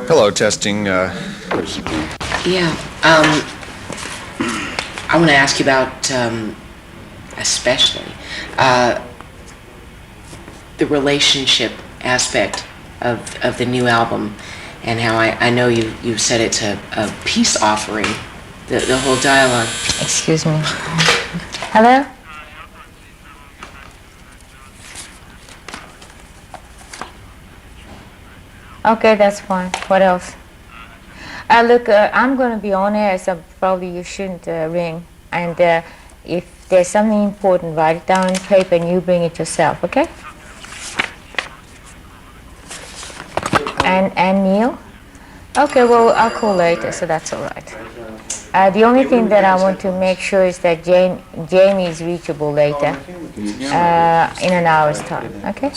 Hello, testing. Yeah. I want to ask you about, especially, the relationship aspect of the new album, and how I know you said it's a peace offering, the whole dialogue. Excuse me. Hello? Okay, that's fine. What else? Look, I'm going to be on air, so probably you shouldn't ring. And if there's something important, write it down on paper and you bring it yourself, okay? And Neil? Okay, well, I'll call later, so that's all right. The only thing that I want to make sure is that Jamie is reachable later, in an hour's time, okay?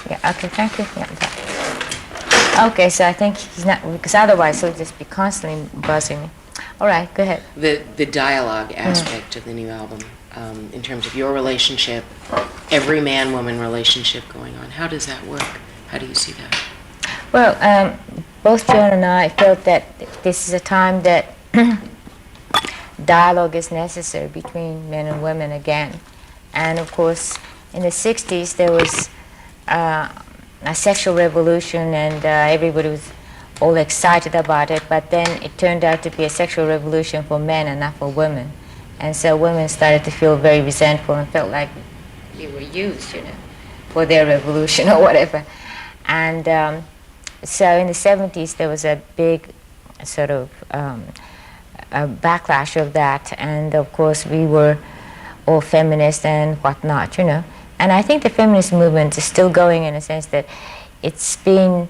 Yeah, okay, thank you. Yeah, bye. Okay, so I think he's not, because otherwise he'll just be constantly buzzing me. All right, go ahead. The dialogue aspect of the new album, in terms of your relationship, every man-woman relationship going on, how does that work? How do you see that? Well, both Joan and I felt that this is a time that dialogue is necessary between men and women again. And of course, in the 60s there was a sexual revolution, and everybody was all excited about it, but then it turned out to be a sexual revolution for men and not for women. And so women started to feel very resentful and felt like they were used, for their revolution or whatever. And so in the 70s there was a big sort of a backlash of that, and of course we were all feminists and whatnot, And I think the feminist movement is still going in a sense that it's being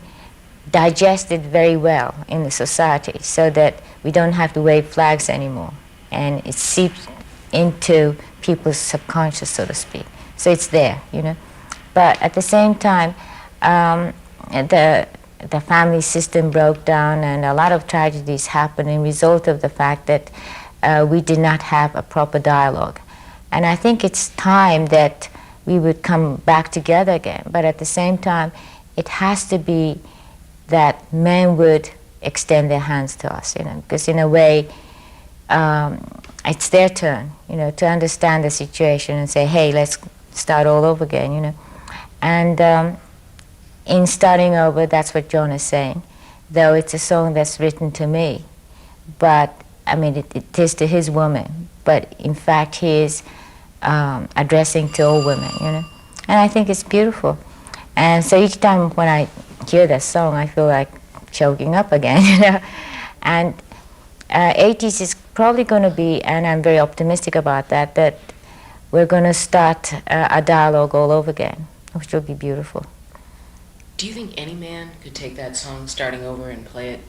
digested very well in the society, so that we don't have to wave flags anymore, and it seeps into people's subconscious, so to speak. So it's there, But at the same time, the family system broke down, and a lot of tragedies happened in result of the fact that we did not have a proper dialogue. And I think it's time that we would come back together again. But at the same time, it has to be that men would extend their hands to us, because in a way, it's their turn, to understand the situation and say, hey, let's start all over again, And in starting over, that's what John is saying, though it's a song that's written to me. But, I mean, it is to his woman, but in fact, he is addressing to all women, And I think it's beautiful. And so each time when I hear that song, I feel like choking up again, And 80s is probably going to be, and I'm very optimistic about that, that we're going to start a dialogue all over again, which will be beautiful. Do you think any man could take that song, Starting Over, and play it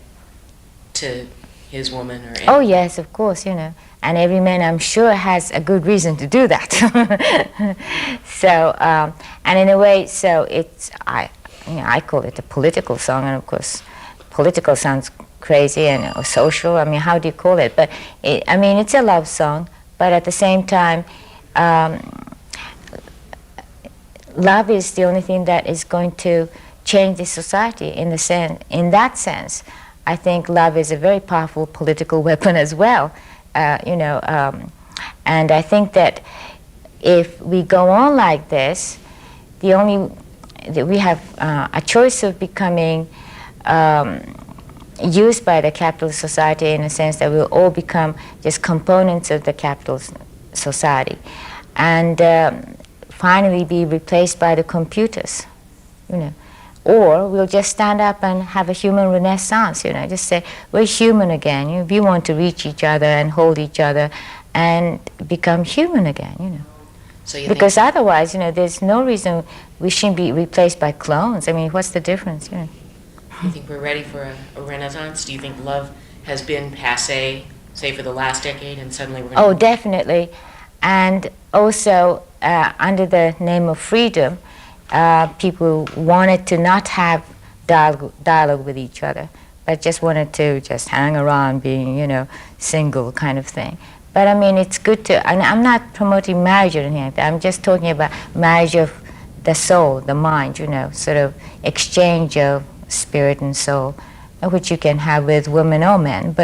to his woman or any? Oh yes, of course, And every man, I'm sure, has a good reason to do that. So, and in a way, so it's, I call it a political song, and of course, political sounds crazy and or social. I mean, how do you call it? But it's a love song, but at the same time, love is the only thing that is going to change the society in that sense. I think love is a very powerful political weapon as well, and I think that if we go on like this, we have a choice of becoming used by the capitalist society, in a sense that we'll all become just components of the capitalist society, and finally be replaced by the computers, Or we'll just stand up and have a human renaissance, just say, we're human again. We want to reach each other and hold each other and become human again, So you Because otherwise, there's no reason we shouldn't be replaced by clones. I mean, what's the difference, You think we're ready for a renaissance? Do you think love has been passé, say, for the last decade, and suddenly we're going to... Oh, definitely. And also, under the name of freedom, people wanted to not have dialogue with each other, but just wanted to just hang around being, single kind of thing. But I mean, it's good to, and I'm not promoting marriage or anything like that. I'm just talking about marriage of the soul, the mind, sort of exchange of spirit and soul. which you can have with women or men,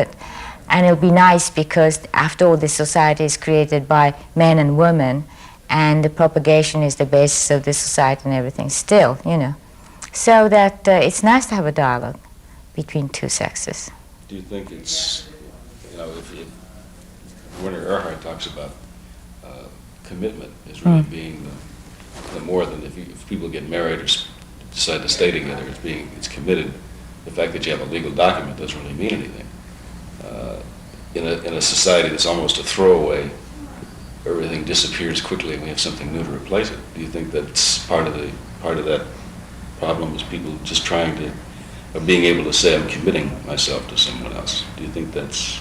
and it'll be nice because after all, this society is created by men and women, and the propagation is the basis of this society and everything still, So that it's nice to have a dialogue between two sexes. Do you think it's, if Werner Erhard talks about commitment as really being the more than if people get married or decide to stay together, it's committed. The fact that you have a legal document doesn't really mean anything. In a society that's almost a throwaway, everything disappears quickly and we have something new to replace it. Do you think that's part of that problem is people just of being able to say I'm committing myself to someone else? Do you think that's...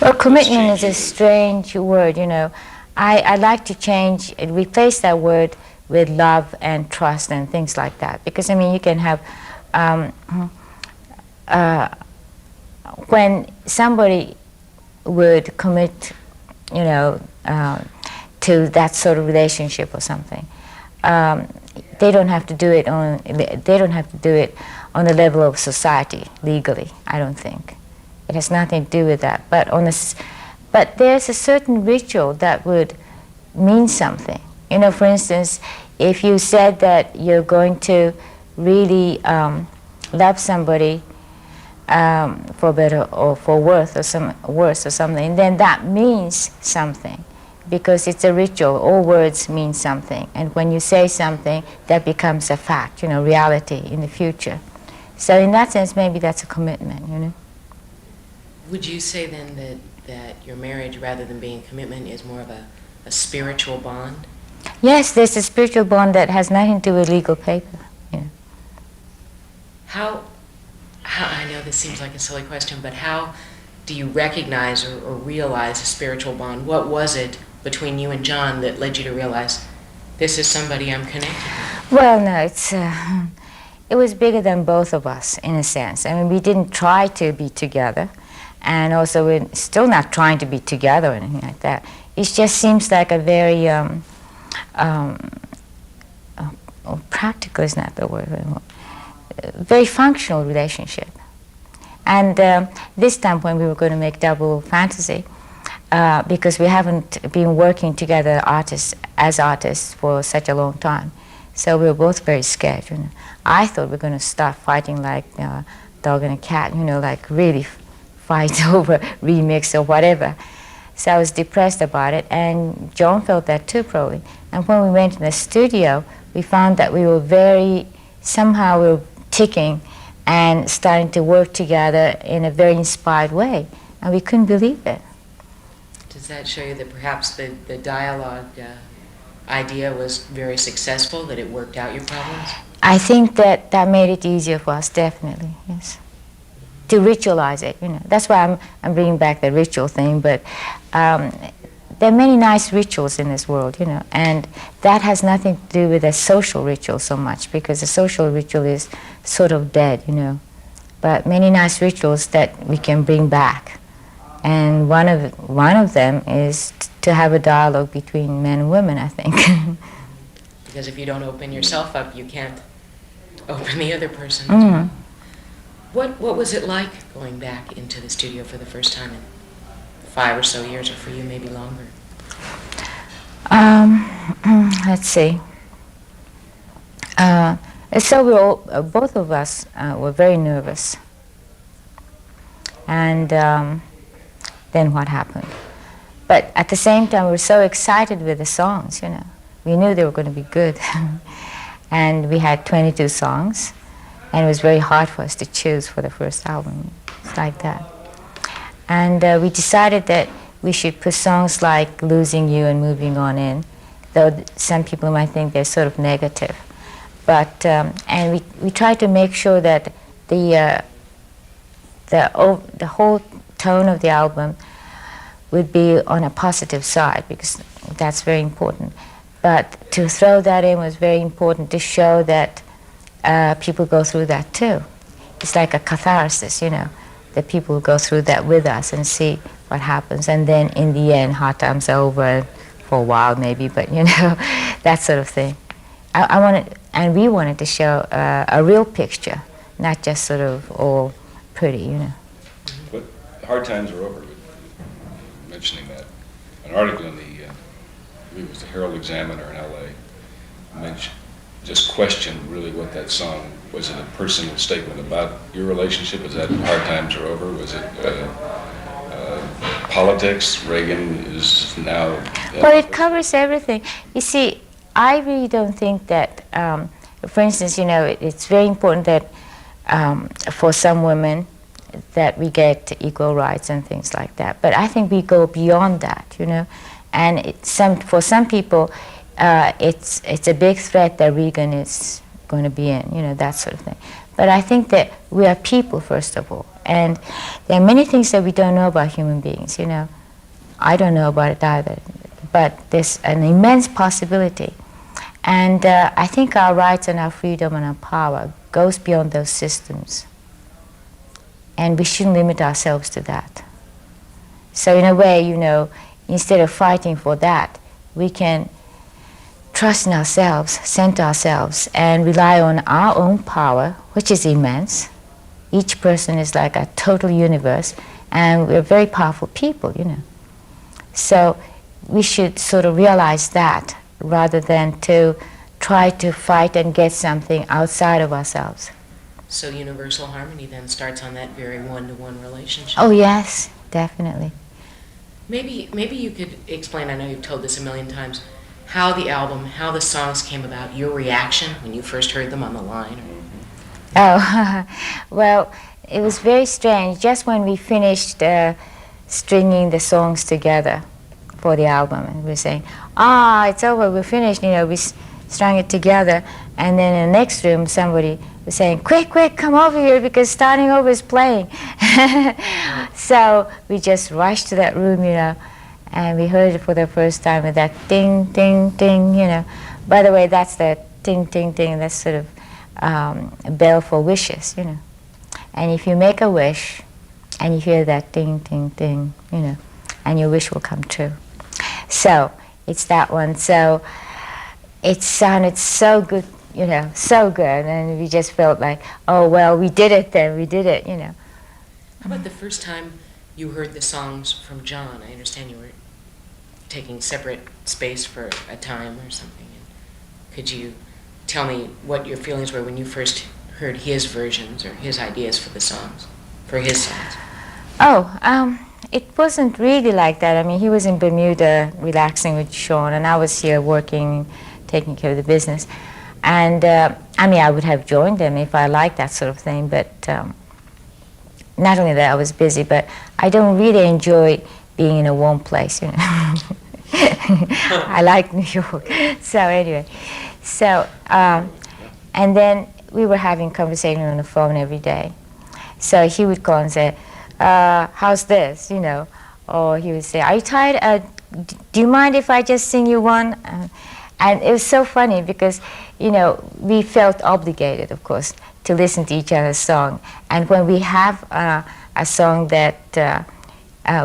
Well, commitment is a strange word, I'd like to replace that word with love and trust and things like that. Because, you can have, when somebody would commit, to that sort of relationship or something, they don't have to do it on the level of society legally, I don't think. It has nothing to do with that. But there's a certain ritual that would mean something. For instance, if you said that you're going to really love somebody for better or for worse or something, then that means something because it's a ritual. All words mean something, and when you say something, that becomes a fact, reality in the future. So in that sense, maybe that's a commitment. Would you say then that your marriage, rather than being a commitment, is more of a spiritual bond? Yes, there's a spiritual bond that has nothing to do with legal paper. How, I know this seems like a silly question, but how do you recognize or realize a spiritual bond? What was it between you and John that led you to realize this is somebody I'm connected with? Well, no, it was bigger than both of us, in a sense. We didn't try to be together, and also we're still not trying to be together or anything like that. It just seems like a very practical is not the word, very functional relationship. And this time when we were going to make Double Fantasy, because we haven't been working together as artists for such a long time, so we were both very scared. I thought we were going to start fighting like dog and a cat, like really fight over remix or whatever. So I was depressed about it, and John felt that too, probably. And when we went in the studio, we found that we were somehow we were ticking and starting to work together in a very inspired way, and we couldn't believe it. Does that show you that perhaps the dialogue idea was very successful, that it worked out your problems? I think that made it easier for us, definitely, yes. To ritualize it, That's why I'm bringing back the ritual thing, but there are many nice rituals in this world, and that has nothing to do with a social ritual so much, because the social ritual is sort of dead, But many nice rituals that we can bring back, and one of them is to have a dialogue between men and women, I think. Because if you don't open yourself up, you can't open the other person. Mm-hmm. What was it like going back into the studio for the first time in 5 or so years, or for you maybe longer? Let's see. So we both of us were very nervous. And then what happened? But at the same time, we were so excited with the songs, We knew they were going to be good. And we had 22 songs. And it was very hard for us to choose for the first album. It's like that. And we decided that we should put songs like Losing You and Moving On in, though some people might think they're sort of negative. But, and we tried to make sure that the whole tone of the album would be on a positive side, because that's very important. But to throw that in was very important to show that people go through that too. It's like a catharsis, that people go through that with us and see what happens. And then in the end, hard times are over for a while maybe, but that sort of thing. We wanted to show a real picture, not just sort of all pretty, you know. But hard times are over, mentioning that. An article in the, I believe it was the Herald Examiner in L.A., just questioned really what that song, was it a personal statement about your relationship? Was that hard times are over? Was it politics? Reagan is now... Well, it covers everything. You see, I really don't think that, for instance, you know, it's very important that for some women that we get equal rights and things like that. But I think we go beyond that, you know. And for some people, it's a big threat that Reagan is going to be in, you know, that sort of thing. But I think that we are people, first of all. And there are many things that we don't know about human beings, you know. I don't know about it either. But there's an immense possibility. And I think our rights and our freedom and our power goes beyond those systems. And we shouldn't limit ourselves to that. So in a way, you know, instead of fighting for that, we can trust in ourselves, center ourselves, and rely on our own power, which is immense. Each person is like a total universe, and we're very powerful people, you know. So we should sort of realize that rather than to try to fight and get something outside of ourselves. So universal harmony then starts on that very one-to-one relationship. Oh yes, definitely. Maybe you could explain, I know you've told this a million times, how the album, how the songs came about, your reaction when you first heard them on the line. Oh, well, it was very strange. Just when we finished stringing the songs together for the album, and we were saying, it's over, we're finished, you know, we strung it together, and then in the next room somebody was saying, quick, come over here because starting over is playing. So we just rushed to that room, you know, and we heard it for the first time with that ding, ding, ding, you know. By the way, that's the ding, ding, ding, that's sort of a bell for wishes, you know. And if you make a wish and you hear that ding, ding, ding, you know, and your wish will come true. So it's that one. So it sounded so good, you know, so good, and we just felt like, oh, well, we did it then, we did it, you know. How about the first time you heard the songs from John? I understand you were taking separate space for a time or something. Could you tell me what your feelings were when you first heard his versions or his ideas for the songs, for his songs? Oh, it wasn't really like that. I mean, he was in Bermuda relaxing with Sean, and I was here working, taking care of the business. And, I mean, I would have joined them if I liked that sort of thing, but not only that, I was busy, but I don't really enjoy being in a warm place, you know. I like New York. So anyway, so, and then we were having conversation on the phone every day. So he would call and say, how's this, you know? Or he would say, are you tired? Do you mind if I just sing you one? And it was so funny because, you know, we felt obligated, of course, to listen to each other's song. And when we have a song that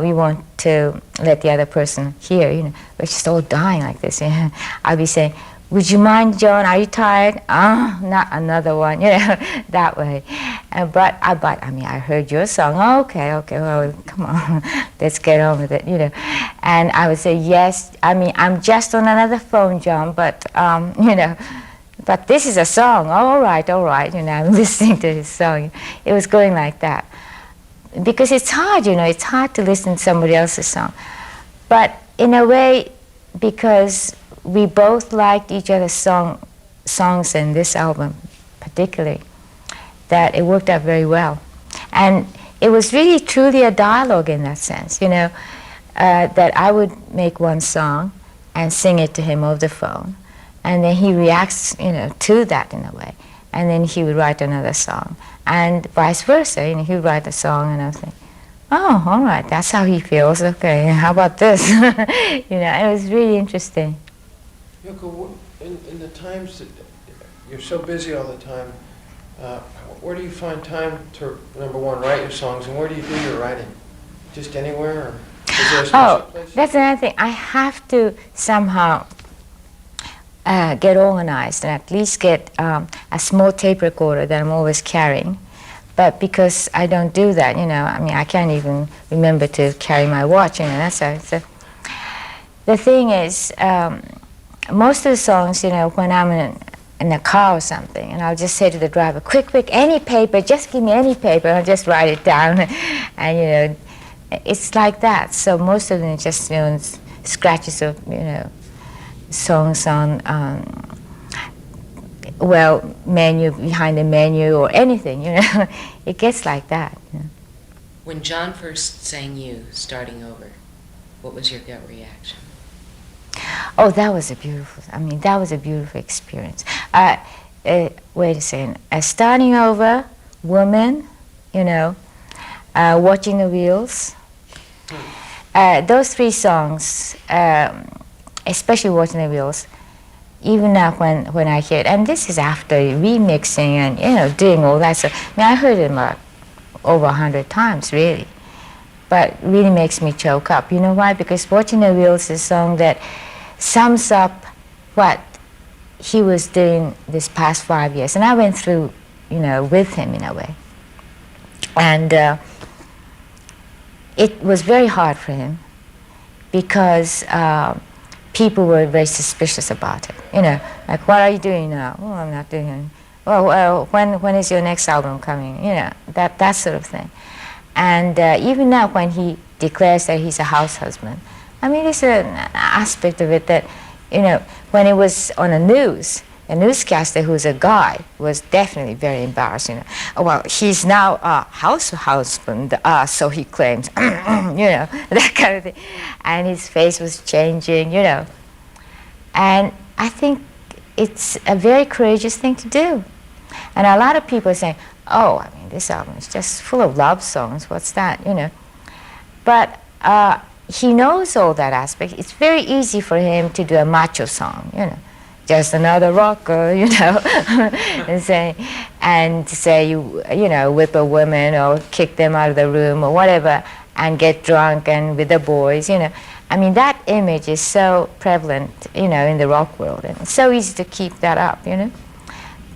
we want to let the other person hear, you know, we're just all dying like this. You know? I'll be saying, would you mind, John, are you tired? Not another one, you know, that way. But I mean, I heard your song. Oh, okay, well, come on, let's get on with it, you know. And I would say, yes, I mean, I'm just on another phone, John, but, you know, but this is a song. All right, you know, I'm listening to his song. It was going like that. Because it's hard, you know, it's hard to listen to somebody else's song. But in a way, because we both liked each other's songs in this album, particularly, that it worked out very well. And it was really truly a dialogue in that sense, you know, that I would make one song and sing it to him over the phone, and then he reacts, you know, to that in a way, and then he would write another song, and vice versa, you know, he would write a song and I would think, oh, all right, that's how he feels, okay, how about this? You know, it was really interesting. Yoko, in the times that you're so busy all the time, where do you find time to, number one, write your songs, and where do you do your writing? Just anywhere, or is there a special place? That's another thing. I have to somehow get organized and at least get a small tape recorder that I'm always carrying But because I don't do that, I mean, I can't even remember to carry my watch, that's how. So the thing is, most of the songs, when I'm in a car or something, and I'll just say to the driver, quick, any paper, just give me any paper, and I'll just write it down, and it's like that. So most of them are just scratches of songs on menu behind the menu or anything, it gets like that. When John first sang you, Starting Over, what was your gut reaction? Oh, that was a beautiful experience. Wait a second. Starting Over, Woman, Watching the Wheels. Those three songs, especially Watching the Wheels, even now when I hear it, and this is after remixing and, doing all that. So, I heard it over 100 times, really. But really makes me choke up. You know why? Because Watching the Wheels is a song that sums up what he was doing this past 5 years. And I went through, with him in a way. And it was very hard for him because people were very suspicious about it. Like, what are you doing now? Oh, I'm not doing it. Well, when is your next album coming? That sort of thing. And even now, when he declares that he's a house husband, I mean, there's an aspect of it that, when it was on the news, a newscaster who's a guy was definitely very embarrassed. Oh, well, he's now a house husband, so he claims, that kind of thing. And his face was changing, And I think it's a very courageous thing to do. And a lot of people are saying, oh, I mean, this album is just full of love songs. What's that, But he knows all that aspect. It's very easy for him to do a macho song, just another rocker, and say, whip a woman or kick them out of the room or whatever, and get drunk and with the boys, I mean, that image is so prevalent, in the rock world, and it's so easy to keep that up,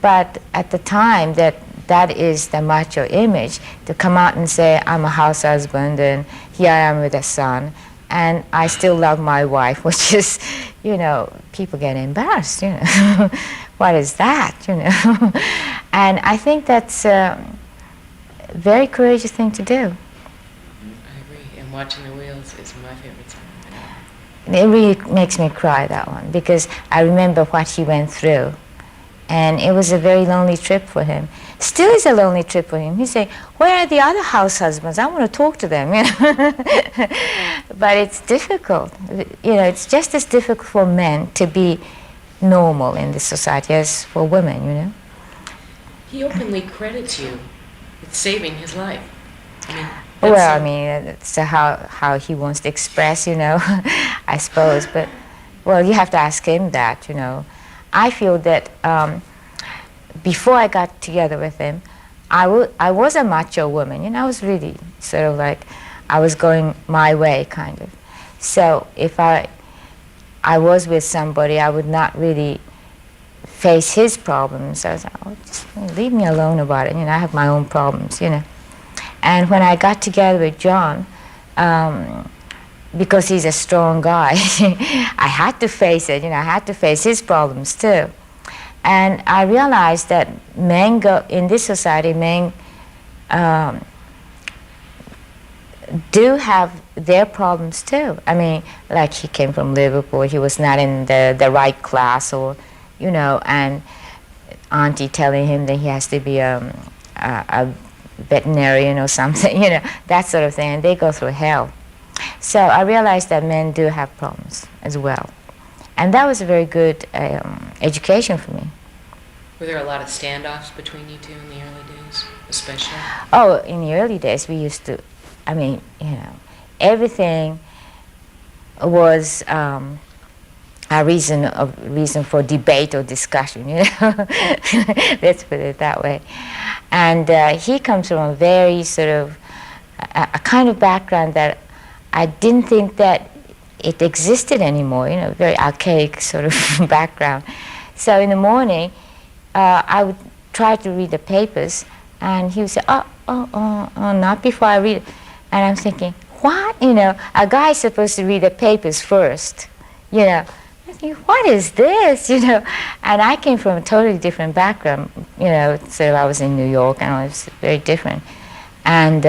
But at the time that is the macho image, to come out and say, I'm a house husband and here I am with a son and I still love my wife, which is, people get embarrassed, What is that, And I think that's a very courageous thing to do. I agree, and Watching the Wheels is my favorite song. It really makes me cry, that one, because I remember what he went through. And it was a very lonely trip for him. Still is a lonely trip for him. He's saying, where are the other house husbands? I want to talk to them. But it's difficult. It's just as difficult for men to be normal in this society as for women, He openly credits you with saving his life. It's how he wants to express, I suppose. But, you have to ask him that, I feel that before I got together with him, I was a macho woman. I was really sort of like, I was going my way, kind of. So if I was with somebody, I would not really face his problems. I was like, oh, just leave me alone about it. I have my own problems, And when I got together with John, because he's a strong guy, I had to face it, I had to face his problems too. And I realized that men in this society, men do have their problems too. I mean, like he came from Liverpool, he was not in the right class, or, and auntie telling him that he has to be a veterinarian or something, that sort of thing, and they go through hell. So I realized that men do have problems as well. And that was a very good education for me. Were there a lot of standoffs between you two in the early days, especially? Oh, in the early days, we used to, everything was a reason for debate or discussion, Let's put it that way. And he comes from a very sort of, a kind of background that I didn't think that it existed anymore, very archaic sort of background. So in the morning, I would try to read the papers, And he would say, not before I read it. And I'm thinking, what? You know, a guy's supposed to read the papers first, you know. I think, what is this, you know? And I came from a totally different background, you know, so I was in New York and it was very different. And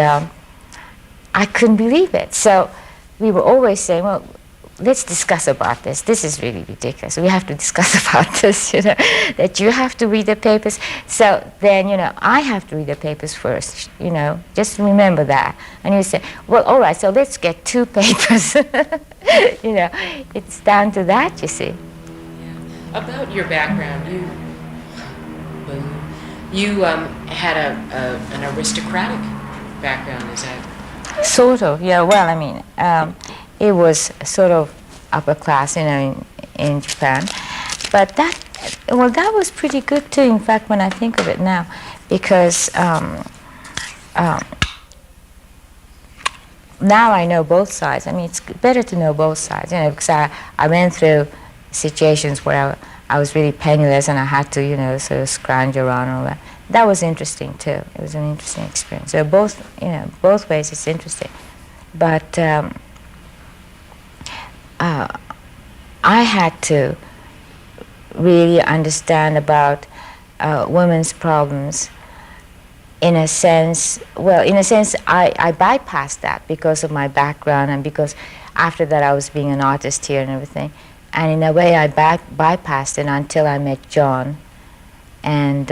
I couldn't believe it. So we were always saying, well, let's discuss about this. This is really ridiculous. We have to discuss about this, you know, that you have to read the papers. So then, you know, I have to read the papers first, you know, just remember that. And you say, well, all right, so let's get 2 papers. You know, it's down to that, you see. Yeah. About your background, you had an aristocratic background, is that? Sort of, yeah, well, I mean, it was sort of upper class, you know, in Japan. But that was pretty good too, in fact, when I think of it now, because now I know both sides. I mean, it's better to know both sides, you know, because I went through situations where I was really penniless and I had to, you know, sort of scrounge around and all that. That was interesting too. It was an interesting experience. So both, you know, both ways it's interesting. But I had to really understand about women's problems in a sense, I bypassed that because of my background and because after that I was being an artist here and everything. And in a way I bypassed it until I met John and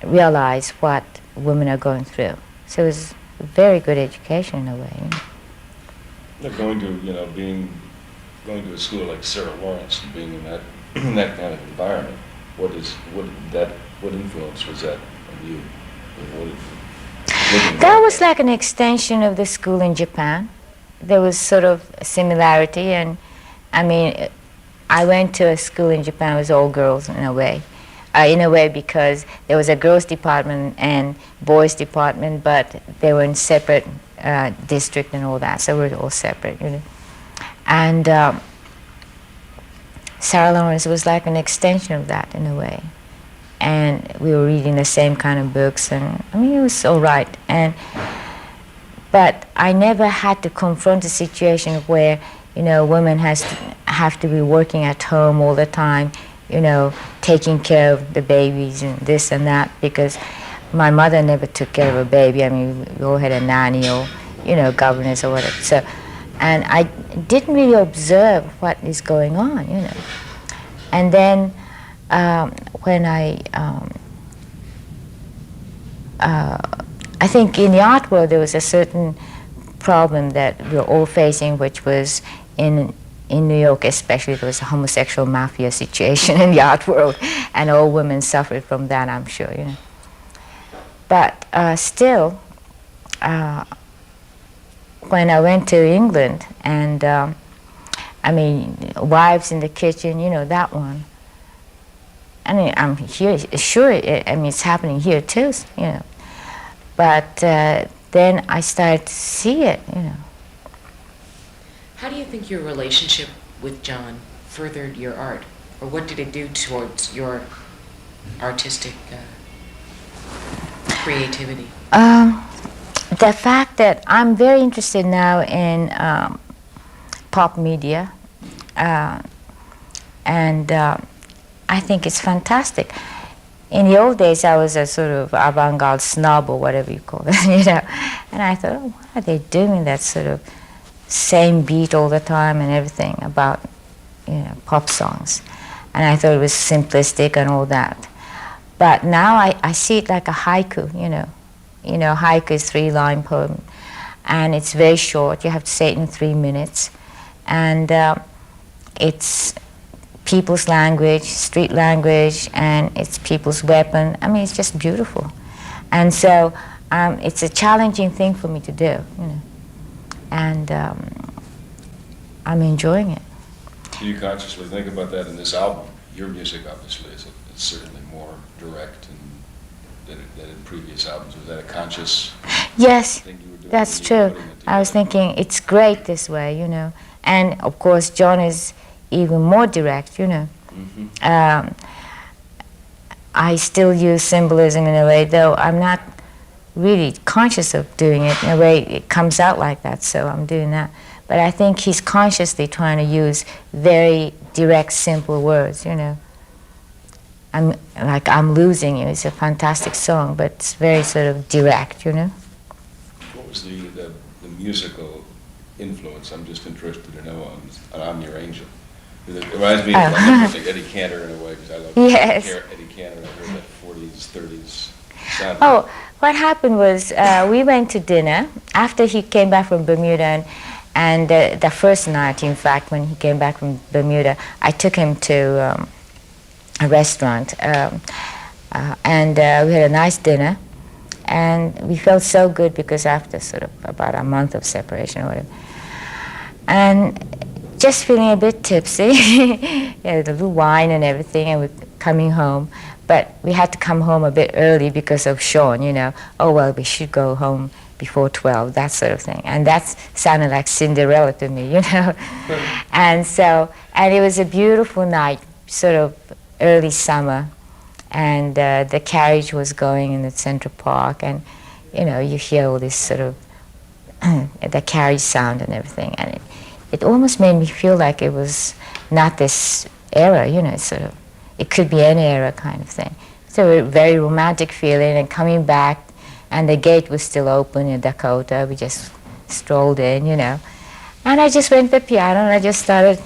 realized what women are going through. So it was a very good education in a way. You know? Like going to a school like Sarah Lawrence and being in that that kind of environment, what influence was that on you? That was like an extension of the school in Japan. There was sort of a similarity, and I mean, I went to a school in Japan, it was all girls in a way because there was a girls department and boys department, but they were in separate district and all that, so we were all separate, you know. And Sarah Lawrence was like an extension of that in a way. And we were reading the same kind of books, and I mean, it was all right. But I never had to confront a situation where, you know, women have to be working at home all the time, you know, taking care of the babies and this and that, because my mother never took care of a baby. I mean, we all had a nanny or, you know, governess or whatever. So, and I didn't really observe what is going on, you know. And then when I think in the art world there was a certain problem that we were all facing, which was in New York especially, there was a homosexual mafia situation in the art world, and all women suffered from that, I'm sure, you know. But still, when I went to England, and I mean, wives in the kitchen, you know, that one. I mean, I'm here, sure, I mean, it's happening here too, you know. But then I started to see it, you know. How do you think your relationship with John furthered your art? Or what did it do towards your artistic creativity? The fact that I'm very interested now in pop media, and I think it's fantastic. In the old days, I was a sort of avant-garde snob or whatever you call it, you know. And I thought, oh, what are they doing? That sort of same beat all the time and everything about, you know, pop songs. And I thought it was simplistic and all that. But now I see it like a haiku, you know. You know, haiku is 3-line poem, and it's very short. You have to say it in 3 minutes. And it's people's language, street language, and it's people's weapon. I mean, it's just beautiful. And so it's a challenging thing for me to do, you know. And I'm enjoying it. Do you consciously think about that in this album? Your music, obviously, is certainly more direct than in previous albums. Was that a conscious yes, thing you were doing? That's true. I was thinking, it's great this way, you know. And, of course, John is even more direct, you know. Mm-hmm. I still use symbolism in a way, though I'm not really conscious of doing it. In a way, it comes out like that, so I'm doing that. But I think he's consciously trying to use very direct, simple words, you know. I'm Losing You. It's a fantastic song, but it's very sort of direct, you know. What was the musical influence? I'm just interested to know on I'm Your Angel. It reminds me of like Eddie Cantor in a way, because I love Yes. Eddie Cantor. I heard that 40s, 30s sound. Oh, what happened was we went to dinner after he came back from Bermuda, and the first night, in fact, when he came back from Bermuda, I took him to a restaurant, and we had a nice dinner, and we felt so good because after sort of about a month of separation or whatever, and just feeling a bit tipsy, a little wine and everything, and we're coming home. But we had to come home a bit early because of Sean, you know. Oh, well, we should go home before 12, that sort of thing. And that sounded like Cinderella to me, you know. And it was a beautiful night, sort of early summer. And the carriage was going in the Central Park, and, you know, you hear all this sort of, the carriage sound and everything. And it almost made me feel like it was not this era, you know, sort of, it could be any era kind of thing. So a very romantic feeling, and coming back, and the gate was still open in Dakota. We just strolled in, you know. And I just went to the piano and I just started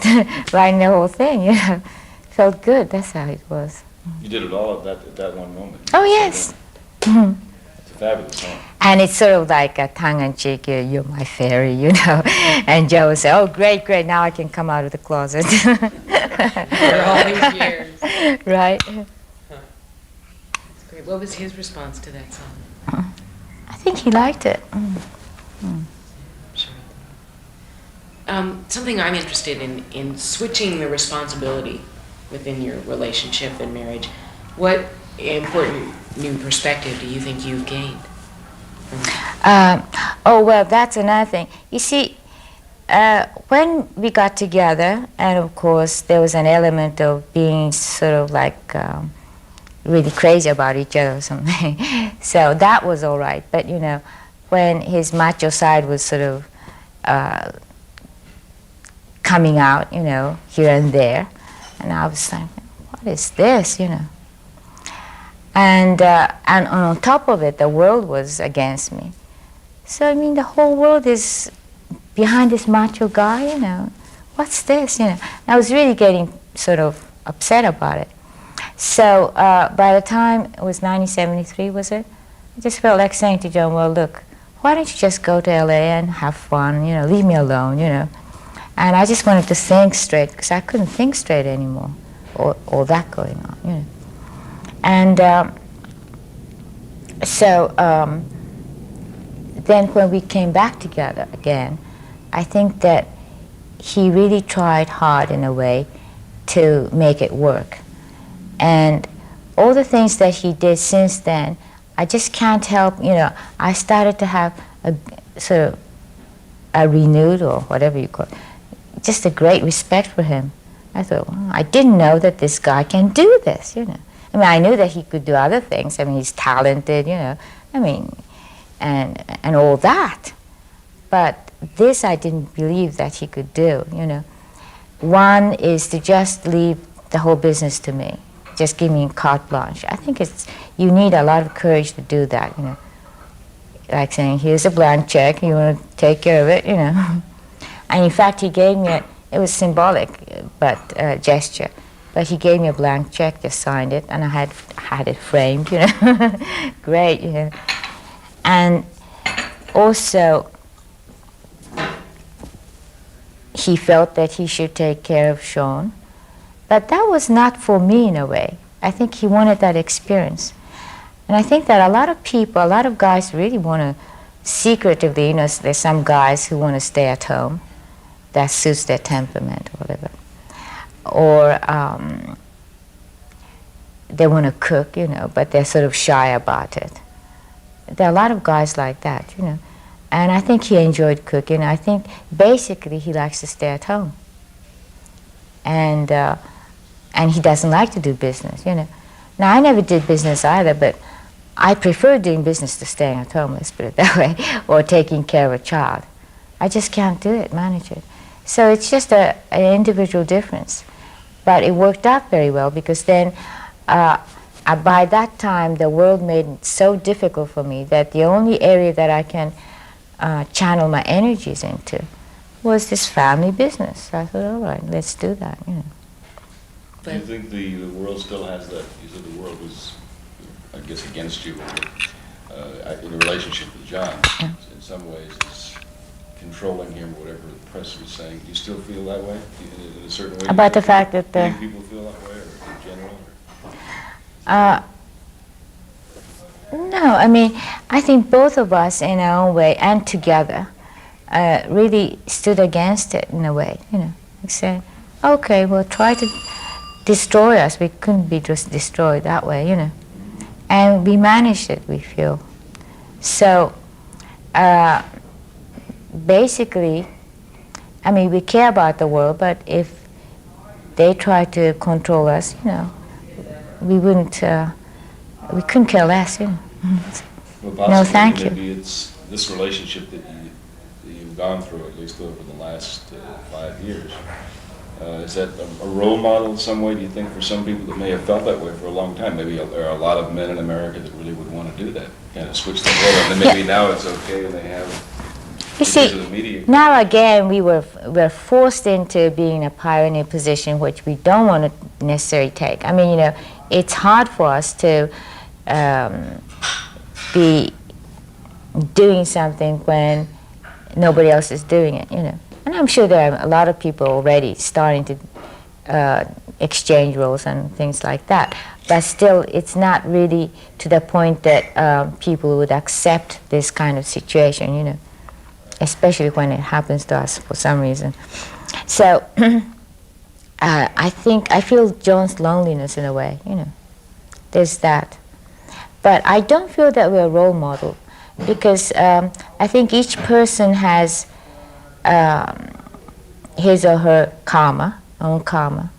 writing the whole thing, you know. Felt good, that's how it was. You did it all at that one moment. Oh, yes. It's a fabulous song. And it's sort of like a tongue-in-cheek, you're my fairy, you know. And Joe would say, oh, great, great, now I can come out of the closet. For all these years. Right. That's great. What was his response to that song? I think he liked it. Sure. Something I'm interested in switching the responsibility within your relationship and marriage. What important new perspective do you think you've gained? Oh, well, that's another thing. You see, when we got together, and of course there was an element of being sort of like really crazy about each other or something. So that was all right. But, you know, when his macho side was sort of coming out, you know, here and there, and I was like, what is this, you know? And on top of it, the world was against me. So, I mean, the whole world is behind this macho guy, you know. What's this, you know? I was really getting sort of upset about it. So by the time it was 1973, was it? I just felt like saying to John, well, look, why don't you just go to LA and have fun, you know, leave me alone, you know. And I just wanted to think straight, because I couldn't think straight anymore, or all that going on, you know. And then when we came back together again, I think that he really tried hard in a way to make it work. And all the things that he did since then, I just can't help, you know, I started to have a sort of a renewed, or whatever you call it, just a great respect for him. I thought, well, I didn't know that this guy can do this, you know. I mean, I knew that he could do other things. I mean, he's talented, you know, I mean, and all that. But this I didn't believe that he could do, you know. One is to just leave the whole business to me. Just give me carte blanche. I think you need a lot of courage to do that, you know. Like saying, here's a blank check, you want to take care of it, you know. And in fact, he gave me it was symbolic, but gesture. But he gave me a blank check, just signed it, and I had it framed, you know. Great, you know. And also, he felt that he should take care of Sean. But that was not for me in a way. I think he wanted that experience. And I think that a lot of people, a lot of guys really want to secretively, you know, there's some guys who want to stay at home. That suits their temperament or whatever. Or they want to cook, you know, but they're sort of shy about it. There are a lot of guys like that, you know. And I think he enjoyed cooking. I think basically he likes to stay at home. And he doesn't like to do business, you know. Now, I never did business either, but I prefer doing business to staying at home, let's put it that way, or taking care of a child. I just can't do it, manage it. So it's just an individual difference. But it worked out very well because then by that time the world made it so difficult for me that the only area that I can channel my energies into was this family business. I thought, all right, let's do that. You know. Do you think the world still has that? You said the world was, I guess, against you in a relationship with John. Yeah. In some ways, it's controlling him, whatever the press was saying. Do you still feel that way in a certain way? About the fact that do you think people feel that way, or in general? No, I mean, I think both of us in our own way and together really stood against it in a way, you know, like saying, okay, well, try to destroy us. We couldn't be just destroyed that way, you know. And we managed it, we feel. So, basically, I mean, we care about the world, but if they try to control us, you know, we wouldn't, we couldn't care less, you know. Well, possibly, No, thank you. maybe it's this relationship that you've gone through, at least over the last 5 years. Is that a role model in some way, do you think, for some people that may have felt that way for a long time? Maybe there are a lot of men in America that really would want to do that, kind of switch the world, and then maybe now it's okay and they have, You because see, of the media. now again, we're forced into being a pioneer position, which we don't want to necessarily take. I mean, you know, it's hard for us to be doing something when nobody else is doing it, you know. And I'm sure there are a lot of people already starting to exchange roles and things like that. But still, it's not really to the point that people would accept this kind of situation, you know, especially when it happens to us for some reason. So I feel John's loneliness in a way, you know. There's that. But I don't feel that we're a role model because I think each person has his or her karma, own karma,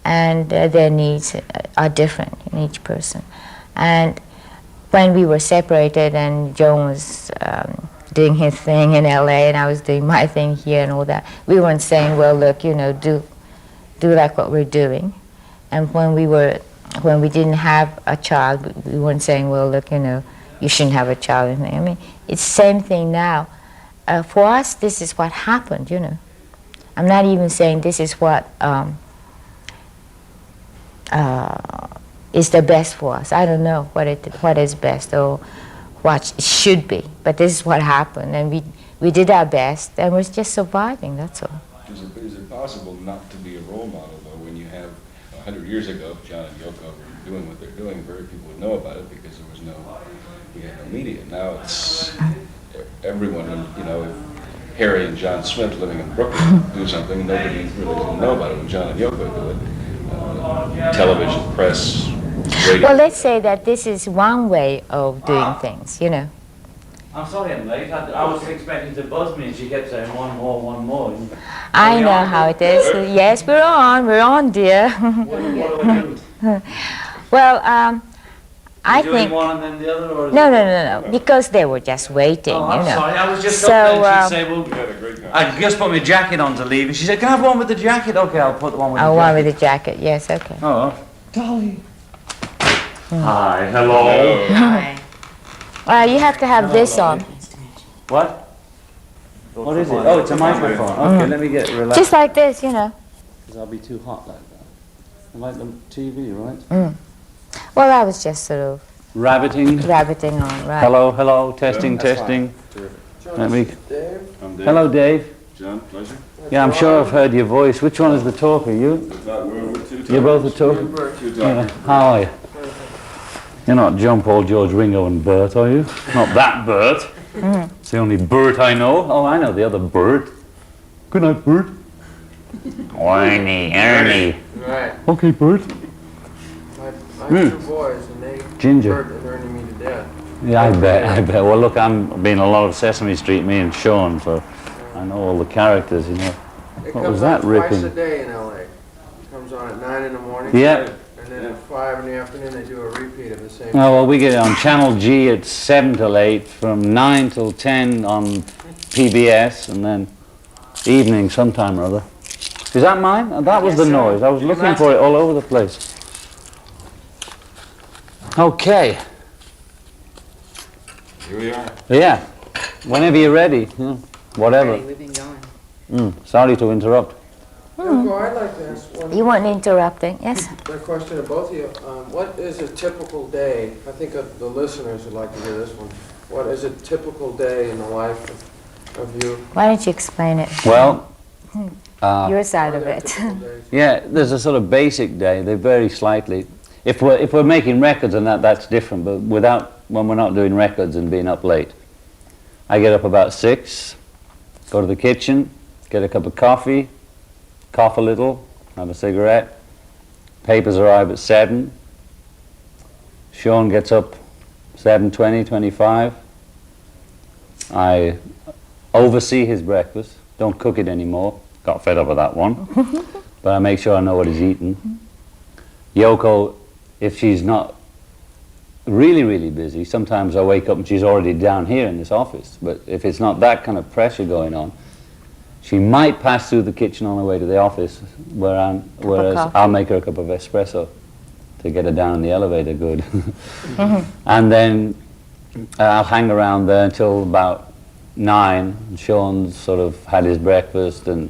and their needs are different in each person. And when we were separated and John was doing his thing in LA and I was doing my thing here and all that, we weren't saying, well, look, you know, do like what we're doing. And when we didn't have a child, we weren't saying, well, look, you know, you shouldn't have a child. I mean, it's the same thing now. For us, this is what happened, you know. I'm not even saying this is what is the best for us. I don't know what is best or what it should be, but this is what happened, and we did our best, and we're just surviving, that's all. Is it possible not to be a role model, though, when you have 100 years ago, John and Yoko were doing what they're doing, very few people would know about it because we had no media. Now it's everyone, you know, if Harry and John Smith living in Brooklyn do something, nobody really will know about it. When John and Yoko do it, television, press, radio. Well, let's say that this is one way of doing things, you know. I'm sorry I'm late. I was expecting to buzz me and she kept saying one more. I know how it is. Yes, we're on, dear. What do I do? Well, I doing think... one and then the other? Or is No, because they were just waiting, Oh, you I'm know. sorry. I was just So, up there and she'd say, well, You had a great time. I just put my jacket on to leave. And she said, can I have one with the jacket? Okay, I'll put the one with the Oh, jacket. one with the jacket, yes, okay. Oh. Dolly. Hi, hello. Oh. Hi. You have to have this on. Nice to meet you. What? What is it? Oh, it's a microphone. Okay, let me get relaxed. Just like this, you know. Because I'll be too hot like that. I like the TV, right? Well, I was just sort of Rabbiting. rabbiting on, right? Hello, testing, That's testing. John, Let me- Dave? I'm Dave. Hello, Dave. John, pleasure. Yeah, I'm sure I've heard your voice. Which one is the talker? You? We're two You're both the talkers. talker? Two Yeah. talkers. How are you? You're not John Paul, George Ringo and Bert, are you? Not that Bert. It's the only Bert I know. Oh, I know the other Bert. Good night, Bert. Whiny, Ernie. Right. Okay, Bert. I have two boys, and they Ginger. hurt learning me to death. Yeah, I bet. Well, look, I'm been a lot of Sesame Street, me and Sean, so I know all the characters, you know. It What comes was on that twice ripping? a day in LA. It comes on at 9 in the morning. Yeah. And then at 5 in the afternoon, they do a repeat of the same. Oh, well, we get it on Channel G at 7 till 8, from 9 till 10 on PBS, and then evening sometime or other. Is that mine? That was the noise. I was looking for it all over the place. Okay. Here we are. Yeah. Whenever you're ready. Yeah. Whatever. Ready, we've been going. Sorry to interrupt. Yoko, I'd like to ask one You weren't interrupting, yes? a question to both of you. What is a typical day? I think the listeners would like to hear this one. What is a typical day in the life of you? Why don't you explain it? Well, Your side Are of there it. typical days? yeah, there's a sort of basic day. They vary slightly. If we're making records and that's different, but when we're not doing records and being up late. I get up about 6, go to the kitchen, get a cup of coffee, cough a little, have a cigarette. Papers arrive at 7. Sean gets up 7:20, 25. I oversee his breakfast, don't cook it anymore. Got fed up with that one. But I make sure I know what he's eaten. Yoko, if she's not really, really busy, sometimes I wake up and she's already down here in this office. But if it's not that kind of pressure going on, she might pass through the kitchen on her way to the office, whereas I'll make her a cup of espresso to get her down in the elevator good. And then I'll hang around there until about 9. And Sean's sort of had his breakfast, and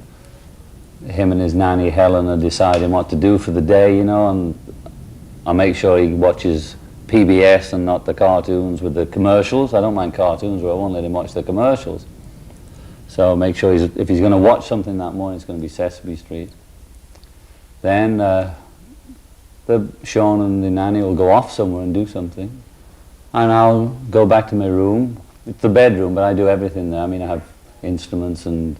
him and his nanny Helen are deciding what to do for the day, and I'll make sure he watches PBS and not the cartoons with the commercials. I don't mind cartoons, but I won't let him watch the commercials. So make sure if he's going to watch something that morning, it's going to be Sesame Street. Then Sean and the nanny will go off somewhere and do something. And I'll go back to my room. It's the bedroom, but I do everything there. I mean, I have instruments and,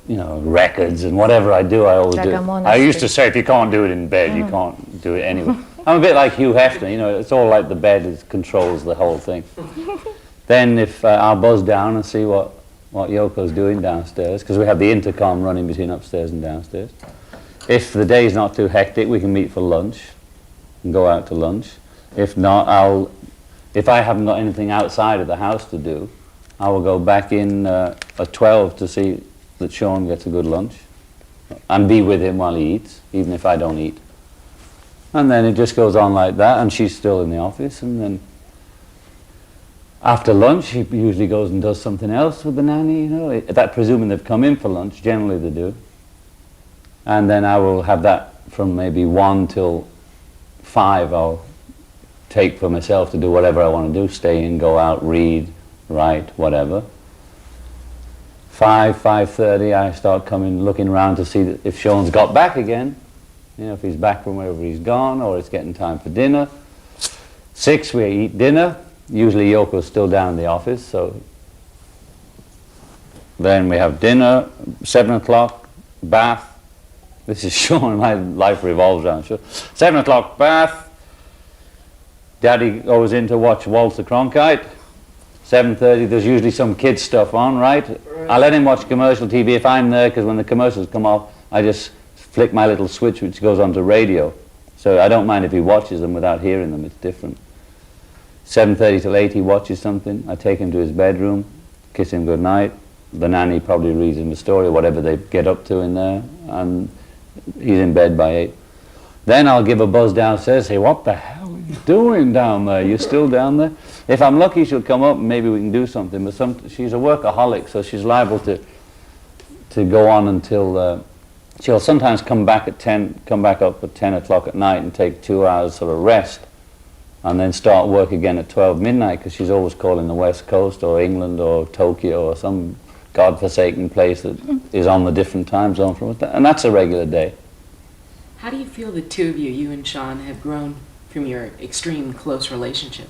records and whatever I do, I always Like do. a I used to monastery. say, if you can't do it in bed, you can't do it anywhere. I'm a bit like Hugh Hefner, it's all like the bed controls the whole thing. Then if I'll buzz down and see what Yoko's doing downstairs, because we have the intercom running between upstairs and downstairs. If the day's not too hectic, we can meet for lunch and go out to lunch. If not, if I haven't got anything outside of the house to do, I will go back in at 12 to see that Sean gets a good lunch and be with him while he eats, even if I don't eat. And then it just goes on like that, and she's still in the office, and then after lunch, she usually goes and does something else with the nanny, that presuming they've come in for lunch, generally they do. And then I will have that from maybe 1 till 5, I'll take for myself to do whatever I want to do, stay in, go out, read, write, whatever. 5:30, I start looking around to see if Sean's got back again, if he's back from wherever he's gone, or it's getting time for dinner. 6, we eat dinner. Usually Yoko's still down in the office, so then we have dinner. 7 o'clock, bath. This is Sean, my life revolves around Sean. 7 o'clock, bath. Daddy goes in to watch Walter Cronkite. 7:30, there's usually some kids stuff on, right? I let him watch commercial TV if I'm there, because when the commercials come off, I just flick my little switch which goes onto radio. So I don't mind if he watches them without hearing them, it's different. 7:30 till 8, he watches something. I take him to his bedroom, kiss him goodnight. The nanny probably reads him a story, whatever they get up to in there, and he's in bed by 8. Then I'll give a buzz downstairs, say, what the hell are you doing down there? You're still down there? If I'm lucky, she'll come up and maybe we can do something, but she's a workaholic, so she's liable to go on until, she'll sometimes come back up at 10 o'clock at night and take 2 hours sort of rest, and then start work again at 12 midnight, because she's always calling the West Coast or England or Tokyo or some godforsaken place that is on the different time zone from us, and that's a regular day. How do you feel the two of you and Sean, have grown from your extreme close relationship?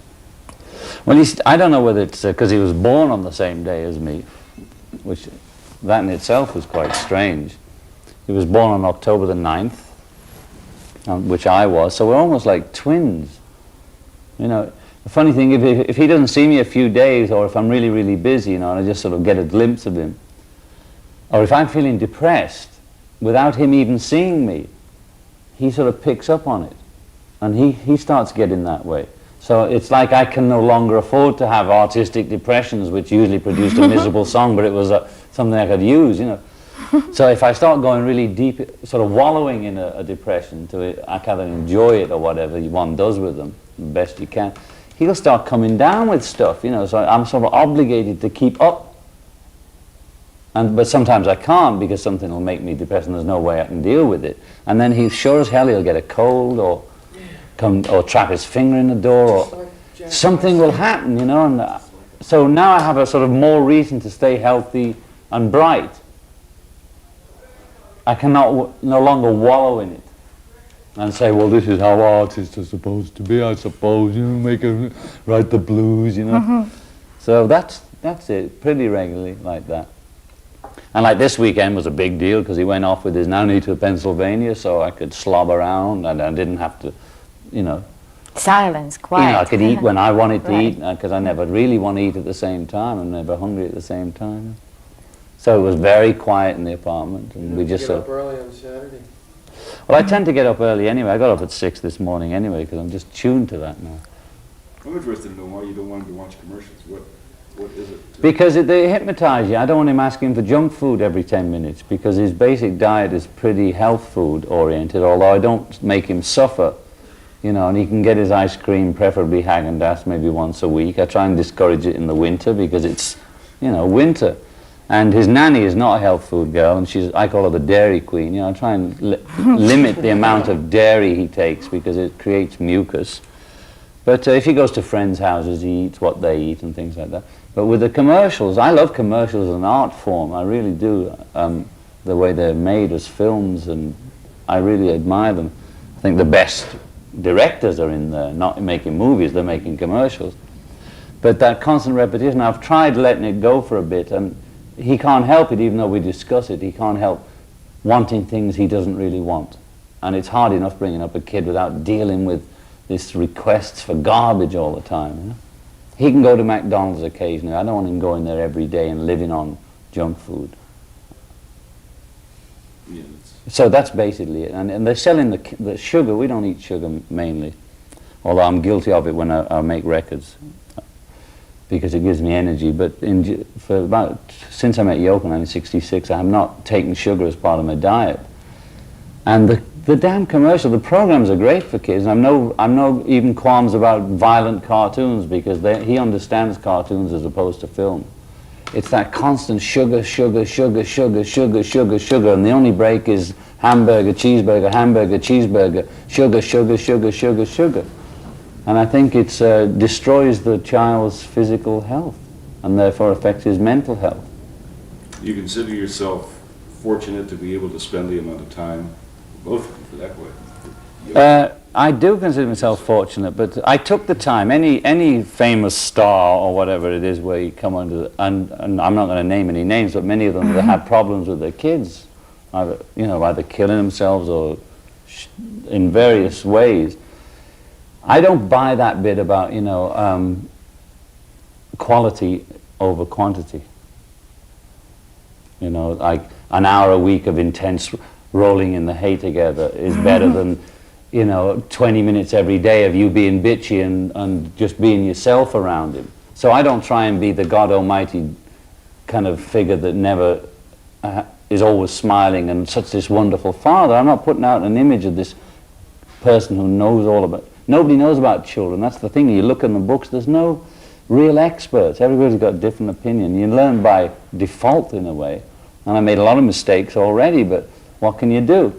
Well, I don't know whether it's because he was born on the same day as me, which that in itself was quite strange. He was born on October the 9th, which I was, so we're almost like twins. The funny thing, if he doesn't see me a few days, or if I'm really, really busy, and I just sort of get a glimpse of him, or if I'm feeling depressed, without him even seeing me, he sort of picks up on it. And he starts getting that way. So it's like I can no longer afford to have artistic depressions, which usually produced a miserable song, but it was something I could use, you know. So if I start going really deep, sort of wallowing in a depression, I kind of enjoy it or whatever one does with them, the best you can, he'll start coming down with stuff, you know, so I'm sort of obligated to keep up. But sometimes I can't because something will make me depressed and there's no way I can deal with it. And then he's sure as hell he'll get a cold or trap his finger in the door or something will happen, you know. And so now I have a sort of more reason to stay healthy and bright. I cannot no longer wallow in it and say, well, this is how artists are supposed to be, I suppose, you know, write the blues, you know. So that's it, pretty regularly like that. And like this weekend was a big deal because he went off with his nanny to Pennsylvania, so I could slob around and I didn't have to, you know. Silence, quiet. You know, I could eat when I wanted to Right. eat because I never really want to eat at the same time. I'm never hungry at the same time. So it was very quiet in the apartment, and we just get sort up of, early on Saturday. well, I tend to get up early anyway. I got up at 6 this morning anyway because I'm just tuned to that now. I'm interested in knowing why you don't want him to watch commercials. What is it? Because they hypnotize you. I don't want him asking for junk food every 10 minutes because his basic diet is pretty health food oriented, although I don't make him suffer, you know, and he can get his ice cream, preferably Häagen-Dazs, maybe once a week. I try and discourage it in the winter because it's, you know, winter. And his nanny is not a health food girl, and I call her the dairy queen. You know, I try and limit the amount of dairy he takes because it creates mucus. But if he goes to friends' houses, he eats what they eat and things like that. But with the commercials, I love commercials as an art form. I really do. The way they're made as films, and I really admire them. I think the best directors are in there, not making movies, they're making commercials. But that constant repetition, I've tried letting it go for a bit, and he can't help it, even though we discuss it. He can't help wanting things he doesn't really want. And it's hard enough bringing up a kid without dealing with this requests for garbage all the time. You know? He can go to McDonald's occasionally. I don't want him going there every day and living on junk food. Yeah, So that's basically it. And they're selling the sugar. We don't eat sugar mainly, although I'm guilty of it when I make records because it gives me energy. But since I met Yoko in 1966, I have not taken sugar as part of my diet. And the damn commercial, the programs are great for kids. I've no even qualms about violent cartoons because he understands cartoons as opposed to film. It's that constant sugar, sugar, sugar, sugar, sugar, sugar, sugar, and the only break is hamburger, cheeseburger, hamburger, cheeseburger, sugar, sugar, sugar, sugar, sugar. And I think it destroys the child's physical health and therefore affects his mental health. You consider yourself fortunate to be able to spend the amount of time, both of them for that way? I do consider myself fortunate, but I took the time. Any famous star or whatever it is where you come under, and I'm not going to name any names, but many of them that had problems with their kids, either killing themselves or in various ways. I don't buy that bit about quality over quantity. You know, like an hour a week of intense rolling in the hay together is better than 20 minutes every day of you being bitchy and just being yourself around him. So I don't try and be the God Almighty kind of figure that never is always smiling and such this wonderful father. I'm not putting out an image of this person who knows all about. Nobody knows about children. That's the thing. You look in the books, there's no real experts. Everybody's got a different opinion. You learn by default in a way. And I made a lot of mistakes already, but what can you do?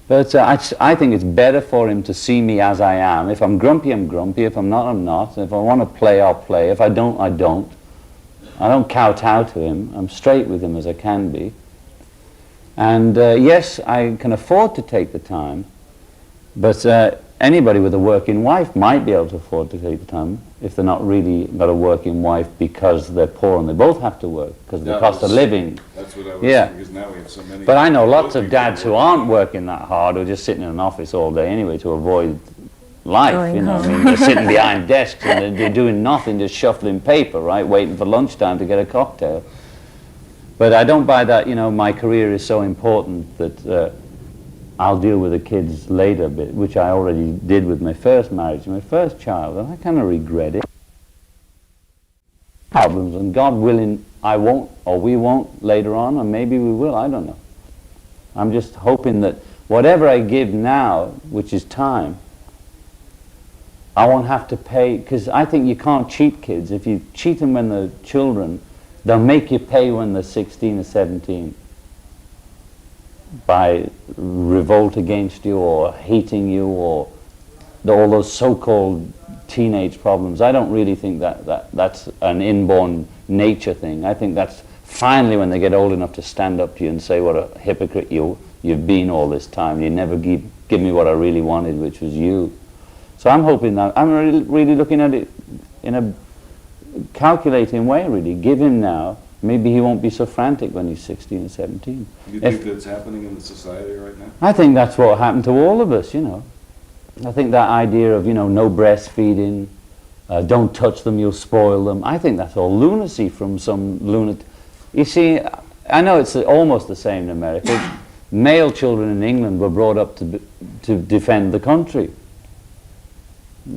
But I think it's better for him to see me as I am. If I'm grumpy, I'm grumpy. If I'm not, I'm not. If I want to play, I'll play. If I don't, I don't. I don't kowtow to him. I'm straight with him as I can be. And yes, I can afford to take the time, but anybody with a working wife might be able to afford to take the time if they're not really got a working wife because they're poor and they both have to work because of the cost of living. That's what I was Yeah. because now we have so many. But I know lots of dads who aren't working that hard, who are just sitting in an office all day anyway to avoid life, Going you know. home. I mean, they're sitting behind desks and they're doing nothing, just shuffling paper, right, waiting for lunchtime to get a cocktail. But I don't buy that, my career is so important that I'll deal with the kids later, which I already did with my first marriage, my first child, and I kind of regret it. Problems, and God willing, I won't, or we won't later on, or maybe we will, I don't know. I'm just hoping that whatever I give now, which is time, I won't have to pay, because I think you can't cheat kids. If you cheat them when they're children, they'll make you pay when they're 16 or 17 by revolt against you or hating you or all those so-called teenage problems. I don't really think that's an inborn nature thing. I think that's finally when they get old enough to stand up to you and say what a hypocrite you've been all this time. You never give me what I really wanted, which was you. So I'm hoping that, I'm really looking at it in a calculating way, really. Give him now. Maybe he won't be so frantic when he's 16 or 17. You think that's happening in the society right now? I think that's what happened to all of us, you know. I think that idea of, you know, no breastfeeding, don't touch them, you'll spoil them. I think that's all lunacy from some lunatic. You see, I know it's almost the same in America. Male children in England were brought up to defend the country.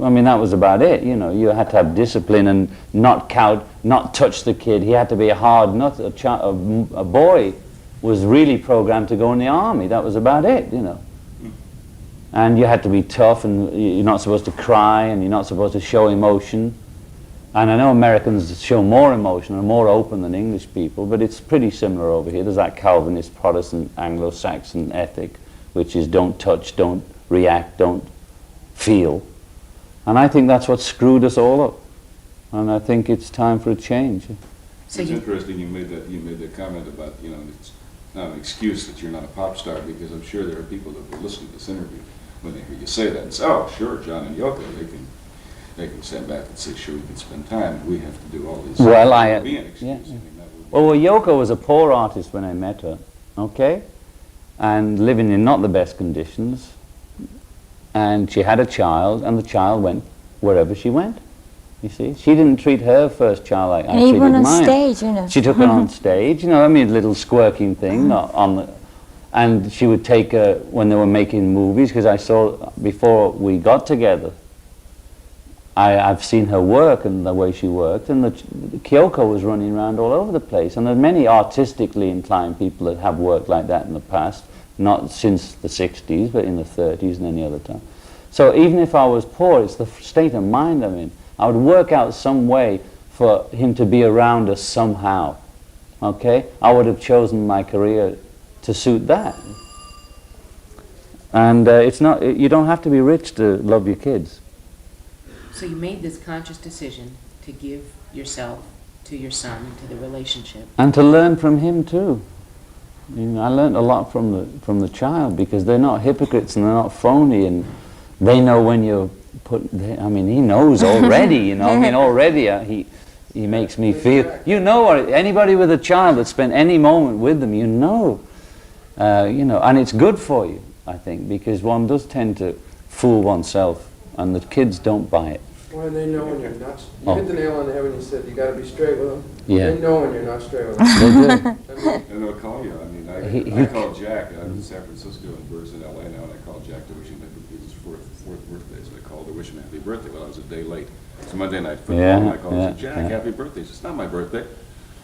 I mean, that was about it, you know. You had to have discipline and not touch the kid. He had to be a hard nut. A boy was really programmed to go in the army. That was about it, you know. And you had to be tough, and you're not supposed to cry, and you're not supposed to show emotion. And I know Americans show more emotion and are more open than English people, but it's pretty similar over here. There's that Calvinist, Protestant, Anglo-Saxon ethic, which is don't touch, don't react, don't feel. And I think that's what screwed us all up. And I think it's time for a change. So it's interesting you made that comment about, you know, it's not an excuse that you're not a pop star, because I'm sure there are people that will listen to this interview when they hear you say that and say, oh, sure, John and Yoko, they can stand back and say, sure, we can spend time. We have to do all these things. Well, That would be an excuse. yeah. I mean, that would be- Well, Yoko was a poor artist when I met her, okay? And living in not the best conditions. And she had a child, and the child went wherever she went. You see, she didn't treat her first child like I treated Even on mine. stage, you know. She took her on stage, you know, I mean, a little squirking thing and she would take her when they were making movies, because I saw, before we got together, I've seen her work and the way she worked, and Kyoko was running around all over the place, and there's many artistically inclined people that have worked like that in the past, not since the 60s, but in the 30s and any other time. So even if I was poor, it's the state of mind I'm in. I would work out some way for him to be around us somehow, okay? I would have chosen my career to suit that. And it's not, you don't have to be rich to love your kids. So you made this conscious decision to give yourself to your son, to the relationship. And to learn from him too. You know, I learned a lot from the child, because they're not hypocrites and they're not phony, and they know when you're I mean, he knows already, you know. I mean, already he makes me feel. You know, anybody with a child that spent any moment with them, you know, and it's good for you, I think, because one does tend to fool oneself, and the kids don't buy it. Well, they know when you're nuts. You Oh. hit the nail on the head when you said you got to be straight with them. Yeah. They know when you're not straight with them. They do. And they'll call you. I mean, He- I called Jack. I was in San Francisco and Bird's in LA now, and I called Jack to wish him his fourth birthday. So I called to wish him happy birthday. Well, I was a day late. So Monday night football, Yeah, I called and said, yeah, Jack, yeah. happy birthday. He said, it's not my birthday.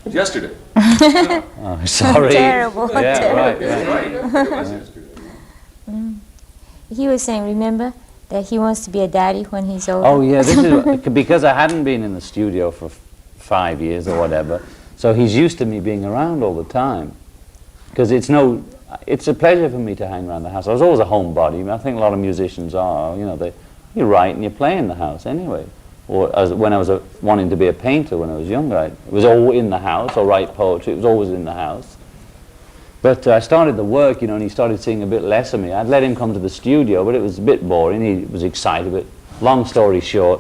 It's yesterday. Oh, sorry. Terrible, Yeah, terrible. right. That's right. It was yesterday. He was saying, remember, that he wants to be a daddy when he's older. Oh yeah, this is because I hadn't been in the studio for 5 years or whatever. So he's used to me being around all the time. Because it's a pleasure for me to hang around the house. I was always a homebody. I think a lot of musicians are. You know, you write and you play in the house anyway. Or when I was wanting to be a painter when I was younger, it was all in the house. Or write poetry, it was always in the house. But I started the work, you know, and he started seeing a bit less of me. I'd let him come to the studio, but it was a bit boring. He was excited, but long story short,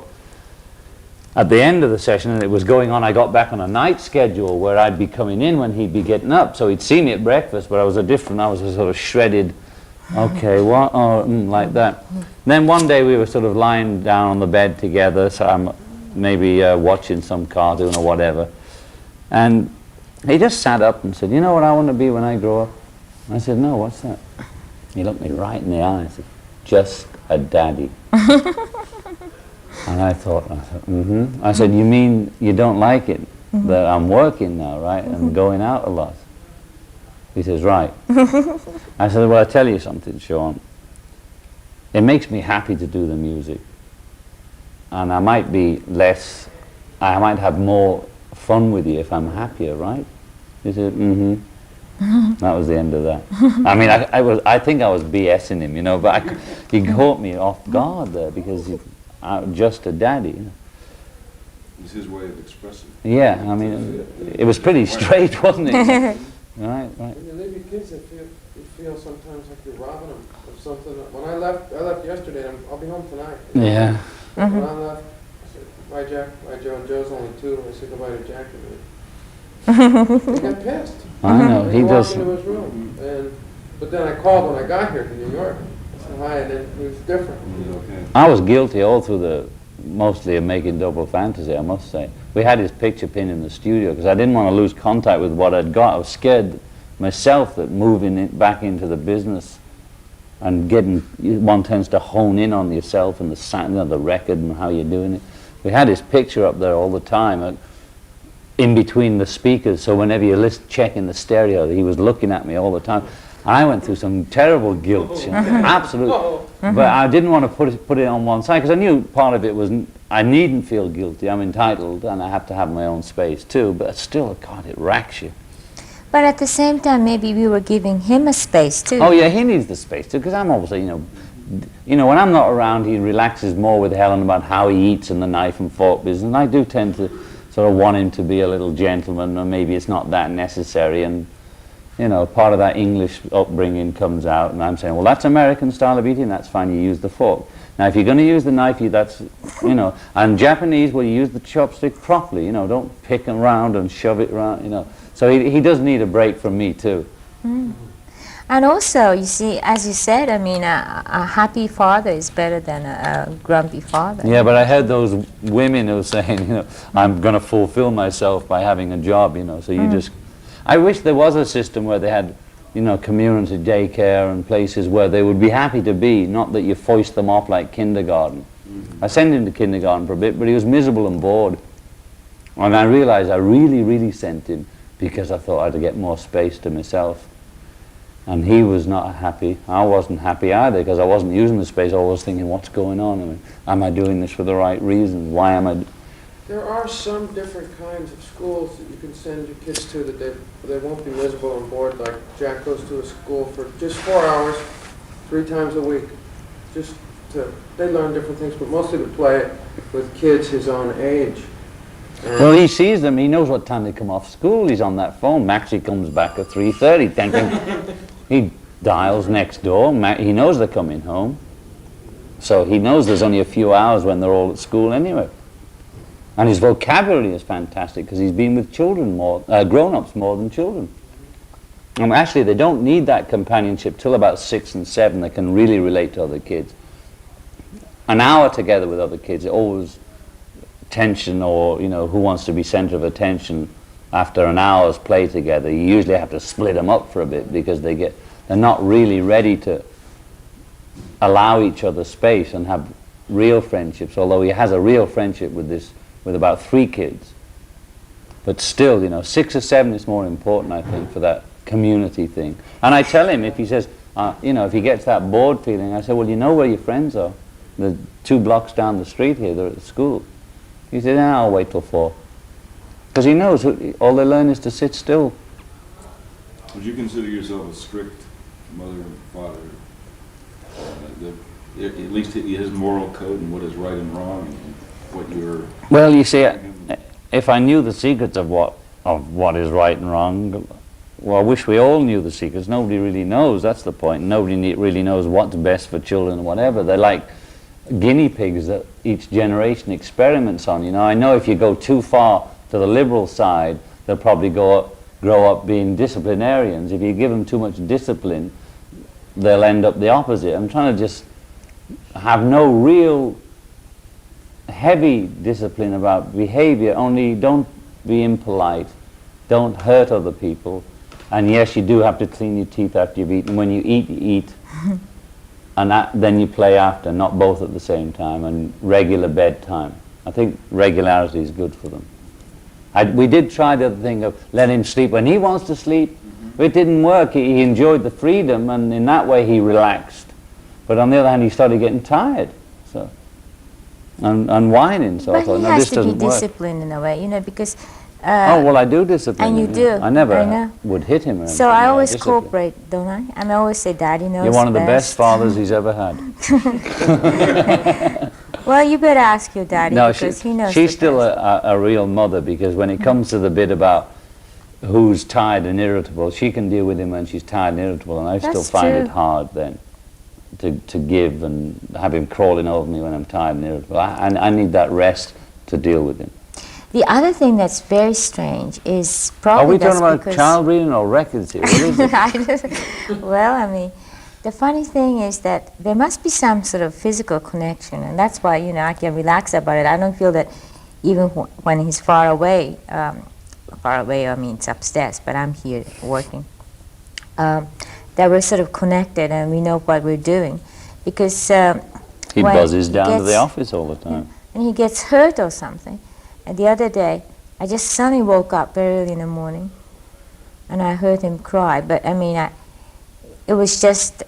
at the end of the session, and it was going on, I got back on a night schedule where I'd be coming in when he'd be getting up. So he'd see me at breakfast, but I was a sort of shredded, okay, what, oh, like that. Then one day we were sort of lying down on the bed together, so I'm maybe watching some cartoon or whatever. And he just sat up and said, you know what I want to be when I grow up? I said, no, what's that? He looked me right in the eye and said, "Just a daddy." And I thought, I said, "You mean you don't like it that I'm working now, right, and going out a lot?" He says, "Right." I said, "Well, I'll tell you something, Sean. It makes me happy to do the music. And I might have more fun with you if I'm happier, right?" He said, That was the end of that. I mean, I think I was BSing him, you know, but he caught me off guard there because just a daddy. You know. It's his way of expressing it. Yeah, I mean, it was pretty straight, wasn't it? Right. When you leave your kids, you feel sometimes like you're robbing them of something. When I left yesterday, and I'll be home tonight. Yeah. When I left, I said, "Bye, Jack. Bye, Joe." And Joe's only 2, and I said goodbye to Jack. And he got pissed. I know, he walked does. into his room, but then I called when I got here to New York. I said hi, and then he was different. Okay. I was guilty all through mostly of making Double Fantasy, I must say. We had his picture pin in the studio because I didn't want to lose contact with what I'd got. I was scared myself that moving back into the business and one tends to hone in on yourself and the record and how you're doing it. We had his picture up there all the time, in between the speakers, so whenever you're checking the stereo, he was looking at me all the time. I went through some terrible guilt, you know, absolutely. But I didn't want to put it on one side because I knew part of it was I needn't feel guilty. I'm entitled, and I have to have my own space too. But still, God, it racks you. But at the same time, maybe we were giving him a space too. Oh yeah, he needs the space too because I'm obviously, you know, when I'm not around, he relaxes more with Helen about how he eats and the knife and fork business. And I do tend to sort of want him to be a little gentleman, or maybe it's not that necessary. And you know, part of that English upbringing comes out, and I'm saying, well, that's American style of eating, that's fine, you use the fork. Now, if you're going to use the knife, that's, you know, and Japanese, well, you use the chopstick properly, you know, don't pick around and shove it around, you know. So he does need a break from me, too. And also, you see, as you said, I mean, a happy father is better than a grumpy father. Yeah, but I heard those women who were saying, you know, I'm going to fulfill myself by having a job, you know, so you just... I wish there was a system where they had, you know, community daycare and places where they would be happy to be, not that you foist them off like kindergarten. I sent him to kindergarten for a bit, but he was miserable and bored. And I realized I really, really sent him because I thought I'd get more space to myself. And he was not happy. I wasn't happy either because I wasn't using the space. I was thinking, what's going on? I mean, am I doing this for the right reasons? Why am I... There are some different kinds of schools that you can send your kids to that they won't be miserable and bored. Like Jack goes to a school for just 4 hours, 3 times a week. They learn different things, but mostly to play with kids his own age. Well, he sees them. He knows what time they come off school. He's on that phone. Maxie comes back at 3:30. He dials next door. He knows they're coming home. So he knows there's only a few hours when they're all at school anyway. And his vocabulary is fantastic because he's been with children grown-ups more than children. And actually, they don't need that companionship till about 6 and 7. They can really relate to other kids. An hour together with other kids, always tension or, you know, who wants to be center of attention after an hour's play together. You usually have to split them up for a bit because they're not really ready to allow each other space and have real friendships, although he has a real friendship with about 3 kids. But still, you know, 6 or 7 is more important, I think, for that community thing. And I tell him, if he says, you know, if he gets that bored feeling, I say, well, you know where your friends are? The 2 blocks down the street here, they're at school. He said, I'll wait till 4. Because he knows all they learn is to sit still. Would you consider yourself a strict mother and father? At least his moral code and what is right and wrong and what you're... Well, you see, if I knew the secrets of what is right and wrong, well, I wish we all knew the secrets. Nobody really knows, that's the point. Nobody really knows what's best for children or whatever. They're like guinea pigs that each generation experiments on. You know, I know if you go too far to the liberal side, they'll probably grow up being disciplinarians. If you give them too much discipline, they'll end up the opposite. I'm trying to just have no real heavy discipline about behavior, only don't be impolite, don't hurt other people, And yes, you do have to clean your teeth after you've eaten. When you eat, you eat. And then you play after, not both at the same time, and regular bedtime. I think regularity is good for them. We did try the other thing of let him sleep when he wants to sleep. But it didn't work. He enjoyed the freedom, and in that way he relaxed. But on the other hand, he started getting tired, so and whining. So I But thought, he no, has this to be doesn't work. disciplined in a way, you know, because... Oh, well, I do discipline and you him. do, I never I know. would hit him. Or So anything, I yeah, always discipline. cooperate, don't I? And I always say, Daddy knows You're one of the best best. fathers he's ever had. Well, you better ask your daddy, No, because he knows she's the still best. a real mother, because when it comes to the bit about who's tired and irritable, she can deal with him when she's tired and irritable, and I still That's find true. it hard then to give and have him crawling over me when I'm tired and irritable. I need that rest to deal with him. The other thing that's very strange is Are probably we talking about because child reading or records here? What is it? Well, I mean, the funny thing is that there must be some sort of physical connection, and that's why, you know, I can relax about it. I don't feel that even when he's far away, I mean, it's upstairs, but I'm here working, that we're sort of connected and we know what we're doing. Because He when buzzes down to the gets- office all the time. and he gets hurt or something. And the other day, I just suddenly woke up very early in the morning, and I heard him cry. But I mean, it was just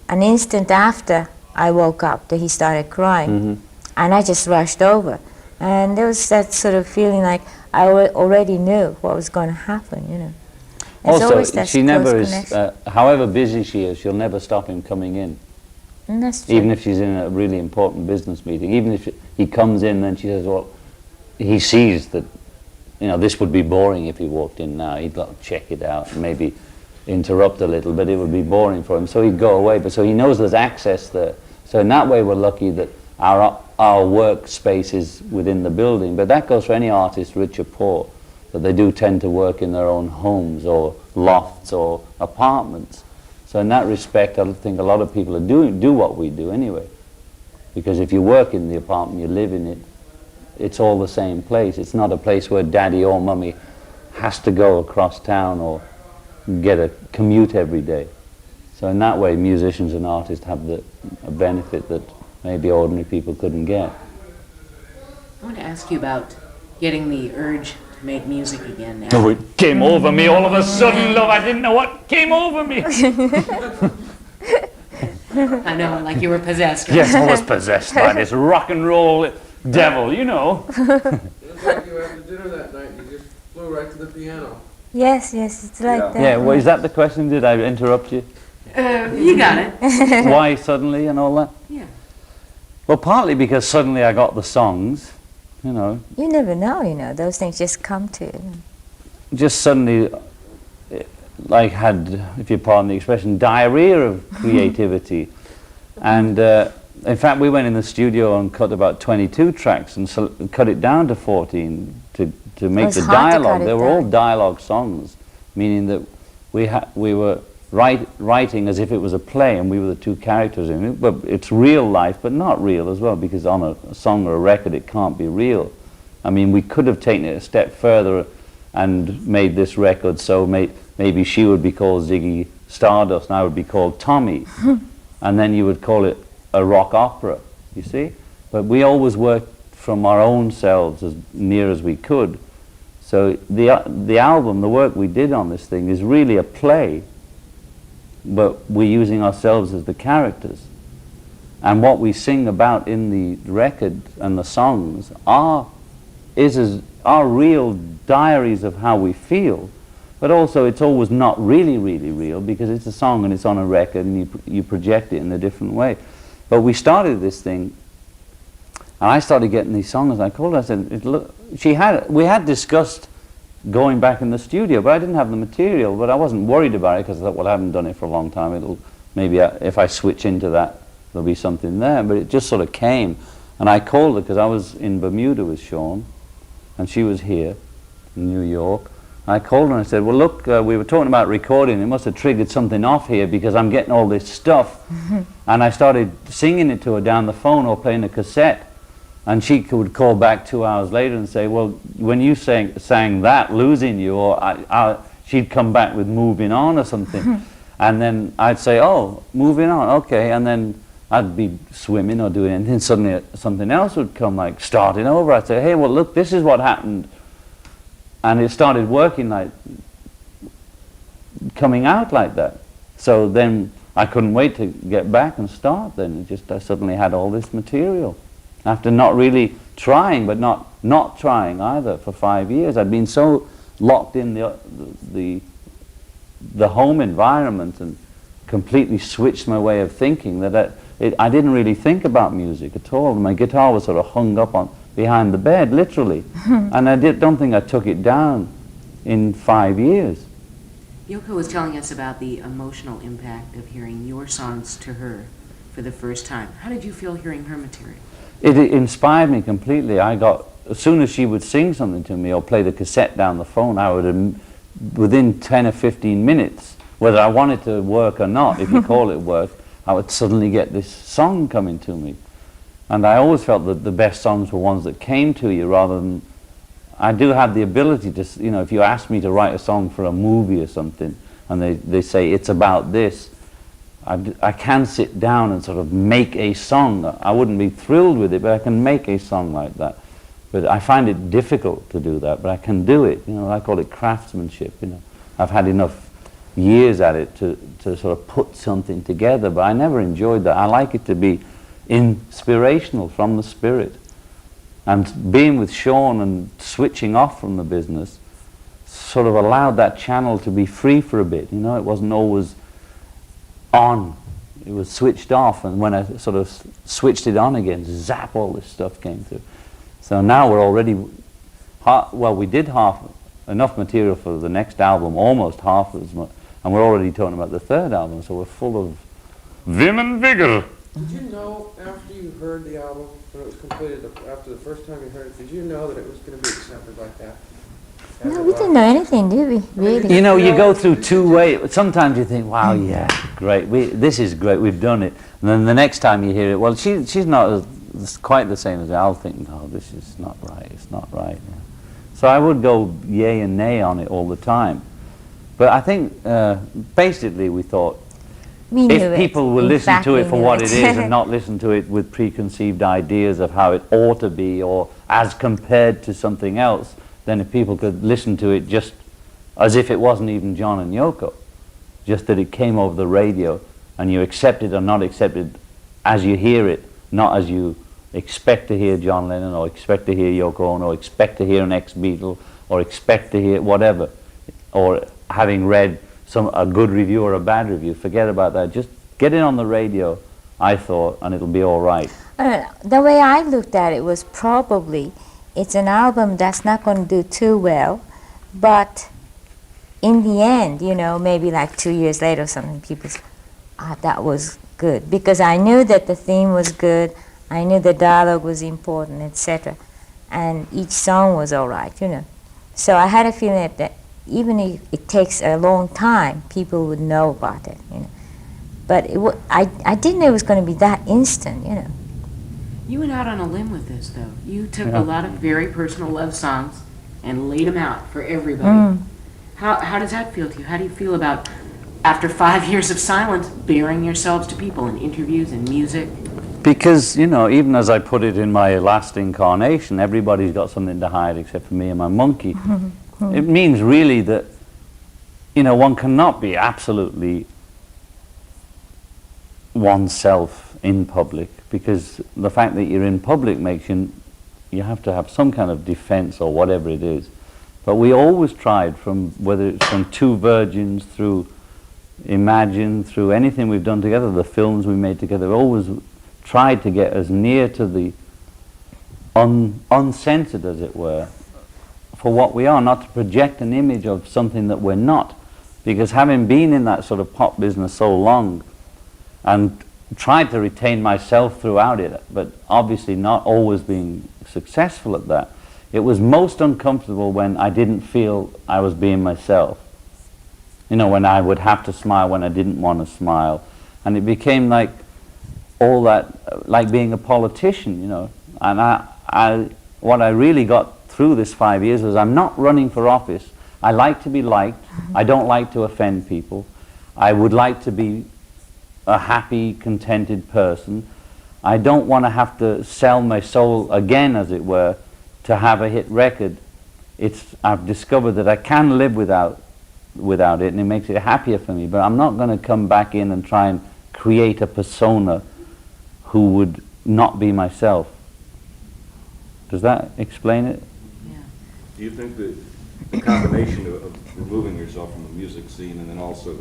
an instant after I woke up that he started crying, and I just rushed over. And there was that sort of feeling like I already knew what was going to happen, you know. There's Also, always that she close never is, connection. however busy she is, she'll never stop him coming in. And that's true. Even if she's in a really important business meeting, even if he comes in, then she says, well, he sees that, you know, this would be boring if he walked in now. He'd like check it out and maybe interrupt a little, but it would be boring for him, so he'd go away. But so he knows there's access there. So in that way, we're lucky that our workspace is within the building. But that goes for any artist, rich or poor, that they do tend to work in their own homes or lofts or apartments. So in that respect, I think a lot of people do what we do anyway. Because if you work in the apartment, you live in it, it's all the same place. It's not a place where daddy or mummy has to go across town or get a commute every day. So in that way, musicians and artists have a benefit that maybe ordinary people couldn't get. I want to ask you about getting the urge to make music again now. Oh, it came over me all of a sudden, love. I didn't know what came over me. I know, like you were possessed. right? Yes, I was possessed by this rock and roll devil, you know. It looks like you were after dinner that night, you just flew right to the piano. Yes, it's like that. Yeah, well, is that the question? Did I interrupt you? You got it. Why suddenly and all that? Yeah. Well, partly because suddenly I got the songs, you know. You never know, you know. Those things just come to you. Just suddenly, like, had, if you pardon the expression, diarrhea of creativity. And in fact, we went in the studio and cut about 22 tracks and cut it down to 14 to make was the hard to cut dialogue. it They were all down. dialogue songs, meaning that we were writing as if it was a play and we were the two characters in it. But it's real life, but not real as well, because on a song or a record it can't be real. I mean, we could have taken it a step further and made this record so maybe she would be called Ziggy Stardust and I would be called Tommy. And then you would call it a rock opera, you see? But we always worked from our own selves as near as we could. So the album, the work we did on this thing is really a play, but we're using ourselves as the characters. And what we sing about in the record and the songs are real diaries of how we feel, but also it's always not really, really real because it's a song and it's on a record and you project it in a different way. But we started this thing and I started getting these songs and I called her, I said, we had discussed going back in the studio, but I didn't have the material, but I wasn't worried about it because I thought, well, I haven't done it for a long time. Maybe if I switch into that, there'll be something there. But it just sort of came. And I called her because I was in Bermuda with Sean, and she was here in New York. I called her and I said, well, look, we were talking about recording. It must have triggered something off here because I'm getting all this stuff. And I started singing it to her down the phone or playing a cassette. And she would call back 2 hours later and say, well, when you sang that, Losing You, or she'd come back with Moving On or something. And then I'd say, oh, Moving On, okay. And then I'd be swimming or doing anything. Suddenly something else would come, like Starting Over. I'd say, hey, well, look, this is what happened. And it started working, like coming out like that. So then I couldn't wait to get back and start then. It just, I suddenly had all this material. After not really trying, but not trying either for 5 years. I'd been so locked in the home environment and completely switched my way of thinking that I didn't really think about music at all. My guitar was sort of hung up on behind the bed, literally. And I don't think I took it down in 5 years. Yoko was telling us about the emotional impact of hearing your songs to her for the first time. How did you feel hearing her material? It inspired me completely. As soon as she would sing something to me or play the cassette down the phone, I would, within 10 or 15 minutes, whether I wanted to work or not, if you call it work, I would suddenly get this song coming to me. And I always felt that the best songs were ones that came to you rather than... I do have the ability to, you know, if you ask me to write a song for a movie or something, and they say it's about this, I can sit down and sort of make a song. I wouldn't be thrilled with it, but I can make a song like that. But I find it difficult to do that, but I can do it. You know, I call it craftsmanship, you know. I've had enough years at it to sort of put something together, but I never enjoyed that. I like it to be inspirational from the spirit. And being with Sean and switching off from the business sort of allowed that channel to be free for a bit. You know, it wasn't always on. It was switched off, and when I sort of switched it on again, zap, all this stuff came through. So now we're already, well, we did enough material for the next album, almost half as much, and we're already talking about the third album, so we're full of vim and vigor. Did you know after you heard the album, when it was completed, after the first time you heard it, did you know that it was going to be accepted like that? No, we didn't know anything, did we? Really? You know, you go through two ways. Sometimes you think, wow, yeah, great, this is great, we've done it. And then the next time you hear it, well, she's not quite the same as me. I'll think, no, this is not right, it's not right. Yeah. So I would go yay and nay on it all the time. But I think, basically, we thought, if people will listen to it for what it is and not listen to it with preconceived ideas of how it ought to be or as compared to something else, then if people could listen to it just as if it wasn't even John and Yoko, just that it came over the radio and you accept it or not accept it as you hear it, not as you expect to hear John Lennon or expect to hear Yoko Ono or expect to hear an ex-Beatle or expect to hear whatever, or having read a good review or a bad review. Forget about that. Just get it on the radio, I thought, and it'll be all right. The way I looked at it was probably it's an album that's not going to do too well, but in the end, you know, maybe like 2 years later or something, people say, that was good. Because I knew that the theme was good, I knew the dialogue was important, etc. And each song was all right, you know. So I had a feeling that even if it takes a long time, people would know about it, you know. But I didn't know it was going to be that instant, you know. You went out on a limb with this, though. You took a lot of very personal love songs and laid them out for everybody. How does that feel to you? How do you feel about, after 5 years of silence, bearing yourselves to people in interviews and music? Because, you know, even as I put it in my last incarnation, everybody's got something to hide except for me and my monkey. It means really that, you know, one cannot be absolutely oneself in public, because the fact that you're in public makes you have to have some kind of defense or whatever it is. But we always tried, from whether it's from Two Virgins through Imagine, through anything we've done together, the films we made together, we always tried to get as near to the uncensored, as it were, for what we are, not to project an image of something that we're not. Because having been in that sort of pop business so long and tried to retain myself throughout it, but obviously not always being successful at that, it was most uncomfortable when I didn't feel I was being myself. You know, when I would have to smile when I didn't want to smile. And it became like all that, like being a politician, you know. And what I really got through this 5 years was, I'm not running for office, I like to be liked. I don't like to offend people. I would like to be a happy, contented person. I don't want to have to sell my soul again, as it were, to have a hit record. I've discovered that I can live without it, and it makes it happier for me. But I'm not going to come back in and try and create a persona who would not be myself. Does that explain it? Yeah. Do you think that the combination of removing yourself from the music scene and then also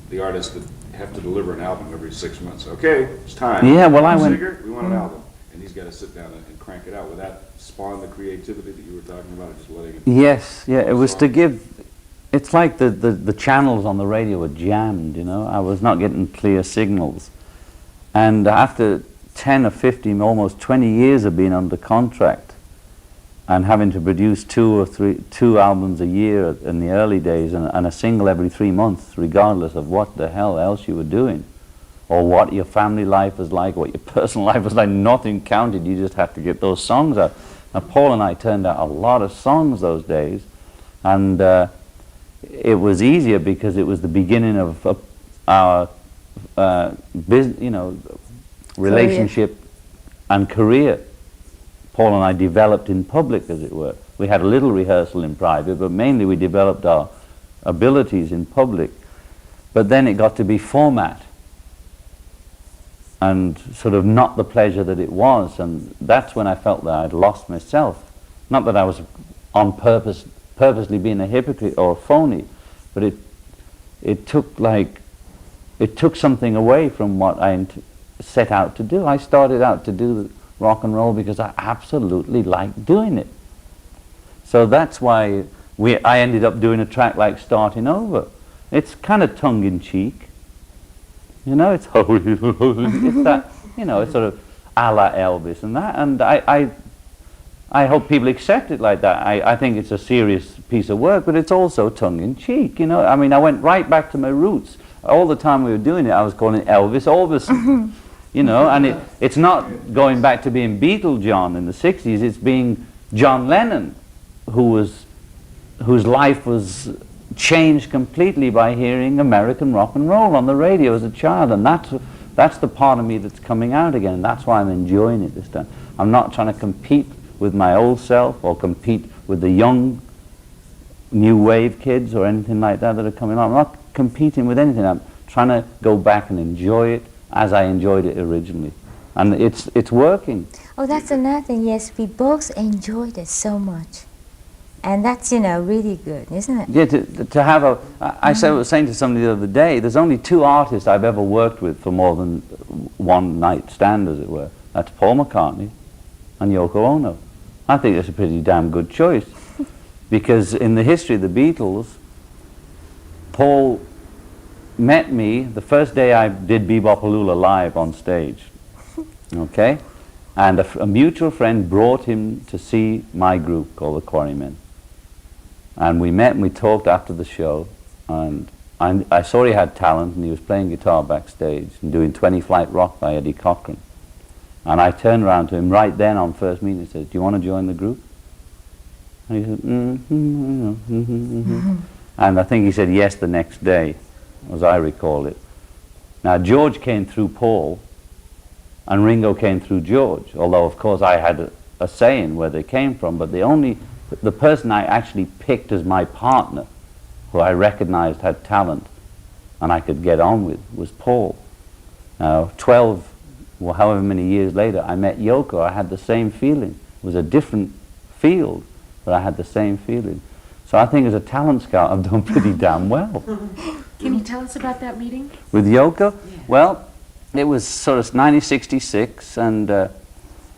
the artists that have to deliver an album every 6 months, okay, it's time. Yeah, well, I went... Singer, we want an album. And he's got to sit down and crank it out. Would that spawn the creativity that you were talking about, or just letting it... Yes, yeah, it was to give... It's like the channels on the radio were jammed, you know. I was not getting clear signals. And after 10 or 15, almost 20 years of being under contract and having to produce two albums a year in the early days and a single every 3 months, regardless of what the hell else you were doing, or what your family life was like, what your personal life was like, nothing counted. You just had to get those songs out. Now, Paul and I turned out a lot of songs those days, and it was easier because it was the beginning of our relationship and career. Paul and I developed in public, as it were. We had a little rehearsal in private, but mainly we developed our abilities in public. But then it got to be format, and sort of not the pleasure that it was, and that's when I felt that I'd lost myself. Not that I was on purposely being a hypocrite or a phony, but it took something away from what I set out to do. I started out to do rock and roll because I absolutely liked doing it. So that's why I ended up doing a track like Starting Over. It's kind of tongue-in-cheek. You know, it's it's that, you know, it's sort of a la Elvis and that, and I hope people accept it like that. I think it's a serious piece of work, but it's also tongue-in-cheek, you know. I mean, I went right back to my roots. All the time we were doing it, I was calling it Elvis Orbison, you know, and it's not going back to being Beatle John in the 60s, it's being John Lennon, whose life was changed completely by hearing American rock and roll on the radio as a child, and that's the part of me that's coming out again, and that's why I'm enjoying it this time. I'm not trying to compete with my old self or compete with the young new wave kids or anything like that are coming on. I'm not competing with anything. I'm trying to go back and enjoy it as I enjoyed it originally, and it's working. Oh, that's another thing. Yes, we both enjoyed it so much. And that's, you know, really good, isn't it? Yeah, to have I was saying to somebody the other day, there's only 2 artists I've ever worked with for more than one night stand, as it were. That's Paul McCartney and Yoko Ono. I think that's a pretty damn good choice. Because in the history of the Beatles, Paul met me the first day I did Bebopaloola live on stage. Okay? And a mutual friend brought him to see my group called the Quarrymen. And we met and we talked after the show, and I saw he had talent, and he was playing guitar backstage and doing 20 Flight Rock by Eddie Cochran. And I turned around to him right then on first meeting and said, "Do you want to join the group?" And he said, And I think he said yes the next day, as I recall it. Now, George came through Paul, and Ringo came through George, although, of course, I had a say in where they came from, but the person I actually picked as my partner, who I recognized had talent and I could get on with, was Paul. Now, 12, or however many years later, I met Yoko. I had the same feeling. It was a different field, but I had the same feeling. So I think as a talent scout, I've done pretty damn well. Can you tell us about that meeting? With Yoko? Yeah. Well, it was sort of 1966, and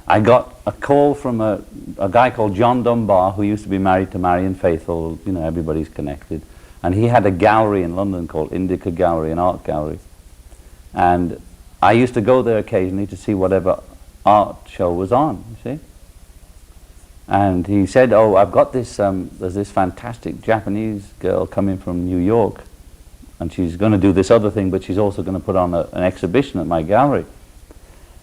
I got a call from a guy called John Dunbar, who used to be married to Marian Faithfull. You know, everybody's connected. And he had a gallery in London called Indica Gallery, an art gallery. And I used to go there occasionally to see whatever art show was on, you see. And he said, "Oh, I've got this, there's this fantastic Japanese girl coming from New York, and she's going to do this other thing, but she's also going to put on an exhibition at my gallery.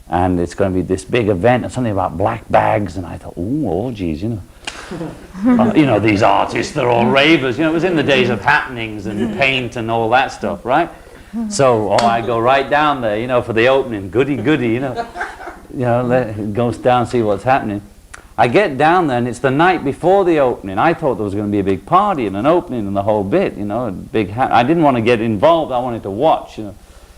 And it's going to be this big event, and something about black bags." And I thought, oh, geez, you know. You know, these artists, they're all ravers. You know, it was in the days of happenings and paint and all that stuff, right? So, I go right down there, you know, for the opening. Goody, goody, you know, goes down, see what's happening. I get down there, and it's the night before the opening. I thought there was going to be a big party and an opening and the whole bit, you know, a big I didn't want to get involved. I wanted to watch, you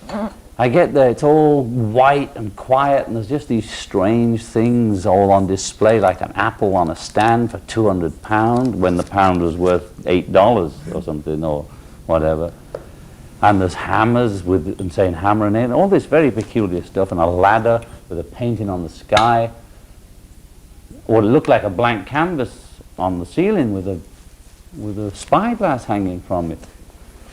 know. I get there, it's all white and quiet, and there's just these strange things all on display, like an apple on a stand for £200 when the pound was worth $8 or something, or whatever. And there's hammers and saying hammer and nail, all this very peculiar stuff, and a ladder with a painting on the sky. Or it looked like a blank canvas on the ceiling with a spyglass hanging from it.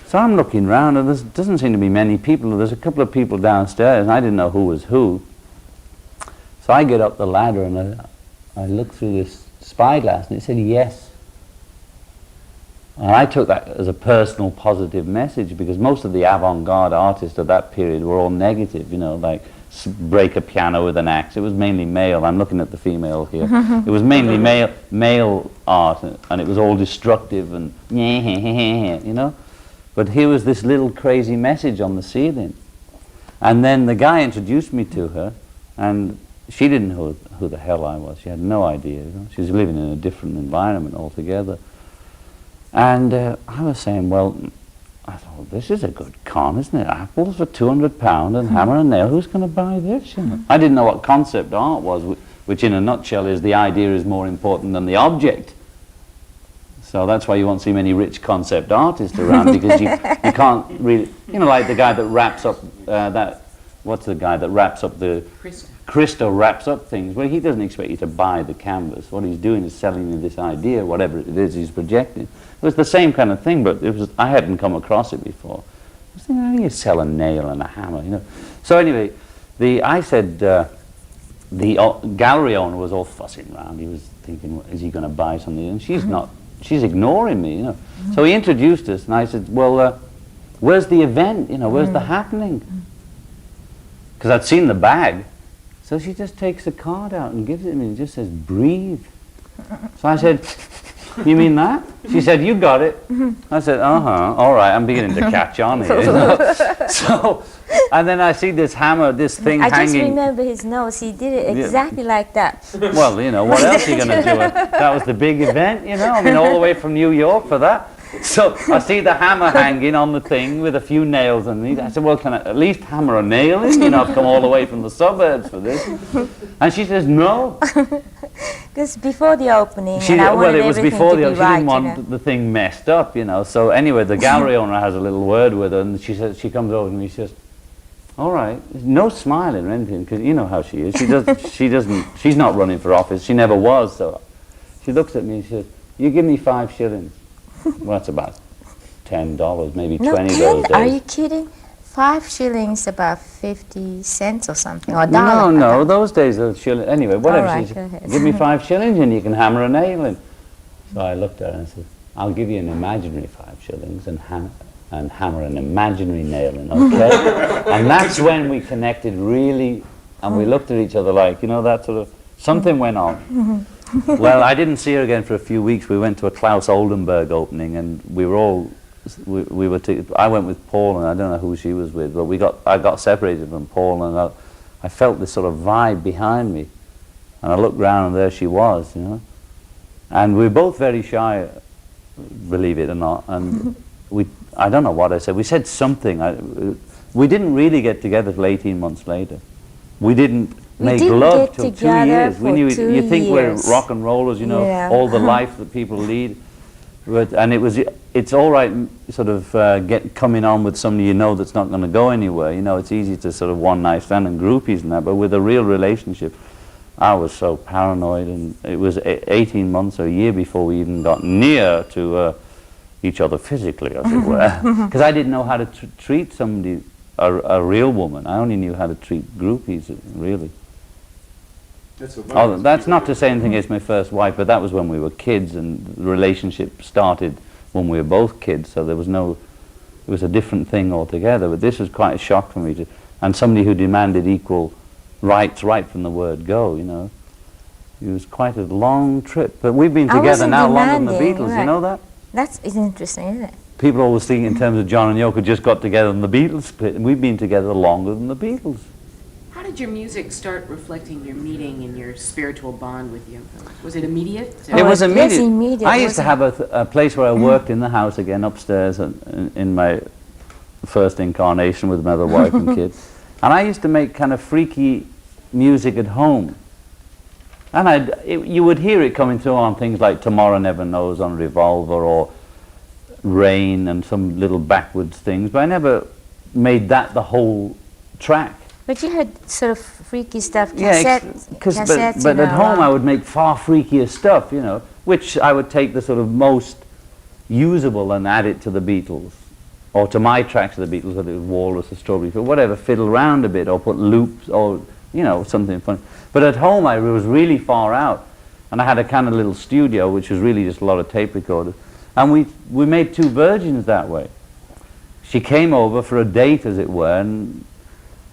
So I'm looking around, and there doesn't seem to be many people. There's a couple of people downstairs, and I didn't know who was who. So I get up the ladder, and I look through this spyglass, and it said yes. And I took that as a personal positive message, because most of the avant-garde artists of that period were all negative, you know, like break a piano with an axe. It was mainly male. I'm looking at the female here. It was mainly male art, and it was all destructive and you know. But here was this little crazy message on the ceiling. And then the guy introduced me to her, and she didn't know who the hell I was. She had no idea. You know? She was living in a different environment altogether. And I was saying, well, I thought, this is a good con, isn't it? Apples for £200 and hammer and nail. Who's going to buy this? You know? I didn't know what concept art was, which in a nutshell is the idea is more important than the object. So that's why you won't see many rich concept artists around, because you can't really, you know, like the guy that wraps up what's the guy that wraps up the... Christo wraps up things. Well, he doesn't expect you to buy the canvas. What he's doing is selling you this idea, whatever it is he's projecting. It was the same kind of thing, but I hadn't come across it before. I was thinking, how do you sell a nail and a hammer, you know? So anyway, I said, the gallery owner was all fussing around. He was thinking, is he going to buy something? And she's not. She's ignoring me, you know. So he introduced us, and I said, well, where's the event? You know, where's the happening? Because I'd seen the bag. So she just takes the card out and gives it to me and just says, breathe. So I said, you mean that? She said, you got it. I said, all right, I'm beginning to catch on here. You know? So, and then I see this hammer, this thing hanging. I just remember his nose. He did it exactly like that. Well, you know, what else are you going to do? That was the big event, you know, I mean, all the way from New York for that. So I see the hammer hanging on the thing with a few nails underneath. I said, well, can I at least hammer a nail in? You know, I've come all the way from the suburbs for this. And she says, no. Because before the opening, well, it was before the opening. She didn't want the thing messed up, you know. So anyway, the gallery owner has a little word with her, and she says, she comes over to me, she says, all right, no smiling or anything, because you know how she is. She's not running for office. She never was. So she looks at me and she says, you give me 5 shillings. Well, that's about $10, maybe 20 those days. Are you kidding? 5 shillings, about 50 cents or something, or dollar. No, those days are shilling. Anyway, whatever. Right, she said, give me 5 shillings and you can hammer a nail in. So I looked at her and I said, I'll give you an imaginary 5 shillings and hammer an imaginary nail in, okay? And that's when we connected really, and we looked at each other like, you know, that sort of, something went on. Well, I didn't see her again for a few weeks. We went to a Klaus Oldenburg opening, and we were all, I went with Paul, and I don't know who she was with, but I got separated from Paul, and I felt this sort of vibe behind me, and I looked round, and there she was, you know. And we were both very shy, believe it or not, and I don't know what I said. We said something. We didn't really get together till 18 months later. We didn't make love till 2 years. We knew you think we're rock and rollers, you know, all the life that people lead. And it's all right, sort of coming on with somebody you know that's not going to go anywhere. You know, it's easy to sort of one night stand and groupies and that, but with a real relationship, I was so paranoid, and it was 18 months or a year before we even got near to each other physically, as it were, because I didn't know how to treat somebody, a real woman. I only knew how to treat groupies, really. That's not to say anything against my first wife, but that was when we were kids, and the relationship started when we were both kids, so it was a different thing altogether. But this was quite a shock for me, and somebody who demanded equal rights right from the word go, you know. It was quite a long trip. But we've been I together wasn't now longer than the demanding, Beatles. You right. know that? That's interesting, isn't it? People always think in terms of John and Yoko just got together and the Beatles split, and we've been together longer than the Beatles. How did your music start reflecting your meeting and your spiritual bond with Yoko? Was it immediate? Oh, It was it was immediate. immediate, I used to have wasn't a place where I worked in the house again upstairs in my first incarnation with my other wife and kids. And I used to make kind of freaky music at home. And you would hear it coming through on things like Tomorrow Never Knows on Revolver or Rain and some little backwards things. But I never made that the whole track. But you had sort of freaky stuff, Yeah, cassettes, but you at know, home I would make far freakier stuff, you know, which I would take the sort of most usable and add it to the Beatles, or to my tracks of the Beatles, whether it was Walrus or Strawberry Fields, whatever, fiddle around a bit, or put loops, or, you know, something funny. But at home I was really far out, and I had a kind of little studio, which was really just a lot of tape recorders, and we made two versions that way. She came over for a date, as it were, and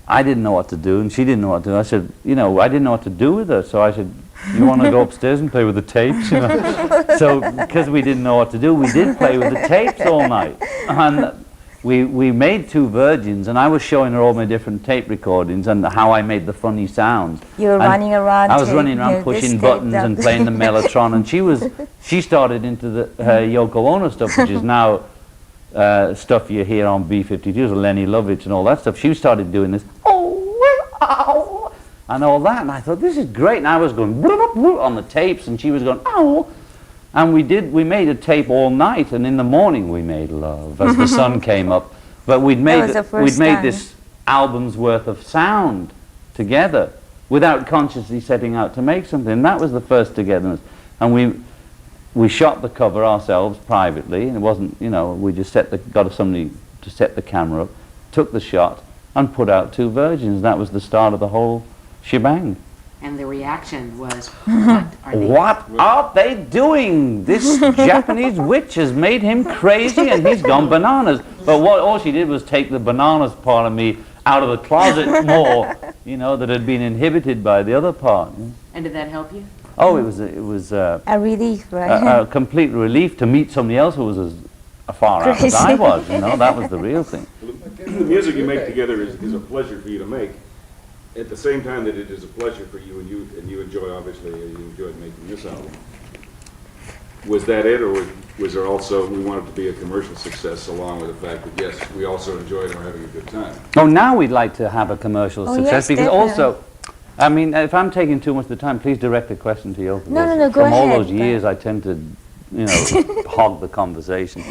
I didn't know what to do, and she didn't know what to do. I said, you know, I didn't know what to do with her, so I said, you want to go upstairs and play with the tapes? You know? So, because we didn't know what to do, we did play with the tapes all night. And we made two versions, and I was showing her all my different tape recordings and how I made the funny sounds. You were And running around. I was running to, around you know, pushing this buttons tape, and that. playing the Mellotron, and she started into her Yoko Ono stuff, which is now stuff you hear on B-52s, Lenny Lovitch and all that stuff. She started doing this, ow, and all that, and I thought, this is great, and I was going on the tapes, and she was going, ow, and we made a tape all night, and in the morning we made love as the sun came up, but we'd made this album's worth of sound together without consciously setting out to make something, and that was the first togetherness, and we shot the cover ourselves privately, and it wasn't, you know, we just got somebody to set the camera up, took the shot, and put out two versions. That was the start of the whole shebang. And the reaction was, what are they doing? This Japanese witch has made him crazy and he's gone bananas. But all she did was take the bananas part of me out of the closet more, you know, that had been inhibited by the other part. And did that help you? Oh, it was a relief, right? a complete relief to meet somebody else who was as far out as I was, you know, that was the real thing. The music you make together is a pleasure for you to make. At the same time that it is a pleasure for you, and you enjoy, obviously, you enjoyed making this album. Was that it, or was there also, we want it to be a commercial success, along with the fact that, yes, we also enjoyed and are having a good time? Oh, now we'd like to have a commercial success, yes, because definitely. also, I mean, if I'm taking too much of the time, please direct the question to Yoko. No, go From all ahead, those years, I tend to, you know, hog the conversation.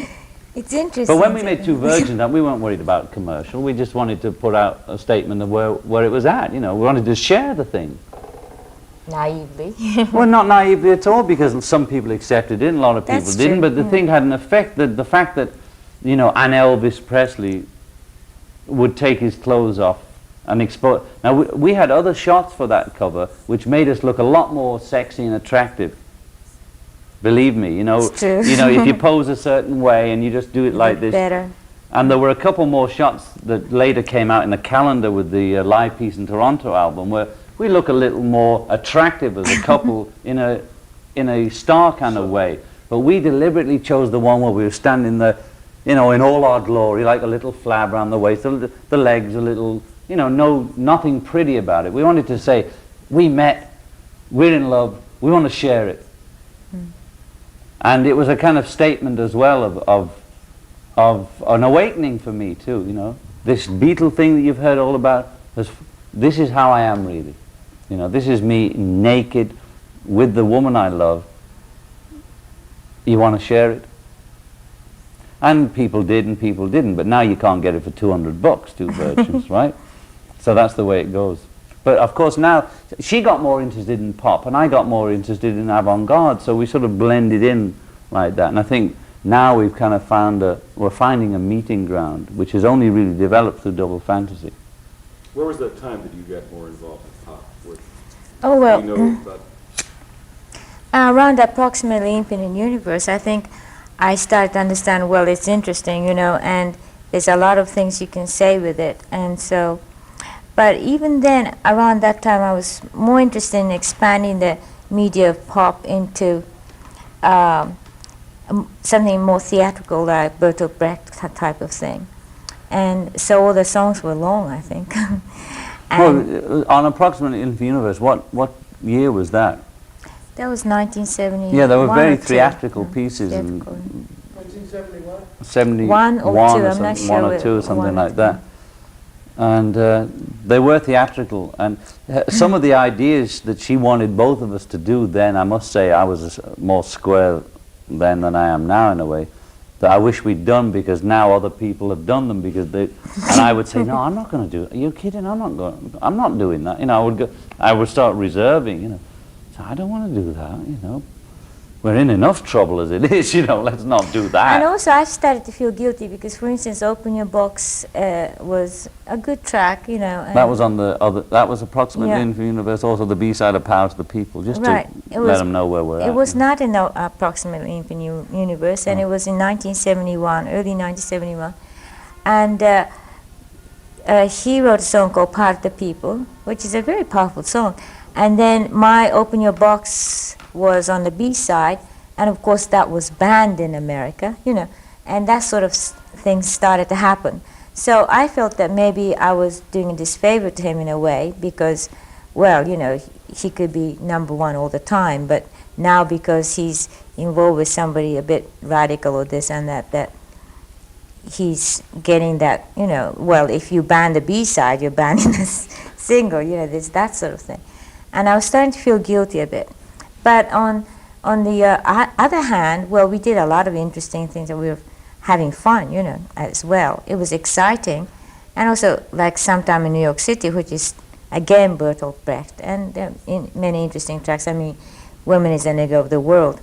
It's interesting. But when we made two versions, we weren't worried about commercial. We just wanted to put out a statement of where it was at. You know, we wanted to share the thing. Naively. Well, not naively at all, because some people accepted it and a lot of people That's didn't. true. But the thing had an effect. That the fact that, you know, an Elvis Presley would take his clothes off and expose. Now we had other shots for that cover, which made us look a lot more sexy and attractive. Believe me, you know, It's true. you know, if you pose a certain way and you just do it like this. Better. And there were a couple more shots that later came out in the calendar with the Live Peace in Toronto album, where we look a little more attractive as a couple in a star kind of way. But we deliberately chose the one where we were standing there, you know, in all our glory, like a little flab around the waist, the legs a little, you know, nothing pretty about it. We wanted to say, we met, we're in love, we want to share it. And it was a kind of statement as well of an awakening for me too, you know. This Beatle thing that you've heard all about, this is how I am really. You know, this is me naked with the woman I love. You want to share it? And people did and people didn't, but now you can't get it for $200, two versions, right? So that's the way it goes. But of course now, she got more interested in pop and I got more interested in avant-garde, so we sort of blended in like that. And I think now we've kind of we're finding a meeting ground, which is only really developed through Double Fantasy. Where was that time that you got more involved in pop? Oh, well, You know about around approximately Infinite Universe, I think I started to understand, well, it's interesting, you know, and there's a lot of things you can say with it. And so, but even then, around that time, I was more interested in expanding the media of pop into something more theatrical, like Bertolt Brecht type of thing. And so all the songs were long, I think. And Well, on Approximately Infinite Universe, what year was that? that was 1970. Yeah, they were very theatrical pieces. And 1970 what? 71 One or two, I'm not something, sure one or two, something one or like two. that. And they were theatrical. And some of the ideas that she wanted both of us to do then, I must say I was more square then than I am now in a way, that I wish we'd done, because now other people have done them, because they, and I would say, no, I'm not going to do it. Are you kidding? I'm not doing that. You know, I would start reserving, you know. So I don't want to do that, you know. We're in enough trouble as it is, you know, let's not do that. And also I started to feel guilty because, for instance, Open Your Box was a good track, you know. That was on the other, that was Approximately Yeah. Infinite Universe, also the B-side of Power to the People, just Right. to let them know where we're at. It was not in the Approximately Infinite Universe, and it was in 1971, early 1971. And he wrote a song called Part of the People, which is a very powerful song. And then my Open Your Box was on the B-side, and of course that was banned in America, you know, and that sort of things started to happen. So I felt that maybe I was doing a disfavor to him in a way, because, well, you know, he could be number one all the time, but now because he's involved with somebody a bit radical or this and that he's getting that, you know, well, if you ban the B-side, you're banning the single, you know, there's that sort of thing. And I was starting to feel guilty a bit. But on the other hand, well, we did a lot of interesting things, and we were having fun, you know, as well. It was exciting. And also, like Sometime in New York City, which is, again, Bertolt Brecht, and in many interesting tracks. I mean, Woman is the Nigger of the World,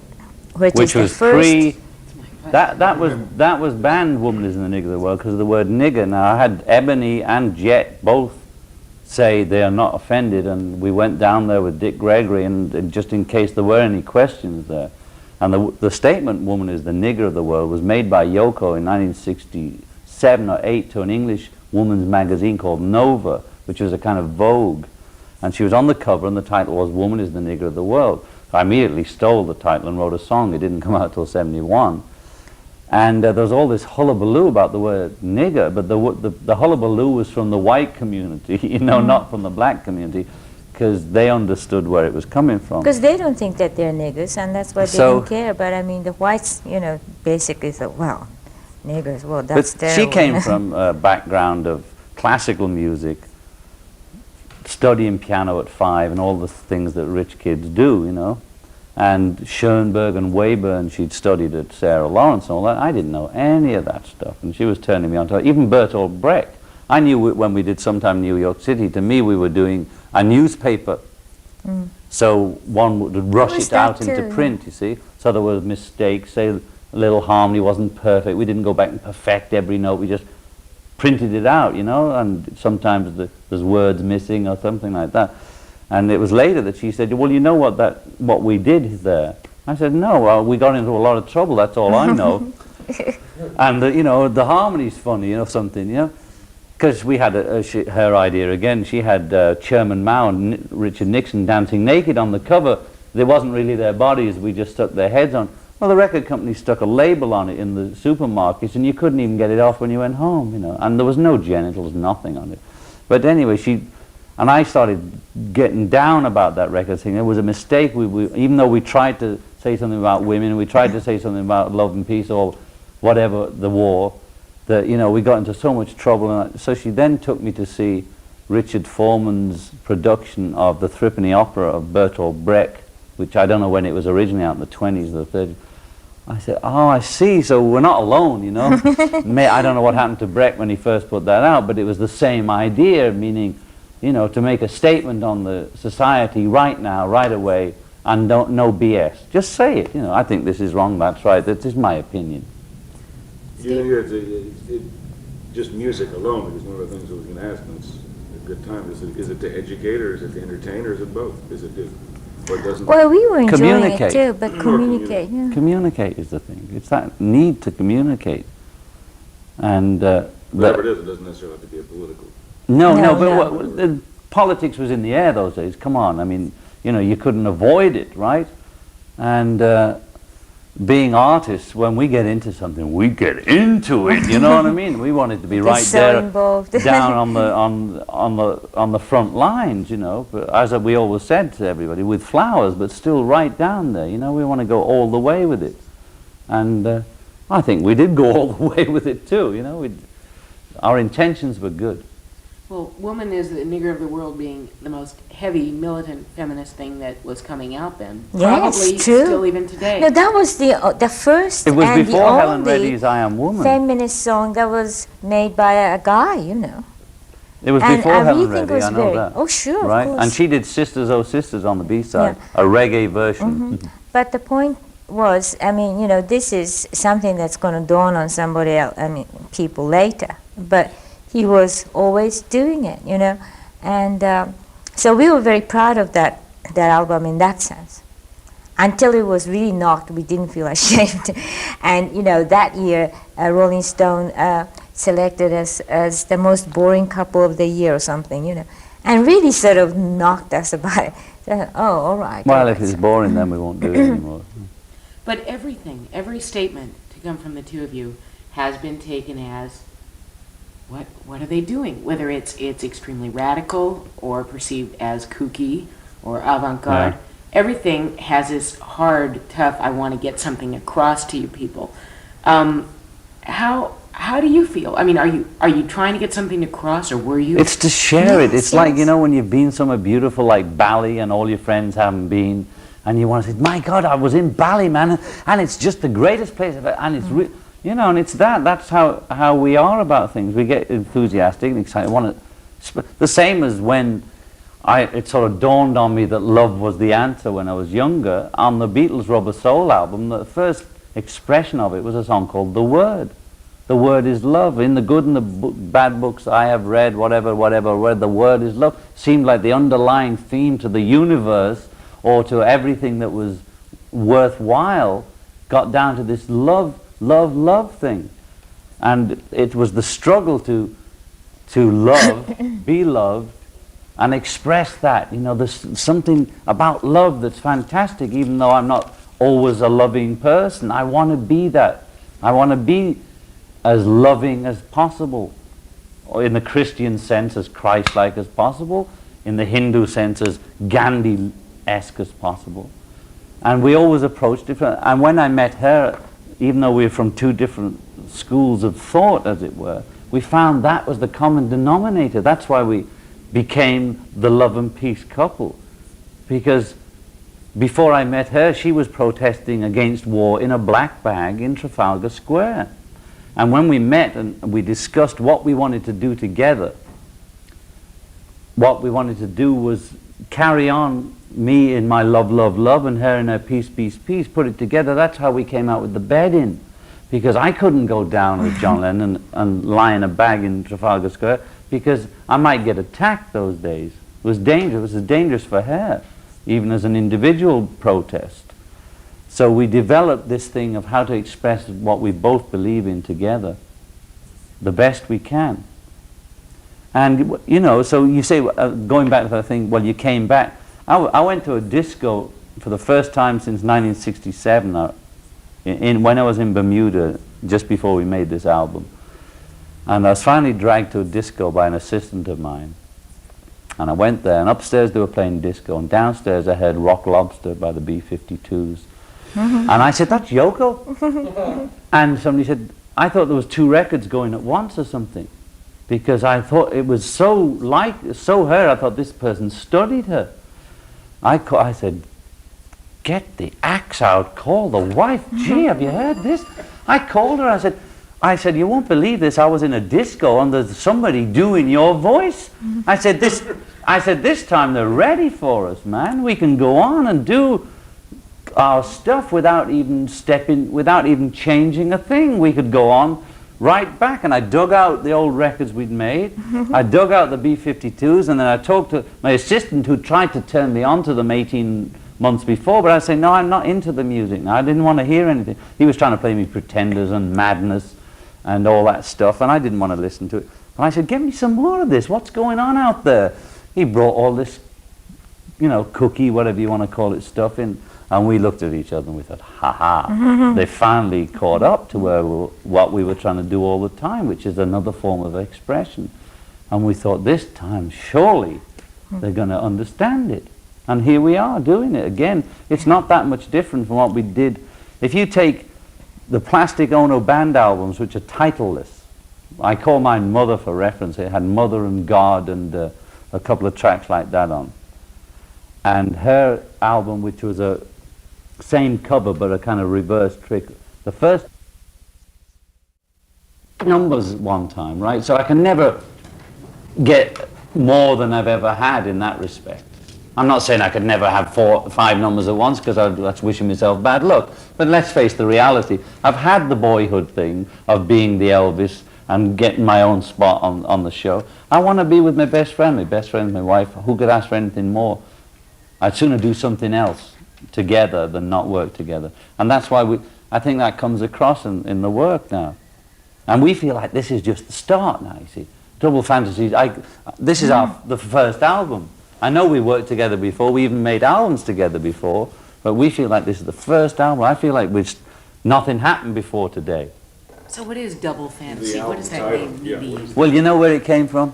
which is the was first... that was banned, Woman is the Nigger of the World, because of the word nigger. Now, I had Ebony and Jet both say they are not offended, and we went down there with Dick Gregory, and just in case there were any questions there. And the statement, Woman is the Nigger of the World, was made by Yoko in 1967 or 8 to an English woman's magazine called Nova, which was a kind of Vogue. And she was on the cover, and the title was Woman is the Nigger of the World. I immediately stole the title and wrote a song. It didn't come out till 71. And there was all this hullabaloo about the word nigger, but the hullabaloo was from the white community, you know, not from the black community, because they understood where it was coming from. Because they don't think that they're niggers, and that's why they So- don't care. But I mean, the whites, you know, basically thought, well, niggers, well, that's But terrible. she came from a background of classical music, studying piano at 5, and all the things that rich kids do, you know. And Schoenberg and Webern, she'd studied at Sarah Lawrence and all that. I didn't know any of that stuff, and she was turning me on to it. Even Bertolt Brecht. I knew when we did Sometime in New York City, to me we were doing a newspaper. So one would rush was it out that into too, print, you see. So there were mistakes, say a little harmony wasn't perfect. We didn't go back and perfect every note, we just printed it out, you know, and sometimes there's words missing or something like that. And it was later that she said, well, you know what we did there? I said, no, well, we got into a lot of trouble, that's all I know. And, you know, the harmony's funny, you know, something, you know. Because we had her idea again. She had Chairman Mao and Richard Nixon dancing naked on the cover. They wasn't really their bodies, we just stuck their heads on. Well, the record company stuck a label on it in the supermarkets, and you couldn't even get it off when you went home, you know. And there was no genitals, nothing on it. But anyway, and I started getting down about that record thing. It was a mistake. Even though we tried to say something about women, we tried to say something about love and peace or whatever, the war, that, you know, we got into so much trouble. And so she then took me to see Richard Foreman's production of the Threepenny Opera of Bertolt Brecht, which I don't know when it was originally out, in the 20s or 30s. I said, oh, I see, so we're not alone, you know. I don't know what happened to Brecht when he first put that out, but it was the same idea, meaning, you know, to make a statement on the society right now, right away, and no BS. Just say it, you know. I think this is wrong, that's right, that is my opinion. You know, just music alone, because one of the things I was going to ask, and it's a good time, is it to educate, or is it to entertain, or is it both? Is it to, or doesn't? Well, we were enjoying it Communicate. too, but communicate, yeah. Communicate is the thing. It's that need to communicate. And Whatever it is, it doesn't necessarily have to be a political. No, No, but no. politics was in the air those days. Come on, I mean, you know, you couldn't avoid it, right? And being artists, when we get into something, we get into it. You know what I mean? We want it to be right so there, involved. down on the front lines. You know, but as we always said to everybody, with flowers, but still right down there. You know, we want to go all the way with it, and I think we did go all the way with it too. You know, our intentions were good. Well, Woman is the Nigger of the World being the most heavy militant feminist thing that was coming out then. Yes, Probably true. still even today. No, that was the first It was and before the Helen only Reddy's "I Am Woman." feminist song that was made by a guy, you know. It was And before I Helen really think it Reddy, was I know very- that. oh, sure, of right? course. And she did "Sisters Oh Sisters" on the B-side, Yeah. a reggae version. But the point was, I mean, you know, this is something that's going to dawn on somebody else, I mean, people later. But he was always doing it, you know. And so we were very proud of that album in that sense. Until it was really knocked, we didn't feel ashamed. And, you know, that year, Rolling Stone selected us as the most boring couple of the year or something, you know. And really sort of knocked us about it. So, oh, all right. Well, all if right. it's boring, then we won't do it anymore. But everything, every statement to come from the two of you has been taken as, what are they doing? Whether it's extremely radical or perceived as kooky or avant-garde, Yeah. everything has this hard, tough, I want to get something across to you people. How do you feel? I mean, are you trying to get something across, or were you? It's to share it. Yes, It's like, you yes. know, when you've been somewhere beautiful like Bali and all your friends haven't been, and you want to say, my God, I was in Bali, man, and it's just the greatest place ever, and it's you know, and it's that's how we are about things. We get enthusiastic and excited. The same as when it sort of dawned on me that love was the answer when I was younger. On the Beatles' Rubber Soul album, the first expression of it was a song called The Word. The word is love. In the good and the bad books I have read, whatever, where the word is love, seemed like the underlying theme to the universe or to everything that was worthwhile got down to this love thing. And it was the struggle to love, be loved, and express that. You know, there's something about love that's fantastic, even though I'm not always a loving person. I want to be that. I want to be as loving as possible, or in the Christian sense as Christ-like as possible, in the Hindu sense as Gandhi-esque as possible. And we always approach different. And when I met her, even though we were from two different schools of thought, as it were, we found that was the common denominator. That's why we became the love and peace couple. Because before I met her, she was protesting against war in a black bag in Trafalgar Square. And when we met and we discussed what we wanted to do together, what we wanted to do was carry on, me in my love, love, love, and her in her peace, peace, peace, put it together. That's how we came out with the bed in. Because I couldn't go down with John Lennon and lie in a bag in Trafalgar Square because I might get attacked those days. It was dangerous. It was dangerous for her, even as an individual protest. So we developed this thing of how to express what we both believe in together the best we can. And, you know, so you say, going back to that thing, well, you came back. I went to a disco for the first time since 1967 when I was in Bermuda, just before we made this album. And I was finally dragged to a disco by an assistant of mine. And I went there, and upstairs they were playing disco, and downstairs I heard Rock Lobster by the B-52s. And I said, that's Yoko? And somebody said, I thought there was two records going at once or something. Because I thought it was so her, I thought this person studied her. I said, get the axe out, call the wife. Gee, have you heard this? I called her, I said, you won't believe this, I was in a disco and there's somebody doing your voice. I said, this time they're ready for us, man. We can go on and do our stuff without even changing a thing. We could go on right back. And I dug out the old records we'd made. I dug out the B-52s, and then I talked to my assistant who tried to turn me on to them 18 months before, but I said, no, I'm not into the music now. I didn't want to hear anything. He was trying to play me Pretenders and Madness and all that stuff, and I didn't want to listen to it. And I said, get me some more of this. What's going on out there? He brought all this you know, cookie, whatever you want to call it, stuff in. And we looked at each other and we thought, ha-ha, they finally caught up to what we were trying to do all the time, which is another form of expression. And we thought, this time, surely they're going to understand it. And here we are doing it again. It's not that much different from what we did. If you take the Plastic Ono Band albums, which are titleless, I call mine Mother for reference. It had Mother and God and a couple of tracks like that on. And her album, which was a same cover but a kind of reverse trick, the first numbers one time, right? So I can never get more than I've ever had in that respect. I'm not saying I could never have 4 or 5 numbers at once, because that's wishing myself bad luck. But let's face the reality. I've had the boyhood thing of being the Elvis and getting my own spot on the show. I want to be with my best friend. My best friend is my wife. Who could ask for anything more? I'd sooner do something else together than not work together. And that's why I think that comes across in the work now. And we feel like this is just the start now, you see. Double Fantasies, this is the first album. I know we worked together before, we even made albums together before, but we feel like this is the first album. I feel like nothing happened before today. So what is double fantasy? The What does that album mean? title, Maybe. Well, you know where it came from?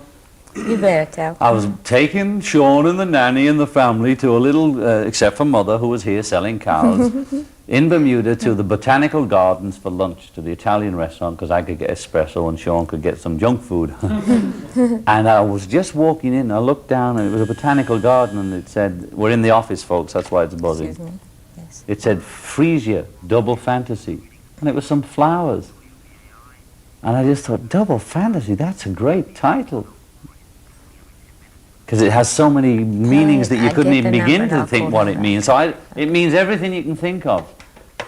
You better tell. I was taking Sean and the nanny and the family to a little, except for Mother, who was here selling cows, in Bermuda to the Botanical Gardens for lunch, to the Italian restaurant, because I could get espresso and Sean could get some junk food. And I was just walking in, I looked down, and it was a botanical garden, and it said, we're in the office, folks, that's why it's buzzing. Excuse me. Yes. It said, Frisia, Double Fantasy. And it was some flowers. And I just thought, Double Fantasy, that's a great title. Because it has so many meanings that you I couldn't get even the begin number, to I'll think call what it it means. So it means everything you can think of.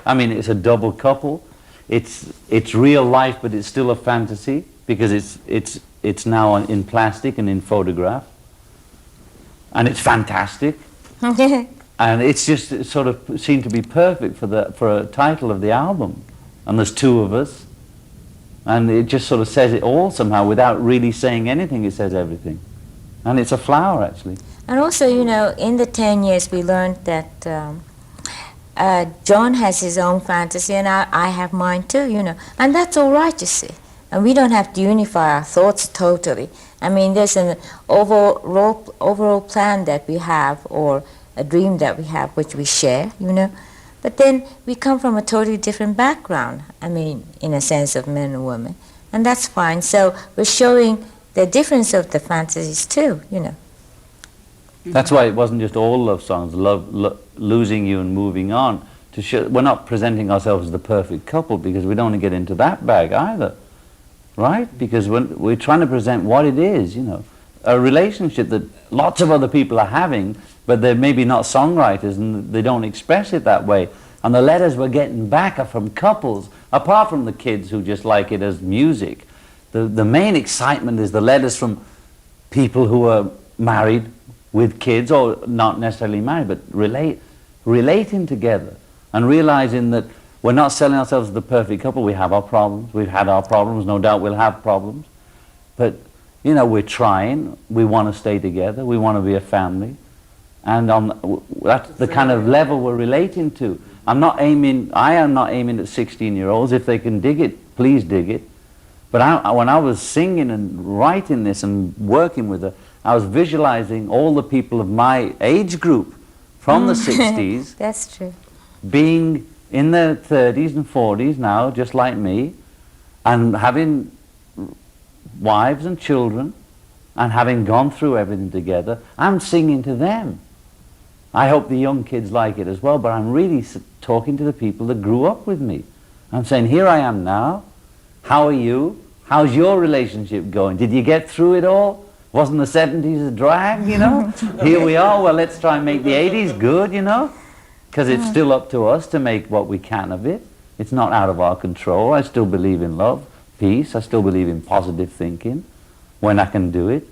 I mean, it's a double couple. It's real life, but it's still a fantasy because it's now in plastic and in photograph. And it's fantastic. And it's just it sort of seemed to be perfect for a title of the album. And there's 2 of us. And it just sort of says it all somehow without really saying anything. It says everything. And it's a flower, actually. And also, you know, in the 10 years we learned that John has his own fantasy and I have mine too, you know. And that's all right, you see. And we don't have to unify our thoughts totally. I mean, there's an overall plan that we have, or a dream that we have, which we share, you know. But then we come from a totally different background, I mean, in a sense of men and women. And that's fine. So we're showing the difference of the fantasies too, you know. That's why it wasn't just all love songs, losing you and moving on. To show, we're not presenting ourselves as the perfect couple because we don't want to get into that bag either, right? Because we're trying to present what it is, you know, a relationship that lots of other people are having, but they're maybe not songwriters and they don't express it that way. And the letters we're getting back are from couples, apart from the kids who just like it as music. The main excitement is the letters from people who are married with kids, or not necessarily married, but relating together and realizing that we're not selling ourselves as the perfect couple. We have our problems. We've had our problems. No doubt we'll have problems. But, you know, we're trying. We want to stay together. We want to be a family. And that's the kind of level we're relating to. I am not aiming at 16-year-olds. If they can dig it, please dig it. But when I was singing and writing this and working with her, I was visualizing all the people of my age group from the 60s That's true. being in their 30s and 40s now, just like me, and having wives and children, and having gone through everything together. I'm singing to them. I hope the young kids like it as well, but I'm really talking to the people that grew up with me. I'm saying, here I am now. How are you? How's your relationship going? Did you get through it all? Wasn't the 70s a drag, you know? Here we are. Well, let's try and make the 80s good, you know? Because it's still up to us to make what we can of it. It's not out of our control. I still believe in love, peace. I still believe in positive thinking when I can do it.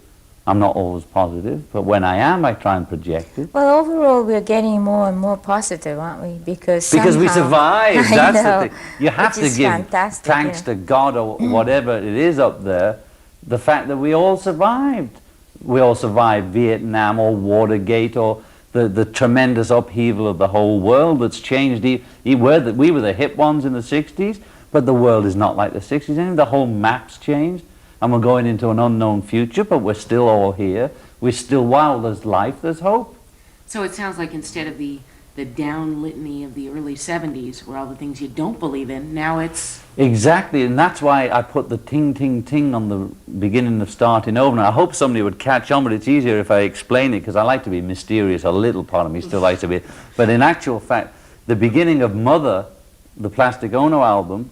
I'm not always positive, but when I am, I try and project it. Well, overall, we're getting more and more positive, aren't we? Because we somehow- survived. I That's know, the thing. You have which to is give fantastic, thanks yeah. to God or whatever it is up there, the fact that we all survived. We all survived Vietnam or Watergate or the tremendous upheaval of the whole world that's changed. We were the hip ones in the 60s, but the world is not like the 60s anymore. The whole map's changed, and we're going into an unknown future, but we're still all here. We're still, while there's life, there's hope. So it sounds like instead of the down litany of the early 70s, where all the things you don't believe in, now it's... Exactly, and that's why I put the ting, ting, ting on the beginning of starting over. And I hope somebody would catch on, but it's easier if I explain it, because I like to be mysterious. A little part of me still likes to be. But in actual fact, the beginning of Mother, the Plastic Ono album,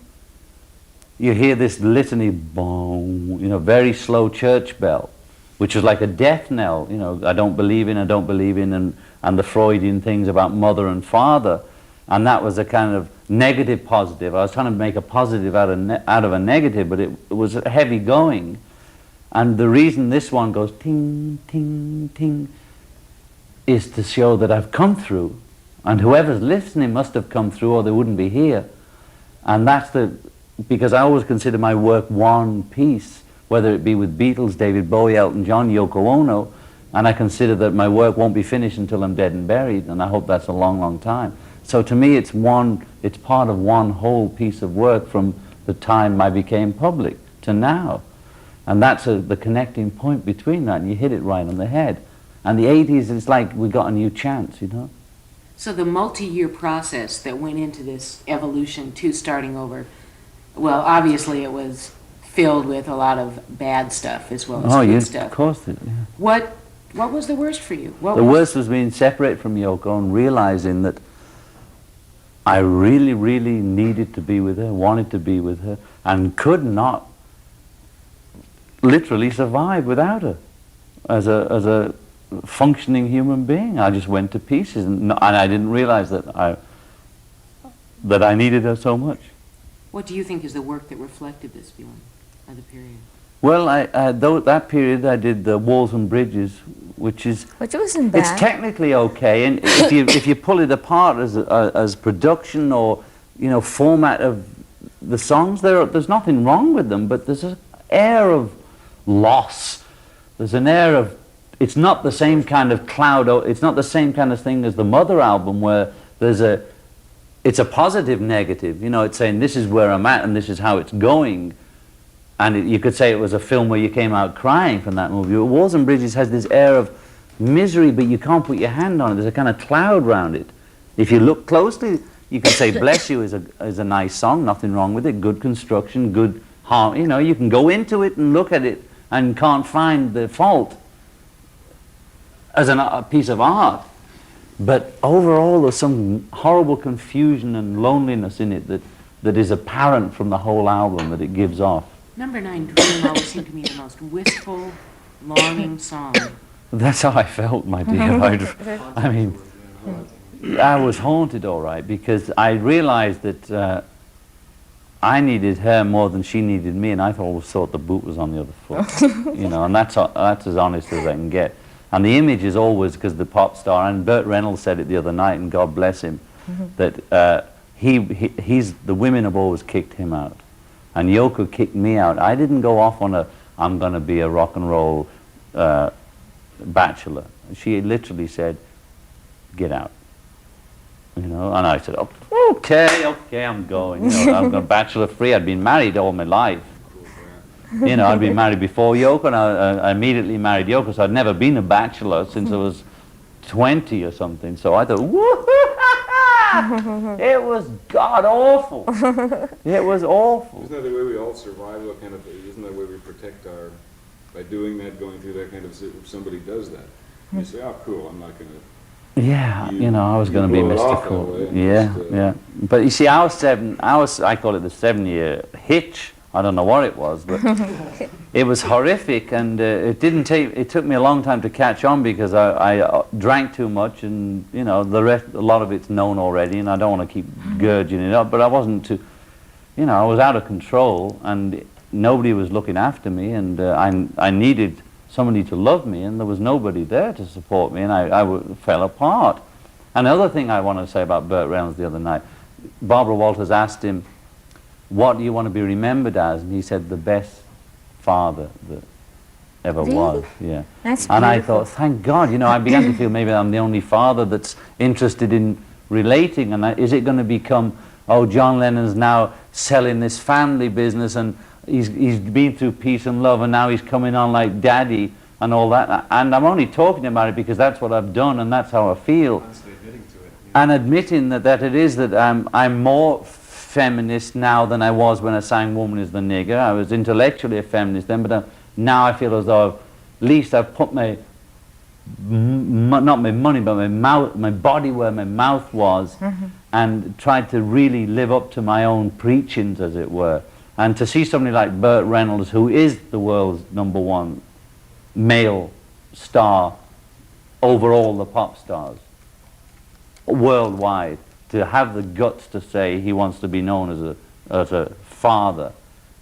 you hear this litany, boom, you know, very slow church bell, which was like a death knell, you know, I don't believe in, and the Freudian things about mother and father. And that was a kind of negative positive. I was trying to make a positive out of a negative, but it was heavy going. And the reason this one goes ting, ting, ting is to show that I've come through. And whoever's listening must have come through, or they wouldn't be here. And that's because I always consider my work one piece, whether it be with Beatles, David Bowie, Elton John, Yoko Ono, and I consider that my work won't be finished until I'm dead and buried, and I hope that's a long, long time. So to me, it's part of one whole piece of work from the time I became public to now. And that's the connecting point between that, and you hit it right on the head. And the 80s, it's like we got a new chance, you know? So the multi-year process that went into this evolution to starting over, well, obviously it was filled with a lot of bad stuff as well as good stuff. Of course. Yeah. What was the worst for you? The worst was being separated from Yoko and realizing that I really, really needed to be with her, wanted to be with her, and could not literally survive without her as a functioning human being. I just went to pieces, and I didn't realize that I needed her so much. What do you think is the work that reflected this feeling of the period? Well, that period I did the Walls and Bridges, which wasn't bad. It's technically okay, and if you pull it apart as production or, you know, format of the songs, there's nothing wrong with them, but there's an air of loss. There's an air of, it's not the same kind of cloud, it's not the same kind of thing as the Mother album, where it's a positive negative, you know, it's saying this is where I'm at and this is how it's going. And you could say it was a film where you came out crying from that movie. But Walls and Bridges has this air of misery, but you can't put your hand on it. There's a kind of cloud around it. If you look closely, you can say Bless You is a nice song, nothing wrong with it, good construction, good harm. You know, you can go into it and look at it and can't find the fault as a piece of art. But overall, there's some horrible confusion and loneliness in it that is apparent from the whole album that it gives off. Number 9, Dream, always seemed to me the most wistful, longing song. That's how I felt, my dear. I mean, I was haunted, all right, because I realized that I needed her more than she needed me, and I always thought the boot was on the other foot. You know, and that's as honest as I can get. And the image is always, because the pop star, and Burt Reynolds said it the other night, and God bless him, that the women have always kicked him out. And Yoko kicked me out. I didn't go off on I'm going to be a rock and roll bachelor. She literally said, get out. You know, and I said, okay, I'm going. You know, I'm going bachelor free. I'd been married all my life. You know, I'd been married before Yoko, and I immediately married Yoko, so I'd never been a bachelor since I was 20 or something. So I thought, woohoo! It was god awful. It was awful. Isn't that the way we all survive? Isn't that the way we protect by doing that, going through that kind of, if somebody does that, you say, oh, cool, I'm not going to. Yeah, you know, I was going to be Mr. Cool. Yeah. But you see, I call it the 7-year hitch. I don't know what it was, but it was horrific, and it took me a long time to catch on, because I drank too much, and, you know, a lot of it's known already, and I don't want to keep gurging it up, but I wasn't too, you know, I was out of control, and nobody was looking after me, and I needed somebody to love me, and there was nobody there to support me, and I fell apart. Another thing I want to say about Burt Reynolds the other night, Barbara Walters asked him, what do you want to be remembered as? And he said, the best father ever Really? was. Yeah. That's And I beautiful. thought, thank God, you know, I began to feel maybe I'm the only father that's interested in relating, and is it going to become, oh, John Lennon's now selling this family business, and he's been through peace and love, and now he's coming on like daddy and all that, and I'm only talking about it because that's what I've done and that's how I feel. And admitting that it is that I'm more feminist now than I was when I sang Woman is the Nigger. I was intellectually a feminist then, but now I feel as though at least I've put my, not my money, but my body where my mouth was, and tried to really live up to my own preachings, as it were. And to see somebody like Burt Reynolds, who is the world's #1 male star over all the pop stars worldwide, to have the guts to say he wants to be known as a father,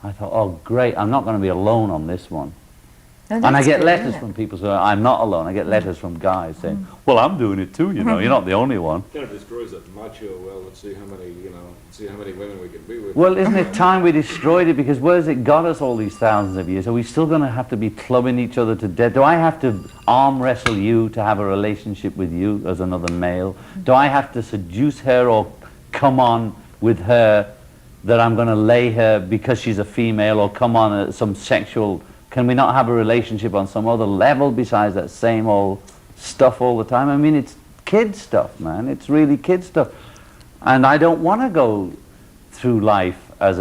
I thought, oh great, I'm not going to be alone on this one. Oh, And I that's get good, letters isn't it? from people saying, I'm not alone. I get letters from guys saying, well, I'm doing it too, you know, you're not the only one. Kind of destroys that macho, well, let's see how many women we can be with. Well, isn't it time we destroyed it? Because where's it got us all these thousands of years? Are we still going to have to be clubbing each other to death? Do I have to arm wrestle you to have a relationship with you as another male? Do I have to seduce her or come on with her that I'm going to lay her because she's a female, or come on at some sexual... Can we not have a relationship on some other level besides that same old stuff all the time? I mean, it's kid stuff, man. It's really kid stuff. And I don't want to go through life as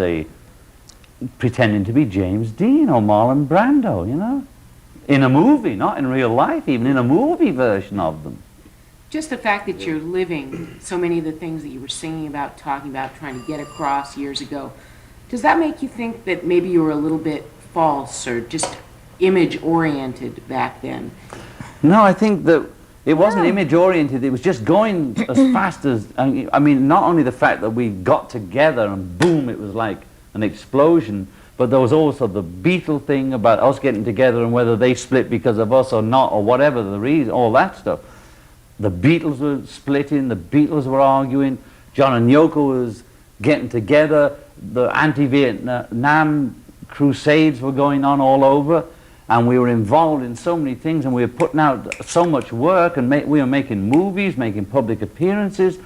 pretending to be James Dean or Marlon Brando, you know? In a movie, not in real life, even in a movie version of them. Just the fact that you're living so many of the things that you were singing about, talking about, trying to get across years ago, does that make you think that maybe you were a little bit false or just image-oriented back then? No, I think that it wasn't image-oriented. It was just going as fast as... I mean, not only the fact that we got together and boom, it was like an explosion, but there was also the Beatle thing about us getting together and whether they split because of us or not, or whatever the reason, all that stuff. The Beatles were splitting, the Beatles were arguing, John and Yoko was getting together, the anti-Vietnam crusades were going on all over, and we were involved in so many things, and we were putting out so much work, and we were making movies, making public appearances,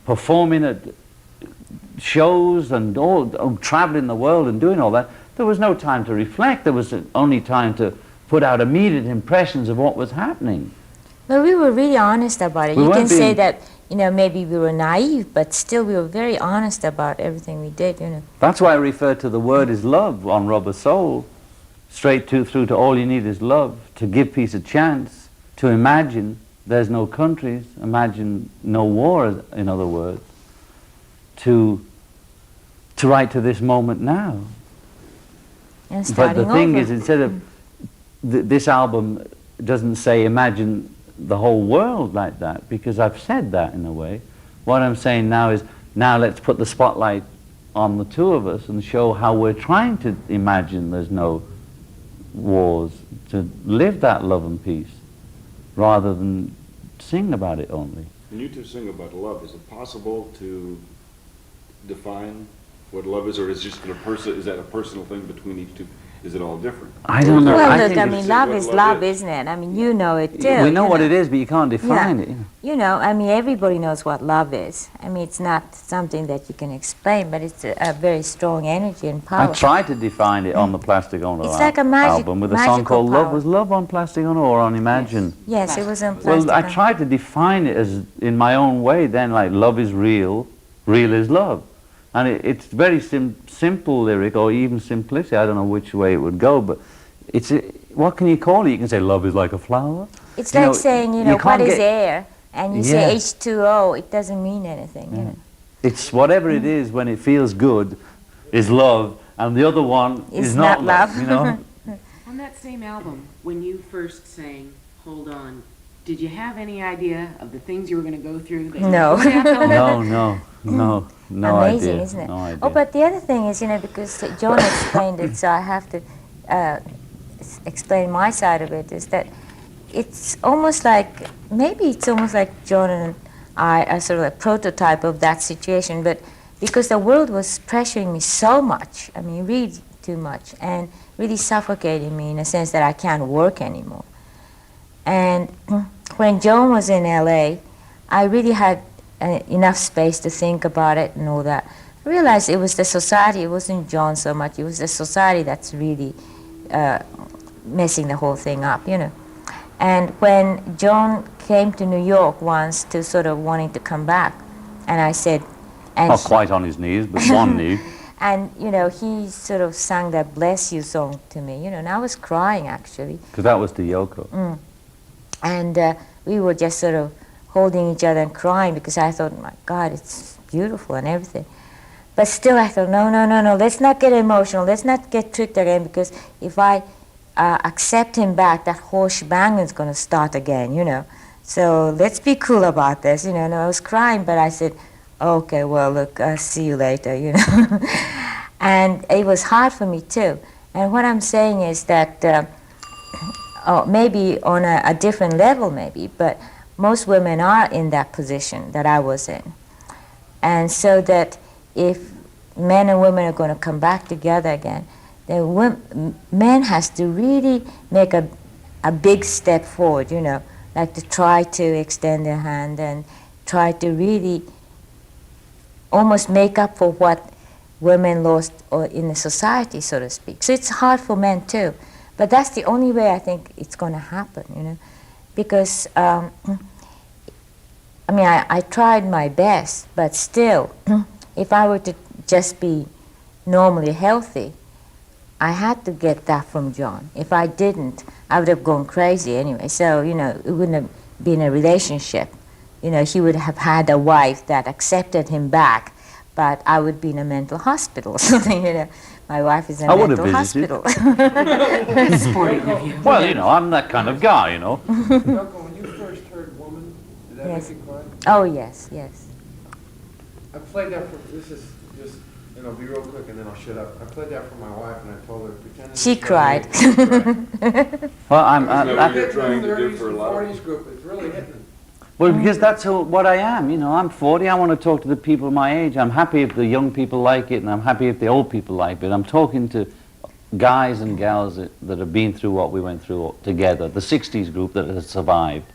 performing at shows, and traveling the world and doing all that. There was no time to reflect. There was only time to put out immediate impressions of what was happening. Well, we were really honest about it. We You can weren't say being- that, you know, maybe we were naive, but still we were very honest about everything we did, you know. That's why I refer to the word is love on Rubber Soul, straight through to all you need is love, to give peace a chance, to imagine there's no countries, imagine no war, in other words, to write to this moment now. And But starting the thing over. is, instead of this album doesn't say imagine the whole world like that, because I've said that in a way. What I'm saying now is, now let's put the spotlight on the two of us and show how we're trying to imagine there's no wars, to live that love and peace, rather than sing about it only. When you two sing about love, is it possible to define what love is, or is just is that a personal thing between each two? Is it all different? I don't know. Well, I look, think I it's- mean, love what is love love, is. isn't it? I mean, you know it too. we know you what it is, but you can't define it. You know, I mean, everybody knows what love is. I mean, it's not something that you can explain, but it's a very strong energy and I power. tried to define it on the Plastic Ono It's like a magic- album with a song magical called Love. power. Was Love on Plastic Ono or on Imagine? Yes, it was in Well, plastic. I tried to define it as in my own way then, like love is real, real is love. And it's very simple lyric, or even simplicity. I don't know which way it would go, but what can you call it? You can say love is like a flower. It's you like know, saying, you you know, what can't is get- air? And you Yeah. say H2O, it doesn't mean anything, you know. It's whatever it is when it feels good is love, and the other one It's is not not love, love. you know? On that same album, when you first sang Hold On, did you have any idea of the things you were going to go through? That No. No Amazing, idea. isn't it? No idea. Oh, but the other thing is, you know, because John explained it, so I have to explain my side of it, is that it's almost like, maybe it's almost like John and I are sort of a prototype of that situation, but because the world was pressuring me so much, I mean, read too much and really suffocating me in a sense that I can't work anymore. And when Joan was in LA, I really had enough space to think about it and all that. I realized it was the society, it wasn't John so much, it was the society that's really messing the whole thing up, you know. And when John came to New York once to sort of wanting to come back, and I said, and Not quite on his knees, but one knee. and you know, he sort of sang that "Bless You" song to me, you know, and I was crying actually. Because that was the Yoko. And we were just sort of holding each other and crying because I thought, my God, it's beautiful and everything. But still I thought, no, let's not get emotional, let's not get tricked again, because if I accept him back, that whole shebang is going to start again, you know. So let's be cool about this, you know. And I was crying, but I said, okay, well, look, I'll see you later, you know. And it was hard for me too. And what I'm saying is that, maybe on a different level maybe, but most women are in that position that I was in. And so that if men and women are going to come back together again, then men has to really make a big step forward, you know, like to try to extend their hand and try to really almost make up for what women lost or in the society, so to speak. So it's hard for men too. But that's the only way I think it's going to happen, you know, because, I mean, I tried my best, but still, if I were to just be normally healthy, I had to get that from John. If I didn't, I would have gone crazy anyway. So, you know, it wouldn't have been a relationship. You know, he would have had a wife that accepted him back, but I would be in a mental hospital or something, you know. My wife is in a mental hospital. Sporting of you. Well, you know, I'm that kind of guy, you know. Yoko, when you first heard Woman, did that Yes. make you cry? Oh, yes, yes. I played that for, this is just, and I'll be real quick and then I'll shut up. I played that for my wife and I told her, pretend She it's cried. She cried. Well, Isn't that what I'm you're trying to do 30s for a and lot of 40s group, it's really hitting. well, because that's what I am, you know. I'm 40, I want to talk to the people my age. I'm happy if the young people like it, and I'm happy if the old people like it. I'm talking to guys and gals that have been through what we went through together. The 60s group that has survived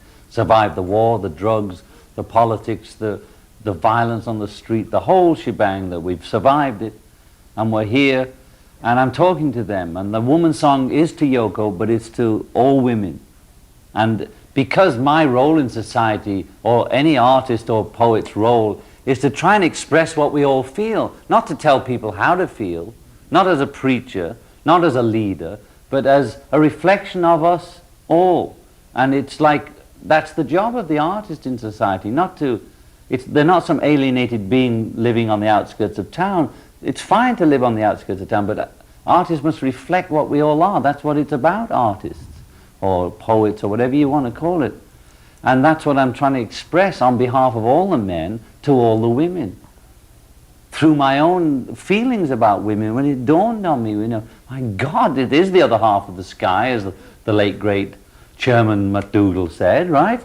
the war, the drugs, the politics, the violence on the street, the whole shebang, that we've survived it, and we're here, and I'm talking to them. And the woman song is to Yoko, but it's to all women. And because my role in society, or any artist or poet's role, is to try and express what we all feel, not to tell people how to feel, not as a preacher, not as a leader, but as a reflection of us all. And it's like, that's the job of the artist in society, not to, they're not some alienated being living on the outskirts of town. It's fine to live on the outskirts of town, but artists must reflect what we all are. That's what it's about, artists, or poets, or whatever you want to call it. And that's what I'm trying to express on behalf of all the men to all the women. Through my own feelings about women, when it dawned on me, you know, my God, it is the other half of the sky, as the late, great Chairman McDougall said, right?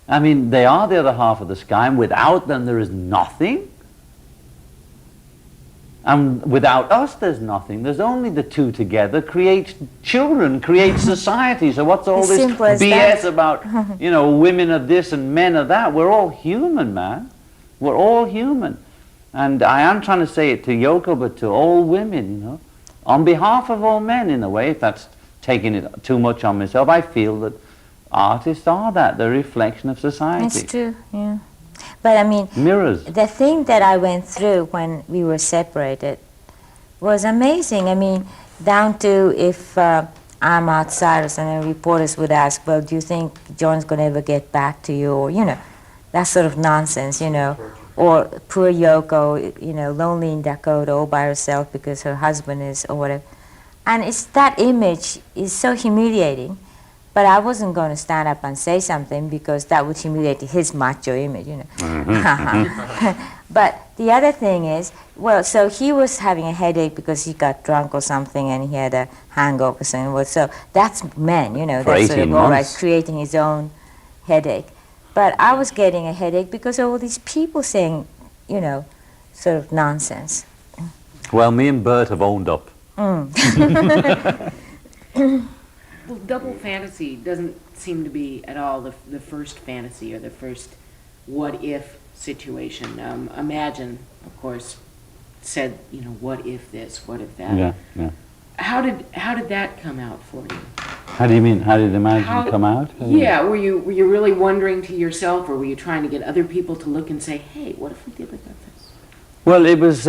I mean, they are the other half of the sky, and without them there is nothing. And without us there's nothing. There's only the two together create children, create society. So what's all As this simple as BS that. about, you know, women are this and men are that? We're all human, man. We're all human. And I am trying to say it to Yoko, but to all women, you know. On behalf of all men, in a way, if that's taking it too much on myself, I feel that artists are that, they're a reflection of society. That's true, yeah. But I mean, Mirrors. the thing that I went through when we were separated was amazing. I mean, down to if I'm outside or something, reporters would ask, well, do you think John's going to ever get back to you? Or, you know, that sort of nonsense, you know. Or poor Yoko, you know, lonely in Dakota all by herself because her husband is, or whatever. And it's that image is so humiliating. But I wasn't going to stand up and say something because that would humiliate his macho image, you know. But the other thing is, well, so he was having a headache because he got drunk or something and he had a hangover or something. Well, so that's men, you know, For that's sort 18 of all right, months. creating his own headache. But I was getting a headache because of all these people saying, you know, sort of nonsense. Well, me and Bert have owned up. Well, double fantasy doesn't seem to be at all the first fantasy or the first what if situation. Imagine, of course, said, you know, what if this, what if that. Yeah, yeah. How did that come out for you? How do you mean? How did Imagine come out? Yeah, were you really wondering to yourself, or were you trying to get other people to look and say, hey, what if we did like this? Well, it was.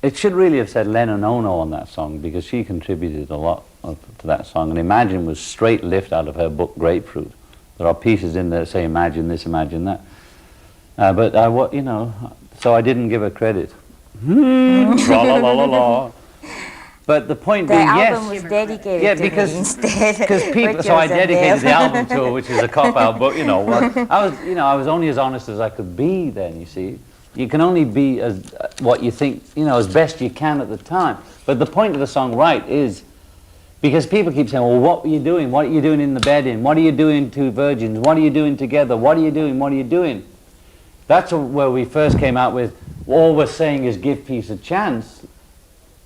It should really have said Lennon Ono on that song, because she contributed a lot to that song. And Imagine was straight lift out of her book Grapefruit. There are pieces in there that say imagine this, imagine that. But you know, so I didn't give her credit. Tra la la la la. But the point The being, album yes, was dedicated yeah, to because me instead. people. which So I was a dedicated the nail. album to her, which is a cop out. But you know, well, I was only as honest as I could be then. You see, you can only be as what you think, you know, as best you can at the time. But the point of the song, right, is because people keep saying, well, what were you doing? What are you doing in the bed in? What are you doing, two virgins? What are you doing together? What are you doing? What are you doing? That's where we first came out with, all we're saying is give peace a chance.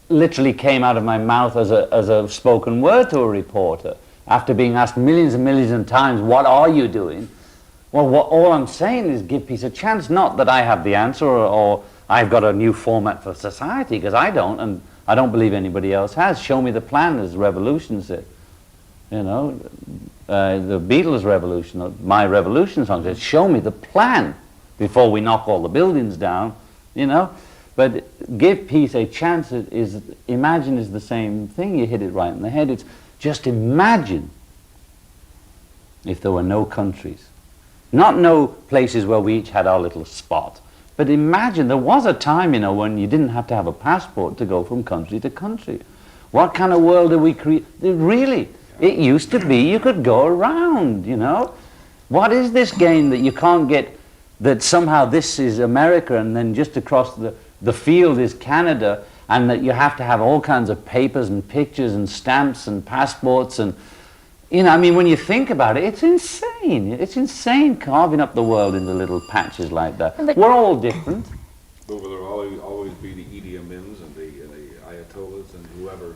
Literally came out of my mouth as a spoken word to a reporter after being asked millions and millions of times, what are you doing? Well, all I'm saying is give peace a chance, not that I have the answer or I've got a new format for society, because I don't, and I don't believe anybody else has. Show me the plan, as Revolution said. You know, the Beatles' Revolution, my Revolution song says, show me the plan before we knock all the buildings down, you know. But give peace a chance imagine is the same thing. You hit it right in the head. It's just imagine if there were no countries. Not no places where we each had our little spot. But imagine, there was a time, you know, when you didn't have to have a passport to go from country to country. What kind of world did we create? Really, it used to be you could go around, you know. What is this game that you can't get, that somehow this is America and then just across the field is Canada, and that you have to have all kinds of papers and pictures and stamps and passports and, you know, I mean, when you think about it, it's insane. It's insane carving up the world into little patches like that. But we're all different. But will there always be the Idi Amins and the Ayatollahs and whoever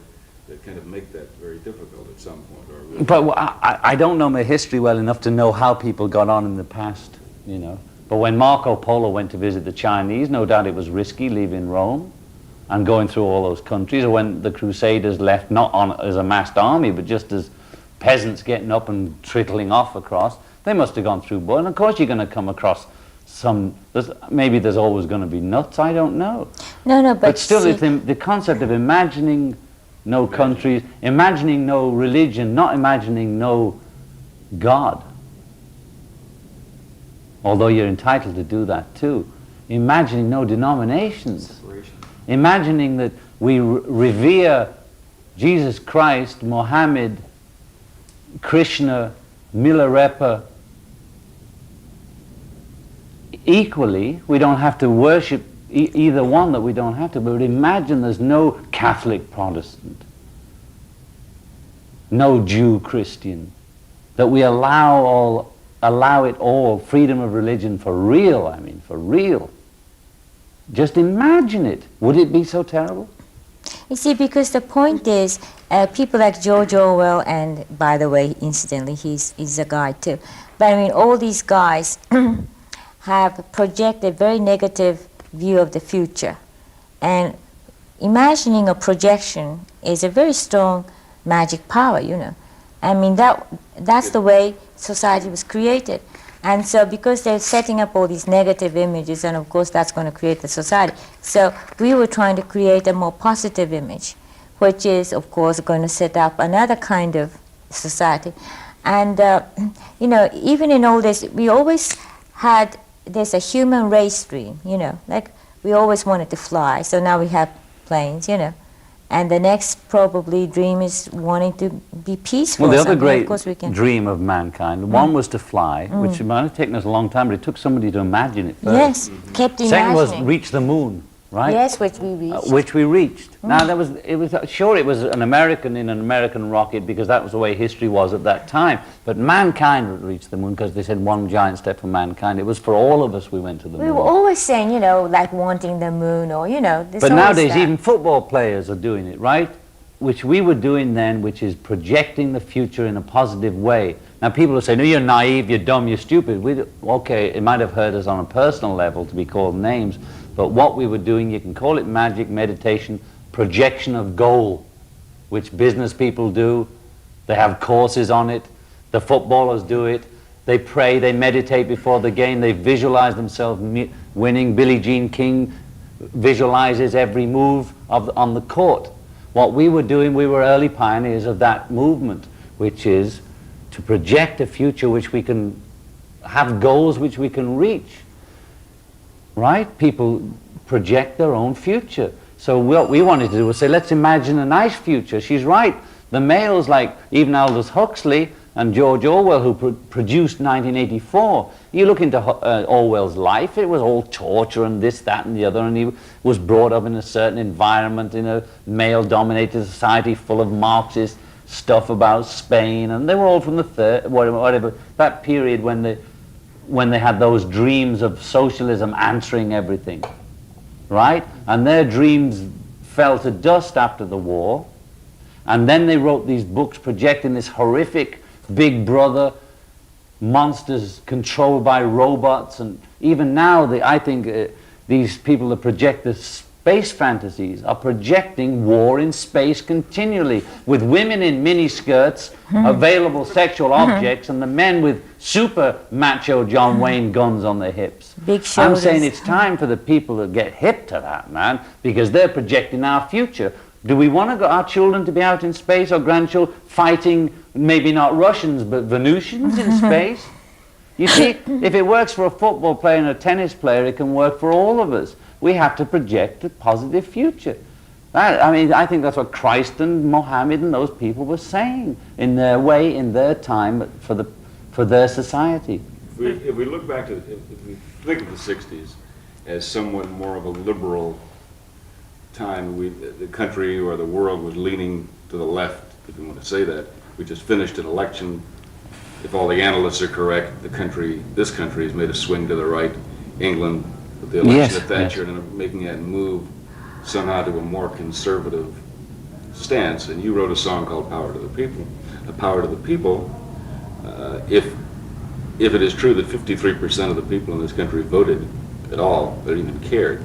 that kind of make that very difficult at some point? Or will But I don't know my history well enough to know how people got on in the past, you know. But when Marco Polo went to visit the Chinese, no doubt it was risky leaving Rome and going through all those countries. Or when the Crusaders left, not as a massed army, but just as peasants getting up and trickling off across, they must have gone through blood. And of course you're going to come across maybe there's always going to be nuts, I don't know. No, But still, it's the concept of imagining no countries, imagining no religion, not imagining no God. Although you're entitled to do that too. Imagining no denominations. Separation. Imagining that we revere Jesus Christ, Mohammed, Krishna, Milarepa equally. We don't have to worship either one, that we don't have to, but imagine there's no Catholic Protestant, no Jew Christian, that we allow it all, freedom of religion for real, I mean, for real. Just imagine it. Would it be so terrible? You see, because the point is, people like George Orwell, and by the way, incidentally, he's a guy too. But I mean, all these guys have projected a very negative view of the future. And imagining a projection is a very strong magic power, you know. I mean, that's the way society was created. And so because they're setting up all these negative images, and of course that's going to create the society. So we were trying to create a more positive image, which is, of course, going to set up another kind of society. And, you know, even in all this, we always had, there's a human race dream, you know, like we always wanted to fly, so now we have planes, you know. And the next probably dream is wanting to be peaceful. Well, the other great of course we can. dream of mankind, one was to fly, which might have taken us a long time, but it took somebody to imagine it first. Yes, kept imagining. Second was reach the moon, right? Yes, which we reached. Which we reached. Now it was an American in an American rocket, because that was the way history was at that time. But mankind would reach the moon because they said one giant step for mankind. It was for all of us we went to the moon. We were always saying, you know, like wanting the moon, or, you know. But nowadays even football players are doing it, right? which we were doing then, which is projecting the future in a positive way. Now people will say, no, you're naive, you're dumb, you're stupid. Okay, it might have hurt us on a personal level to be called names, but what we were doing, you can call it magic, meditation, projection of goal, which business people do. They have courses on it. The footballers do it. They pray, they meditate before the game, they visualize themselves winning. Billie Jean King visualizes every move on the court. What we were doing, we were early pioneers of that movement, which is to project a future which we can have goals which we can reach. Right? People project their own future. So what we wanted to do was say, let's imagine a nice future. She's right. The males, like even Aldous Huxley and George Orwell, who produced 1984, you look into Orwell's life, it was all torture and this, that, and the other, and he was brought up in a certain environment in a male-dominated society full of Marxist stuff about Spain, and they were all from the whatever that period when they had those dreams of socialism answering everything, right? And their dreams fell to dust after the war, and then they wrote these books projecting this horrific Big Brother, monsters controlled by robots, and even now I think these people that project the space fantasies are projecting war in space continually, with women in miniskirts, available sexual objects, and the men with super macho John Wayne guns on their hips. Big shoulders. I'm saying it's time for the people to get hip to that, man, because they're projecting our future. Do we want our children to be out in space, or grandchildren fighting, maybe not Russians, but Venusians in space? You see, if it works for a football player and a tennis player, it can work for all of us. We have to project a positive future. I mean, I think that's what Christ and Mohammed and those people were saying in their way, in their time, for their society. If we look back to, if we think of the 60s as somewhat more of a liberal time, the country or the world was leaning to the left, if you want to say that. We just finished an election. If all the analysts are correct, this country has made a swing to the right. England, with the election of Thatcher, and making that move somehow to a more conservative stance. And you wrote a song called "Power to the People." The power to the people. If it is true that 53% of the people in this country voted at all, they didn't even cared.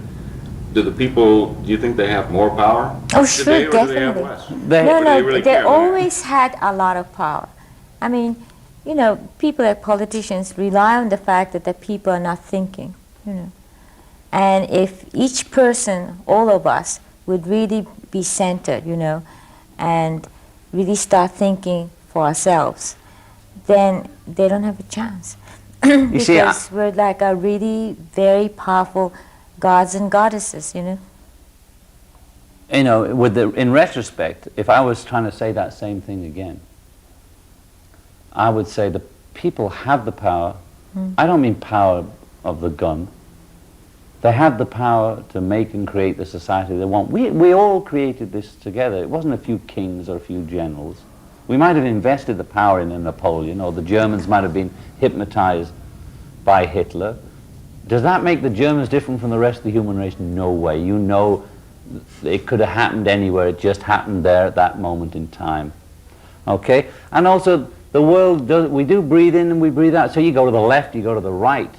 Do you think they have more power Oh, sure, today, or definitely. do they have less? No, they care, always had a lot of power. I mean, you know, people like politicians rely on the fact that the people are not thinking, you know. And if each person, all of us, would really be centered, you know, and really start thinking for ourselves, then they don't have a chance. Because we're like a really very powerful gods and goddesses, you know. You know, in retrospect, if I was trying to say that same thing again, I would say the people have the power. I don't mean power of the gun. They have the power to make and create the society they want. We all created this together. It wasn't a few kings or a few generals. We might have invested the power in a Napoleon, or the Germans might have been hypnotized by Hitler. Does that make the Germans different from the rest of the human race? No way. You know, it could have happened anywhere. It just happened there at that moment in time. Okay? And also, the world we do breathe in and we breathe out. So you go to the left, you go to the right.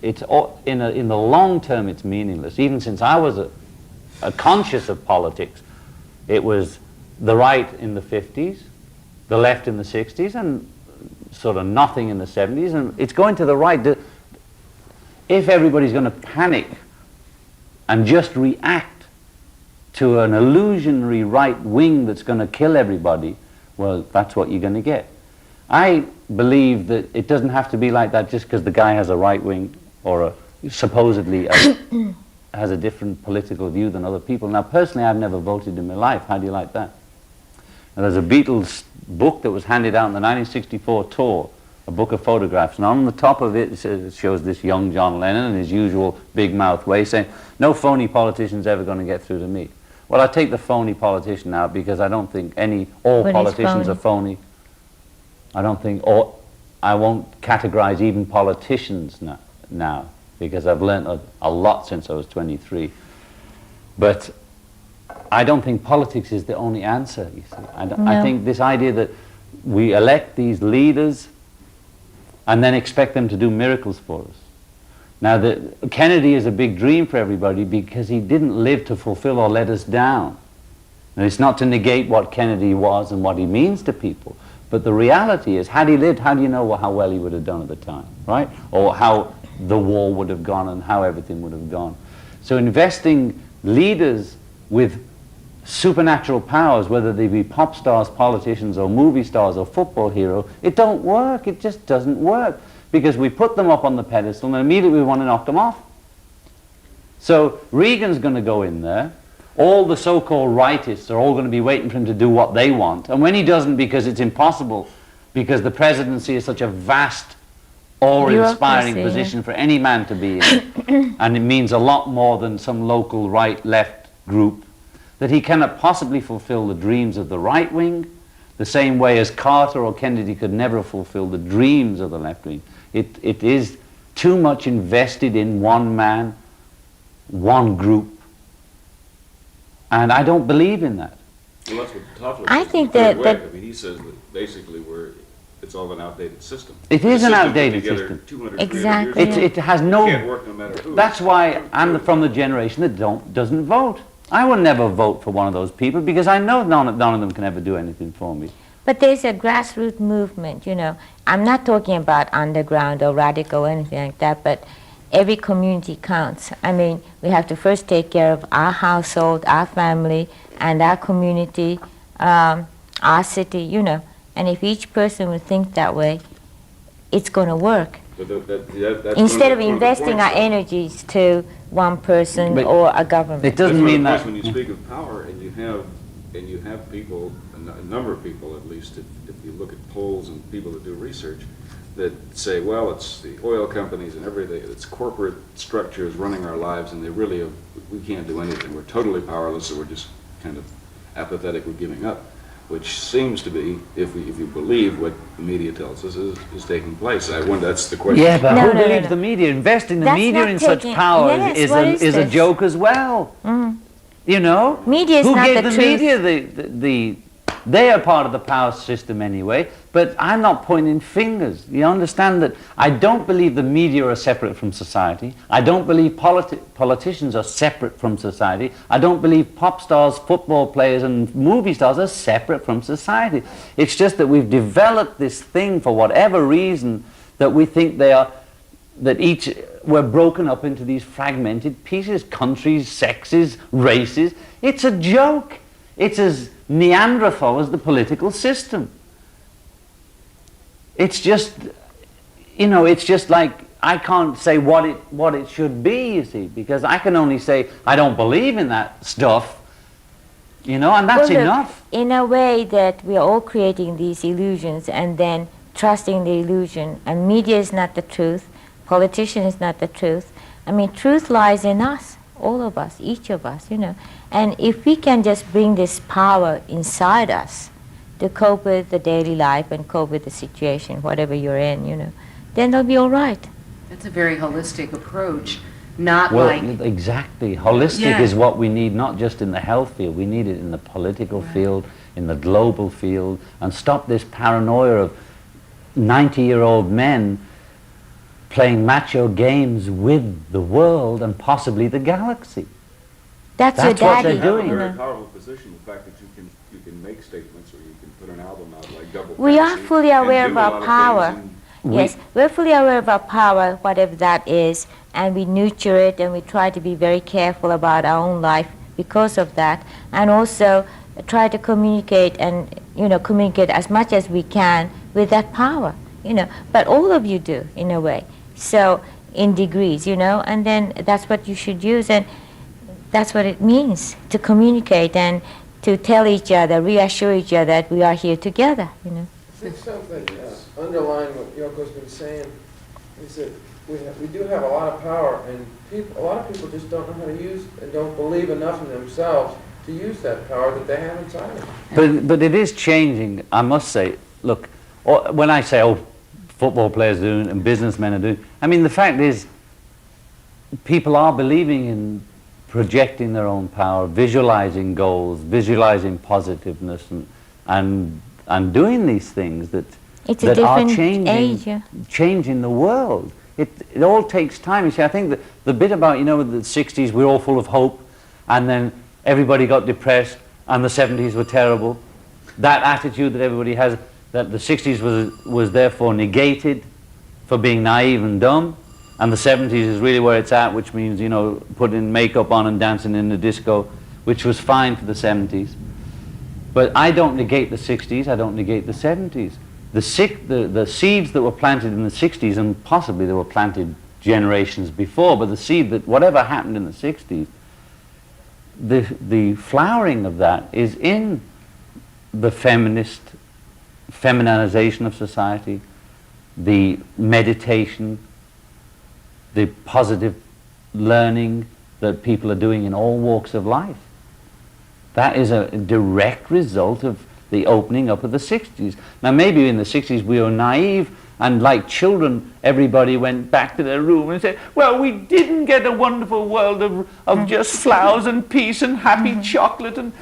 It's in the long term, it's meaningless. Even since I was a conscious of politics, it was the right in the 50s, the left in the 60s, and sort of nothing in the 70s, and it's going to the right. If everybody's going to panic and just react to an illusionary right wing that's going to kill everybody, well, that's what you're going to get. I believe that it doesn't have to be like that just because the guy has a right wing or supposedly has a different political view than other people. Now, personally, I've never voted in my life. How do you like that? And there's a Beatles book that was handed out in the 1964 tour, a book of photographs, and on the top of it, it shows this young John Lennon in his usual big mouth way saying, no phony politician's ever going to get through to me. Well, I take the phony politician out because I don't think all politicians are phony. I don't think, I won't categorize even politicians now because I've learned a lot since I was 23. But I don't think politics is the only answer, you see. I No. think this idea that we elect these leaders and then expect them to do miracles for us. Now, Kennedy is a big dream for everybody because he didn't live to fulfill or let us down. And it's not to negate what Kennedy was and what he means to people, but the reality is, had he lived, how do you know how well he would have done at the time, right? Or how the war would have gone and how everything would have gone. So investing leaders with supernatural powers, whether they be pop stars, politicians, or movie stars, or football heroes, it don't work. It just doesn't work. Because we put them up on the pedestal and immediately we want to knock them off. So Reagan's going to go in there. All the so-called rightists are all going to be waiting for him to do what they want. And when he doesn't, because it's impossible, because the presidency is such a vast, awe-inspiring Bureaucracy, position for any man to be in, and it means a lot more than some local right-left group, that he cannot possibly fulfill the dreams of the right wing, the same way as Carter or Kennedy could never fulfill the dreams of the left wing. It is too much invested in one man, one group, and I don't believe in that. Well, that's what Toffler I says. think By the that- way, that- I mean, he says that basically it's all an outdated system. It is The an system put outdated together system. 200, Exactly. 300 years It ago. has It no... can't work no matter who. That's why I'm from the generation that doesn't vote. I will never vote for one of those people because I know none of them can ever do anything for me. But there's a grassroots movement, you know. I'm not talking about underground or radical or anything like that, but every community counts. I mean, we have to first take care of our household, our family, and our community, our city, you know. And if each person would think that way, it's going to work. But that's Instead of one the investing our points, though. energies to one person But or a government. It doesn't That's one of mean the that... points when you speak of power, and you have people, a number of people at least, if you look at polls and people that do research, that say, well, it's the oil companies and everything, it's corporate structures running our lives, and we can't do anything. We're totally powerless, so we're just kind of apathetic, we're giving up. Which seems to be, if you believe what the media tells us is taking place. I wonder, that's the question. Yeah, but No, who no, no, believes no. the media? Investing the That's media not in such taking- power Yes, is what a is this? joke as well. You know? Media is who not gave the the truth. media they are part of the power system anyway, but I'm not pointing fingers. You understand that I don't believe the media are separate from society. I don't believe politicians are separate from society. I don't believe pop stars, football players, and movie stars are separate from society. It's just that we've developed this thing for whatever reason that we think we're broken up into these fragmented pieces, countries, sexes, races. It's a joke. It's as Neanderthal as the political system. It's just, it's just like I can't say what it should be, you see, because I can only say I don't believe in that stuff, and that's Well, look, enough. in a way that we are all creating these illusions and then trusting the illusion, and media is not the truth, politician is not the truth. I mean, truth lies in us, all of us, each of us, And if we can just bring this power inside us to cope with the daily life and cope with the situation, whatever you're in, then they'll be all right. That's a very holistic approach, not Well, like, exactly. Holistic Yeah. is what we need, not just in the health field. We need it in the political field, in the global field, and stop this paranoia of 90-year-old men playing macho games with the world and possibly the galaxy. That's That's your what daddy. they're doing. You have a very powerful position, the fact that you can make statements, or you can put an album out like Double We are Fantasy fully and aware do of a our lot of power. things Yes, we're fully aware of our power, whatever that is, and we nurture it and we try to be very careful about our own life because of that, and also try to communicate and, communicate as much as we can with that power, But all of you do, in a way. So, in degrees, and then that's what you should use, and that's what it means to communicate and to tell each other, reassure each other that we are here together, I think something underlying what Yoko's been saying is that we do have a lot of power, and a lot of people just don't know how to use and don't believe enough in themselves to use that power that they have inside them. But it is changing, I must say. Look, when I say, football players are doing and businessmen are doing, I mean, the fact is, people are believing in projecting their own power, visualizing goals, visualizing positiveness, and doing these things that It's a that are different changing age. Yeah. changing the world. It all takes time. You see, I think that the bit about, you know, the 60s, we were all full of hope, and then everybody got depressed, and the 70s were terrible. That attitude that everybody has, that the 60s was therefore negated for being naive and dumb, and the 70s is really where it's at, which means, you know, putting makeup on and dancing in the disco, which was fine for the 70s. But I don't negate the 60s, I don't negate the 70s. The seeds that were planted in the 60s, and possibly they were planted generations before, but the seed that whatever happened in the 60s, the flowering of that is in the feminization of society, the meditation, the positive learning that people are doing in all walks of life. That is a direct result of the opening up of the 60s. Now maybe in the 60s we were naive, and like children everybody went back to their room and said, well, we didn't get a wonderful world of just flowers and peace and happy chocolate, and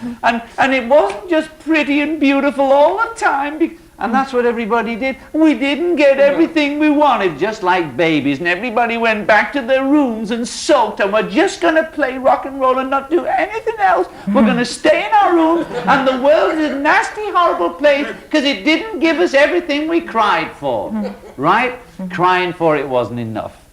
it wasn't just pretty and beautiful all the time, and that's what everybody did. We didn't get everything we wanted, just like babies, and everybody went back to their rooms and sulked, and we're just going to play rock and roll and not do anything else. We're going to stay in our rooms, and the world is a nasty, horrible place because it didn't give us everything we cried for, right? Crying for it wasn't enough.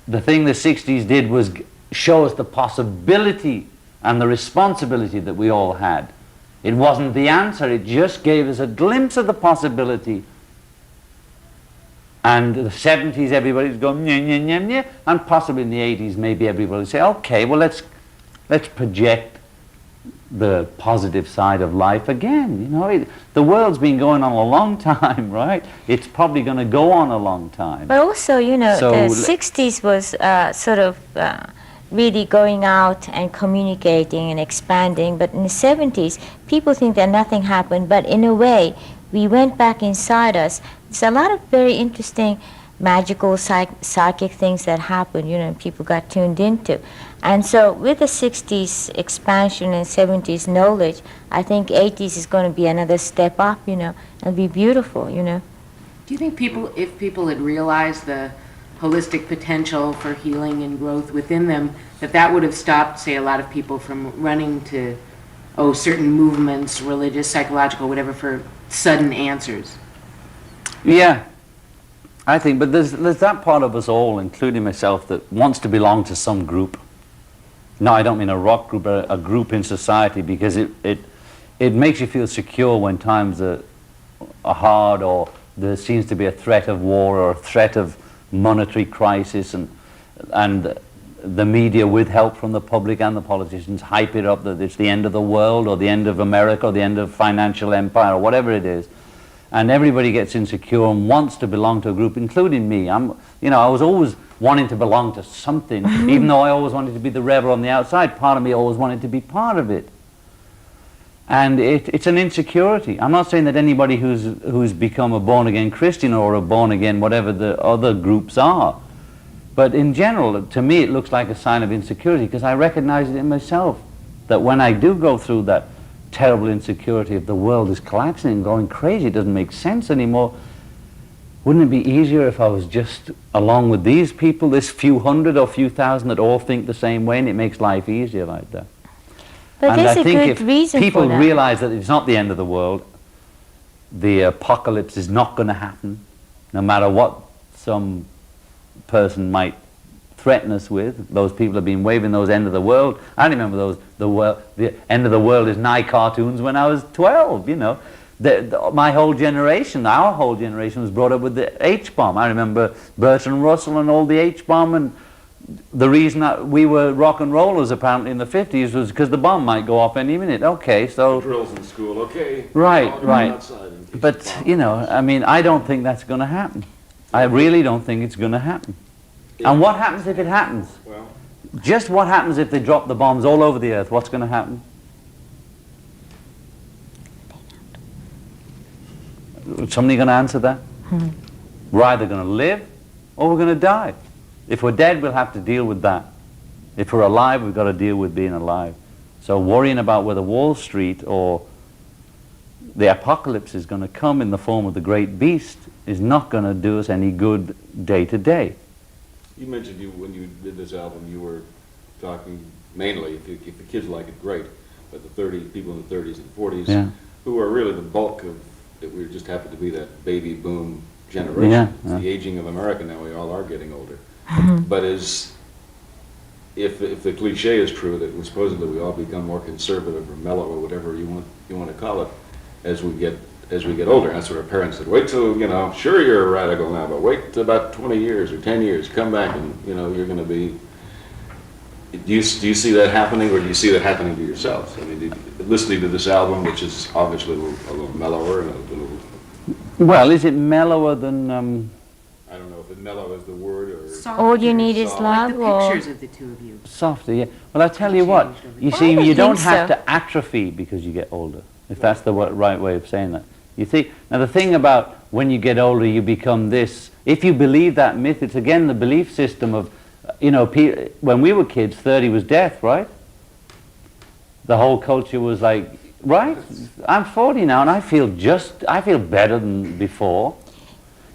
The thing the 60s did was show us the possibility and the responsibility that we all had. It wasn't the answer, it just gave us a glimpse of the possibility. And the 70s, everybody's going, nyeh, nyeh, nyeh, nyeh, and possibly in the 80s, maybe everybody would say, okay, well, let's project the positive side of life again. You know, the world's been going on a long time, right? It's probably going to go on a long time. But also, you know, So the 60s was sort of really going out and communicating and expanding, but in the 70s, people think that nothing happened, but in a way, we went back inside us. There's a lot of very interesting magical psychic things that happened, you know, and people got tuned into. And so with the 60s expansion and 70s knowledge, I think 80s is going to be another step up, you know, and be beautiful, you know. Do you think if people had realized the holistic potential for healing and growth within them, that would have stopped, say, a lot of people from running to, certain movements, religious, psychological, whatever, for sudden answers? Yeah, I think, but there's that part of us all, including myself, that wants to belong to some group. No, I don't mean a rock group, but a group in society, because it makes you feel secure when times are hard, or there seems to be a threat of war or a threat of monetary crisis, and the media, with help from the public and the politicians, hype it up that it's the end of the world or the end of America or the end of financial empire or whatever it is, and everybody gets insecure and wants to belong to a group, including me. I was always wanting to belong to something, even though I always wanted to be the rebel on the outside. Part of me always wanted to be part of it. And it's an insecurity. I'm not saying that anybody who's become a born-again Christian or a born-again whatever the other groups are. But in general, to me, it looks like a sign of insecurity, because I recognize it in myself, that when I do go through that terrible insecurity of the world is collapsing and going crazy, it doesn't make sense anymore, wouldn't it be easier if I was just along with these people, this few hundred or few thousand that all think the same way, and it makes life easier like that? But And there's I a think good if reason people for that. realize that it's not the end of the world, the apocalypse is not going to happen, no matter what some person might threaten us with. Those people have been waving those end of the world. I remember those, the end of the world is nigh cartoons when I was 12, you know. My whole generation, our whole generation, was brought up with the H-bomb. I remember Bertrand Russell and all the H-bomb, and the reason that we were rock and rollers apparently in the 50s was because the bomb might go off any minute. Okay, so... Drills in school, okay. Right, All right. outside in case But, of bomb. you know, I mean, I don't think that's going to happen. I really don't think it's going to happen. And what happens if it happens? Well, Just what happens if they drop the bombs all over the earth? What's going to happen? Somebody going to answer that? We're either going to live or we're going to die. If we're dead, we'll have to deal with that. If we're alive, we've got to deal with being alive. So worrying about whether Wall Street or the apocalypse is going to come in the form of the great beast is not going to do us any good day to day. You mentioned when you did this album, you were talking mainly, if the kids like it, great, but the people in the 30s and 40s, Yeah. who are really the bulk of, that we just happen to be that baby boom generation. Yeah, It's yeah. the aging of America now, we all are getting older. But if the cliche is true that supposedly we all become more conservative or mellow or whatever you want to call it as we get older. That's what our parents said. Wait till, sure you're a radical now, but wait till about 20 years or 10 years, come back and, you're going to be. Do you see that happening, or do you see that happening to yourself? I mean, listening to this album, which is obviously a little mellower and a little. Well, is it mellower than? I don't know if mellow is the word or. All you need is Soft. love, Like the or pictures of the two of you. Softer, yeah. Well, I tell you what, you Well, see, I don't you don't think have so. to atrophy because you get older, if that's the right way of saying that. You see, now the thing about when you get older, you become this. If you believe that myth, it's again the belief system of, when we were kids, 30 was death, right? The whole culture was like, right? I'm 40 now, and I feel better than before.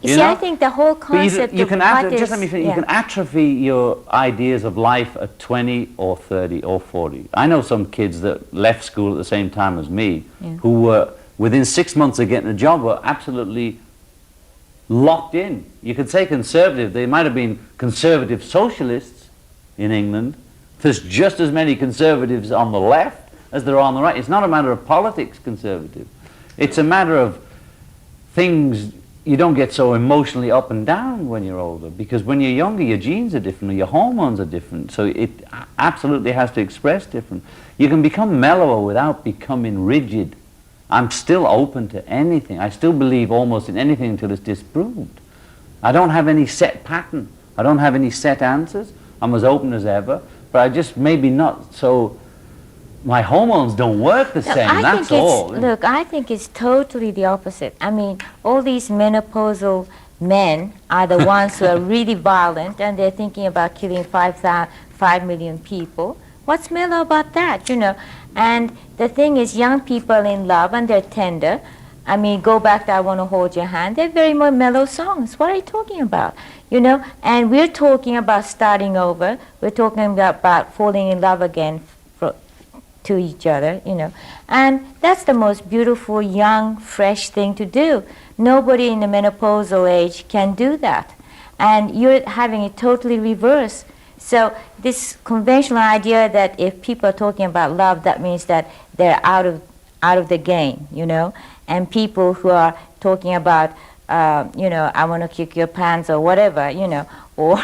you see, I think the whole But concept you of can what just let me is- finish. yeah. You can atrophy your ideas of life at 20 or 30 or 40. I know some kids that left school at the same time as me, who were within 6 months of getting a job were absolutely locked in. You could say conservative. They might have been conservative socialists in England. There's just as many conservatives on the left as there are on the right. It's not a matter of politics, conservative. It's a matter of things. You don't get so emotionally up and down when you're older, because when you're younger, your genes are different, your hormones are different, so it absolutely has to express different. You can become mellower without becoming rigid. I'm still open to anything. I still believe almost in anything until it's disproved. I don't have any set pattern. I don't have any set answers. I'm as open as ever, but I just maybe not so. My hormones don't work the No, same, I that's think all. Look, I think it's totally the opposite. I mean, all these menopausal men are the ones who are really violent, and they're thinking about killing 5 million people. What's mellow about that, And the thing is, young people in love, and they're tender. I mean, go back to I Want to Hold Your Hand. They're very more mellow songs. What are you talking about? And we're talking about starting over. We're talking about falling in love again to each other, And that's the most beautiful, young, fresh thing to do. Nobody in the menopausal age can do that. And you're having it totally reverse. So this conventional idea that if people are talking about love, that means that they're out of the game, And people who are talking about, I want to kick your pants or whatever, or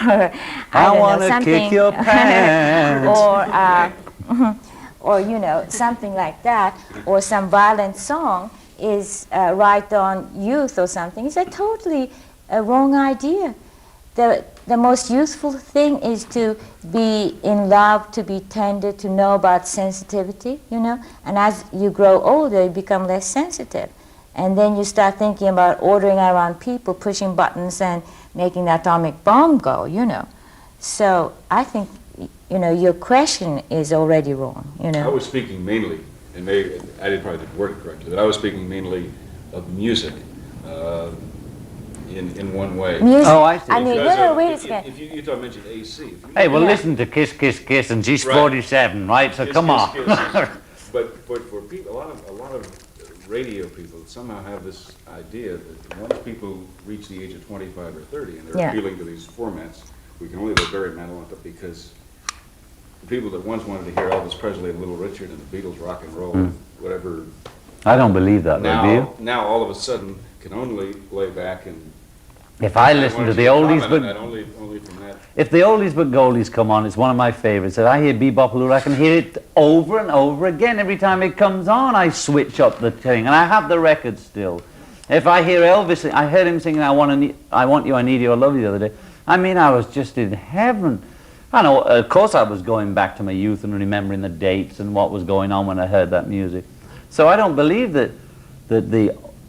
I want to kick your pants. or something like that, or some violent song is right on youth or something. It's a totally wrong idea. The most useful thing is to be in love, to be tender, to know about sensitivity, And as you grow older, you become less sensitive. And then you start thinking about ordering around people, pushing buttons and making the atomic bomb go, So I think, your question is already wrong, I was speaking mainly, and maybe I probably didn't word it correctly, but I was speaking mainly of music in one way. Music. Oh, I see. I mean, Because, wait a if second. you mentioned AC. If you Hey, well, Yeah. listen to Kiss, Kiss, Kiss, and she's Right. 47, right? So Kiss, come kiss, on. kiss. But for people, a lot of radio people somehow have this idea that once people reach the age of 25 or 30 and they're Yeah. appealing to these formats, we can only go very mental because the people that once wanted to hear Elvis Presley and Little Richard and the Beatles rock and roll, whatever, I don't believe that, though, do you? now all of a sudden can only lay back and. If I listen to the oldies, but but only from that. if the oldies but goldies come on, it's one of my favorites. If I hear Bebop Lou, I can hear it over and over again. Every time it comes on, I switch up the thing, and I have the record still. If I hear Elvis, I heard him singing I Want You, I Need You, I Love You the other day. I mean, I was just in heaven. I know, of course I was going back to my youth and remembering the dates and what was going on when I heard that music. So I don't believe that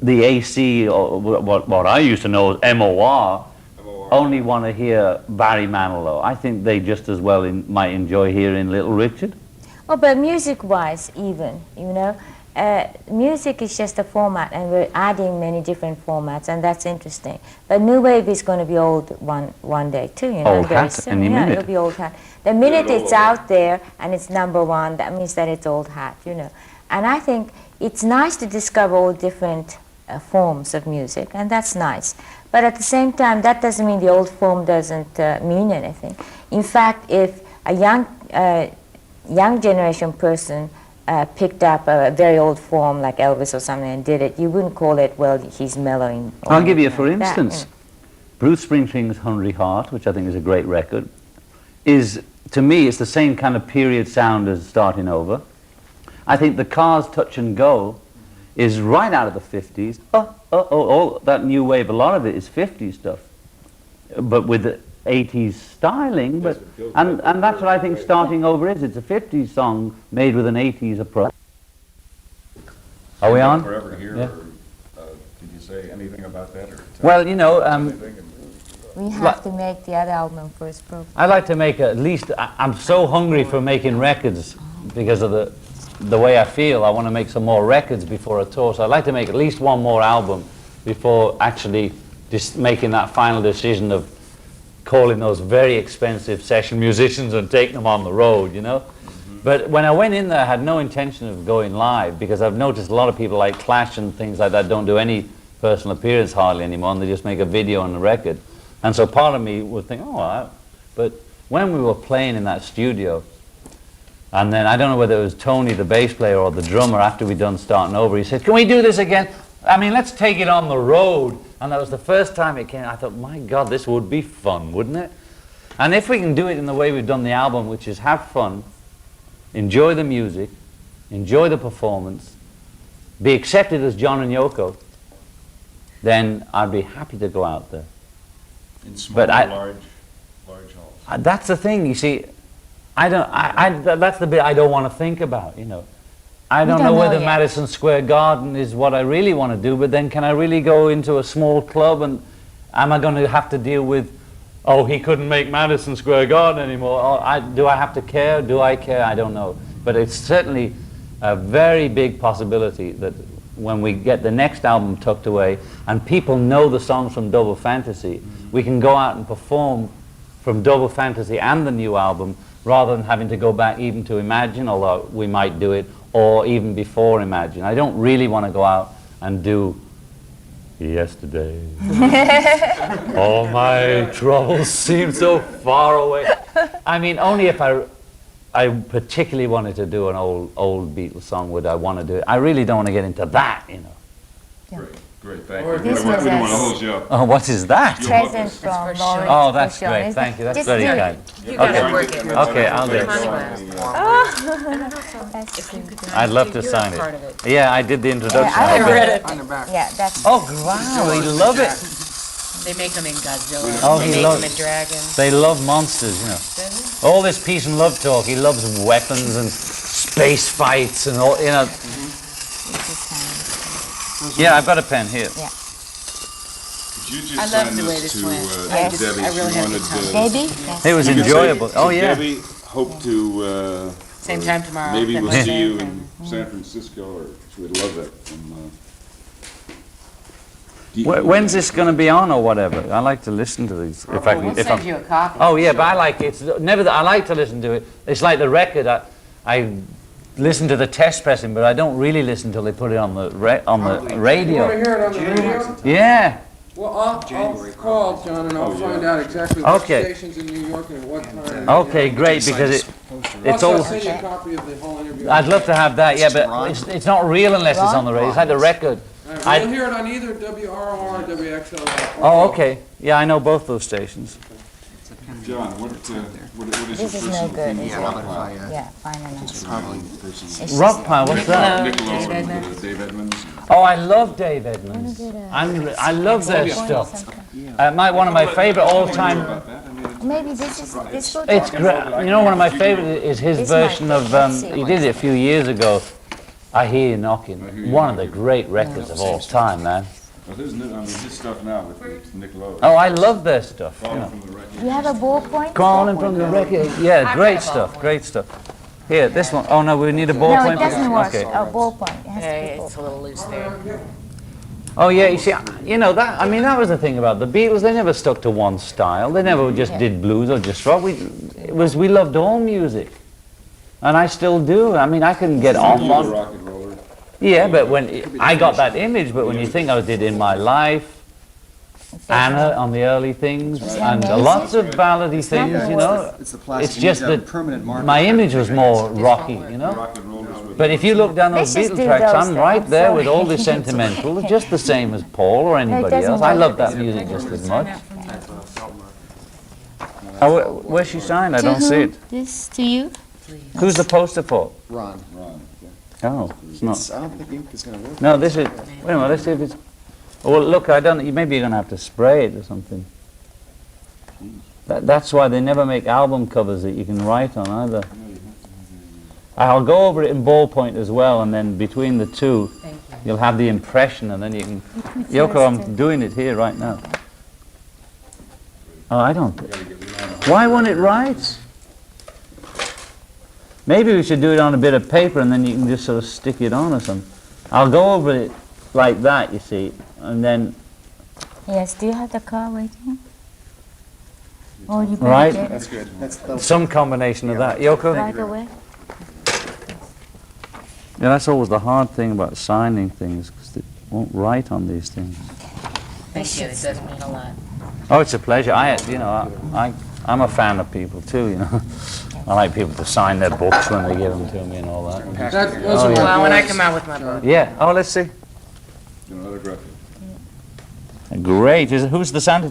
the AC, or what I used to know as MOR, only want to hear Barry Manilow. I think they just as well might enjoy hearing Little Richard. Well, but music-wise, even, you know, music is just a format, and we're adding many different formats, and that's interesting. But new wave is going to be old one day too, you know. Old very hat soon. any Yeah, minute. it'll be old hat. The minute it's out there and it's #1, that means that it's old hat, you know. And I think it's nice to discover all different forms of music, and that's nice. But at the same time, that doesn't mean the old form doesn't mean anything. In fact, if a young generation person picked up a very old form like Elvis or something and did it, you wouldn't call it, well, he's mellowing. or I'll give you, anything for like that, instance, Bruce Springsteen's Hungry Heart, which I think is a great record, is, to me, it's the same kind of period sound as Starting Over. I think the Cars Touch and Go is right out of the 50s. All that new wave, a lot of it is 50s stuff, but with the 80s styling. But and that's what I think Starting Over is. It's a 50s song made with an 80s approach. Are we on? Forever here, Yeah. or did you say anything about that? Or Well, you know, We have to make the other album first, probably. I like to make at least, I'm so hungry for making records because of the way I feel. I want to make some more records before a tour, so I'd like to make at least one more album before actually just making that final decision of calling those very expensive session musicians and taking them on the road, you know. But when I went in there, I had no intention of going live, because I've noticed a lot of people like Clash and things like that don't do any personal appearance hardly anymore, and they just make a video and a record. And so part of me would think, but when we were playing in that studio, and then I don't know whether it was Tony, the bass player, or the drummer, after we'd done Starting Over, he said, can we do this again? I mean, let's take it on the road. And that was the first time it came. I thought, my God, this would be fun, wouldn't it? And if we can do it in the way we've done the album, which is have fun, enjoy the music, enjoy the performance, be accepted as John and Yoko, then I'd be happy to go out there. in small but I- or large halls? That's the thing, you see. That's the bit I don't want to think about, you know. I don't know whether yet. Madison Square Garden is what I really want to do, but then can I really go into a small club, and am I going to have to deal with, oh, he couldn't make Madison Square Garden anymore? Do I have to care? Do I care? I don't know. But it's certainly a very big possibility that when we get the next album tucked away and people know the songs from Double Fantasy, we can go out and perform from Double Fantasy and the new album rather than having to go back even to Imagine, although we might do it, or even before Imagine. I don't really want to go out and do Yesterday. All my troubles seem so far away. I mean, only if I particularly wanted to do an old Beatles song would I want to do it. I really don't want to get into that, you know. Great, thank Or you. this We was don't a- want to hold you up. Oh, what is that? Present from for Lauren. Oh, that's for Sholin. great. Thank you. That's Just very do it. kind. You got Okay. to work it. Okay, I'll do it. That's cute. I'd love to You're sign part it. of it. Yeah, I did the introduction. I of it. read it. On the back. Yeah, that's. Oh, wow, we love it. They make them in Godzilla. Oh, They he make loves. them a dragon. They love monsters, you know. All this peace and love talk. He loves weapons and space fights and all, you know. Yeah, I've got a pen here. Yeah. Could you I just love sign the way this this to went. Yes. Debbie? I really She had a wanted good time. Baby? Yes. It was You can say enjoyable. to Oh, yeah. Debbie, hope to, Same time tomorrow. maybe that we'll Monday, see you and- in San Francisco, or she would love that. When's this going to be on or whatever? I like to listen to these. If I can, We'll if send I'm, you a copy. oh yeah, but I like it. It's never that I like to listen to it. It's like the record. I listen to the test pressing, but I don't really listen until they put it on the You want to radio. hear it on the radio? Yeah. Well, I'll call John and I'll find out exactly what stations in New York and at what time. Okay, great, because it's Plus, I'll all. send you a copy of the whole interview. I'd love to have that. Yeah, but it's not real unless it's on the radio. It's like the record. You'll hear it on either WROR or WXLR. Oh, okay. Yeah, I know both those stations. John, what is your This is no personal good. opinion Is of it? Rock Pile? Yeah, fine enough. Probably personally. Rock Pile, what's that? Nickelodeon with Dave Edmunds. Oh, I love Dave Edmunds. I love their stuff. One of my favorite all-time. About that, I mean, Maybe this will. It's great. You know, one of my favorite is his This version might of. be- let's see He what did it a it's few years ago. I Hear You Knocking. I Hear You One of the Knocking. great records of all time, man. Well, his new, I mean, his stuff now with Nickelodeon. Oh, I love their stuff. You Falling know. from the record. You have a ballpoint? Crawling from the record. Yeah, great stuff, great stuff. Here, this one. Oh no, we need a ballpoint. No, it doesn't work. Okay. A ballpoint. It has to be Yeah, ballpoint. it's a little loose there. Oh yeah, you see, you know that. I mean, that was the thing about the Beatles. They never stuck to one style. They never just did blues or just rock. We loved all music, and I still do. I mean, I couldn't get off The on. rock and roller. Yeah, but when I got that image, but when you think I did In My Life, Anna on the early things, and lots of ballady things, you know. It's the plastic. It's You just need to have that permanent marker. my image was more rocky, you know. Rock and rollers with. But if you look down those Let's just Beatle do tracks, those I'm then. right there with all Sorry. the sentimental, just the same as Paul or anybody doesn't else. I work. love that music just as much. Oh, where's she signed? I don't see it. This to you? Who's the poster for? Ron. Oh, it's not. I don't think ink is going to work. No, this is. Wait a minute. Let's see if it's. Oh, well, look, I don't. Maybe you're gonna have to spray it or something. That's why they never make album covers that you can write on either. I'll go over it in ballpoint as well, and then between the two, you'll have the impression, and then you can. Yoko, I'm doing it here right now. Oh, I don't. Why won't it write? Maybe we should do it on a bit of paper, and then you can just sort of stick it on or something. I'll go over it like that, you see, and then. Yes. Do you have the car waiting? Or you bring Right. it That's good. That's Some combination of that. Yoko? right away? Yeah, that's always the hard thing about signing things, because they won't write on these things. Thank you, it does mean a lot. Oh, it's a pleasure. I'm a fan of people too, you know. I like people to sign their books when they give them to me and all that. Those are my Well, when I boys. come out with my book. Yeah. Oh, let's see. Another graphic. Great. Who's the Santa